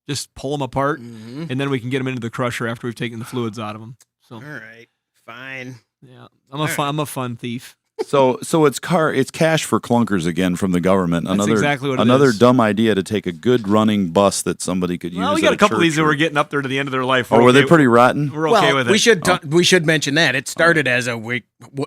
Speaker 3: just pull them apart, and then we can get them into the crusher after we've taken the fluids out of them. So,
Speaker 1: All right. Fine.
Speaker 3: yeah, I'm a fun thief.
Speaker 2: So it's cash for clunkers again from the government.
Speaker 3: That's exactly what it
Speaker 2: another
Speaker 3: is.
Speaker 2: dumb idea to take a good running bus that somebody could use.
Speaker 3: Well, we
Speaker 2: at
Speaker 3: got a couple of
Speaker 2: church
Speaker 3: these that
Speaker 2: or-
Speaker 3: were getting up there to the end of their life.
Speaker 2: Oh, were they pretty rotten?
Speaker 3: We're okay with it.
Speaker 1: We should mention that it started as we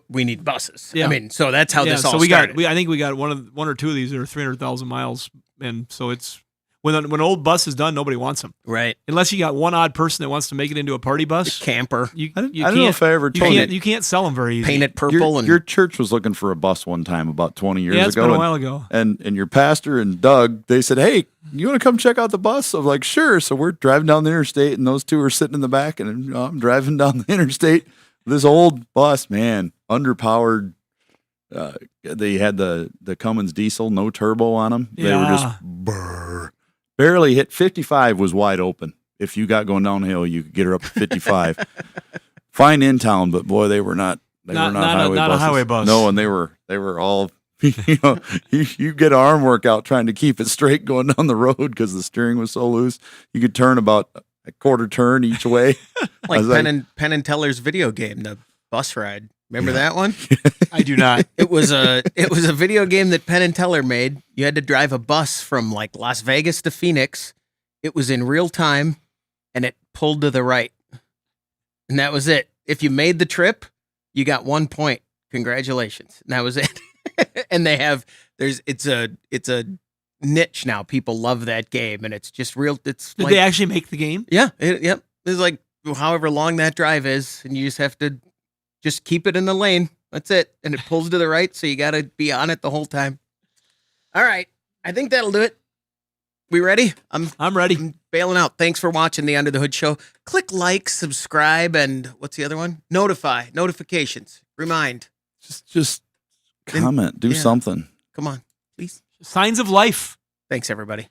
Speaker 1: need buses.
Speaker 3: Yeah.
Speaker 1: I mean, so that's how this all
Speaker 3: so we
Speaker 1: started.
Speaker 3: I think we got one or two of these that are 300,000 miles, and so it's when an old bus is done, nobody wants them,
Speaker 1: right?
Speaker 3: Unless you got one odd person that wants to make it into a party bus,
Speaker 1: camper.
Speaker 2: I don't know if I ever told you.
Speaker 3: You can't sell them very easy.
Speaker 1: Paint it purple.
Speaker 2: Your church was looking for a bus one time about 20 years
Speaker 3: Yeah, it's
Speaker 2: ago.
Speaker 3: been a while ago.
Speaker 2: And your pastor and Doug, they said, "Hey, you want to come check out the bus?" I'm like, "Sure." So we're driving down the interstate, and those two are sitting in the back, and I'm driving down the interstate. This old bus, man, underpowered. They had the Cummins diesel, no turbo on them. They were just barely hit. 55 was wide open. If you got going downhill, you could get her up to 55. Fine in town, but boy, they were not. They were not highway
Speaker 3: not
Speaker 2: buses.
Speaker 3: a highway bus.
Speaker 2: No, and they were all. You get an arm workout trying to keep it straight going down the road because the steering was so loose. You could turn about a quarter turn each way.
Speaker 1: Like Penn and Teller's video game, the bus ride. Remember that one?
Speaker 3: I do not.
Speaker 1: It was a video game that Penn and Teller made. You had to drive a bus from like Las Vegas to Phoenix. It was in real time, and it pulled to the right, and that was it. If you made the trip, you got 1 point. Congratulations. And that was it. And it's a niche now. People love that game, and it's just real.
Speaker 3: Did they actually make the game?
Speaker 1: Yeah. Yep. It's like however long that drive is, and you just have to just keep it in the lane. That's it. And it pulls to the right, so you got to be on it the whole time. All right. I think that'll do it. We ready?
Speaker 3: I'm ready.
Speaker 1: I'm bailing out. Thanks for watching the Under the Hood Show. Click like, subscribe, and what's the other one? Notifications. Remind.
Speaker 2: Just comment. Do something.
Speaker 1: Come on, please.
Speaker 3: Signs of life.
Speaker 1: Thanks, everybody.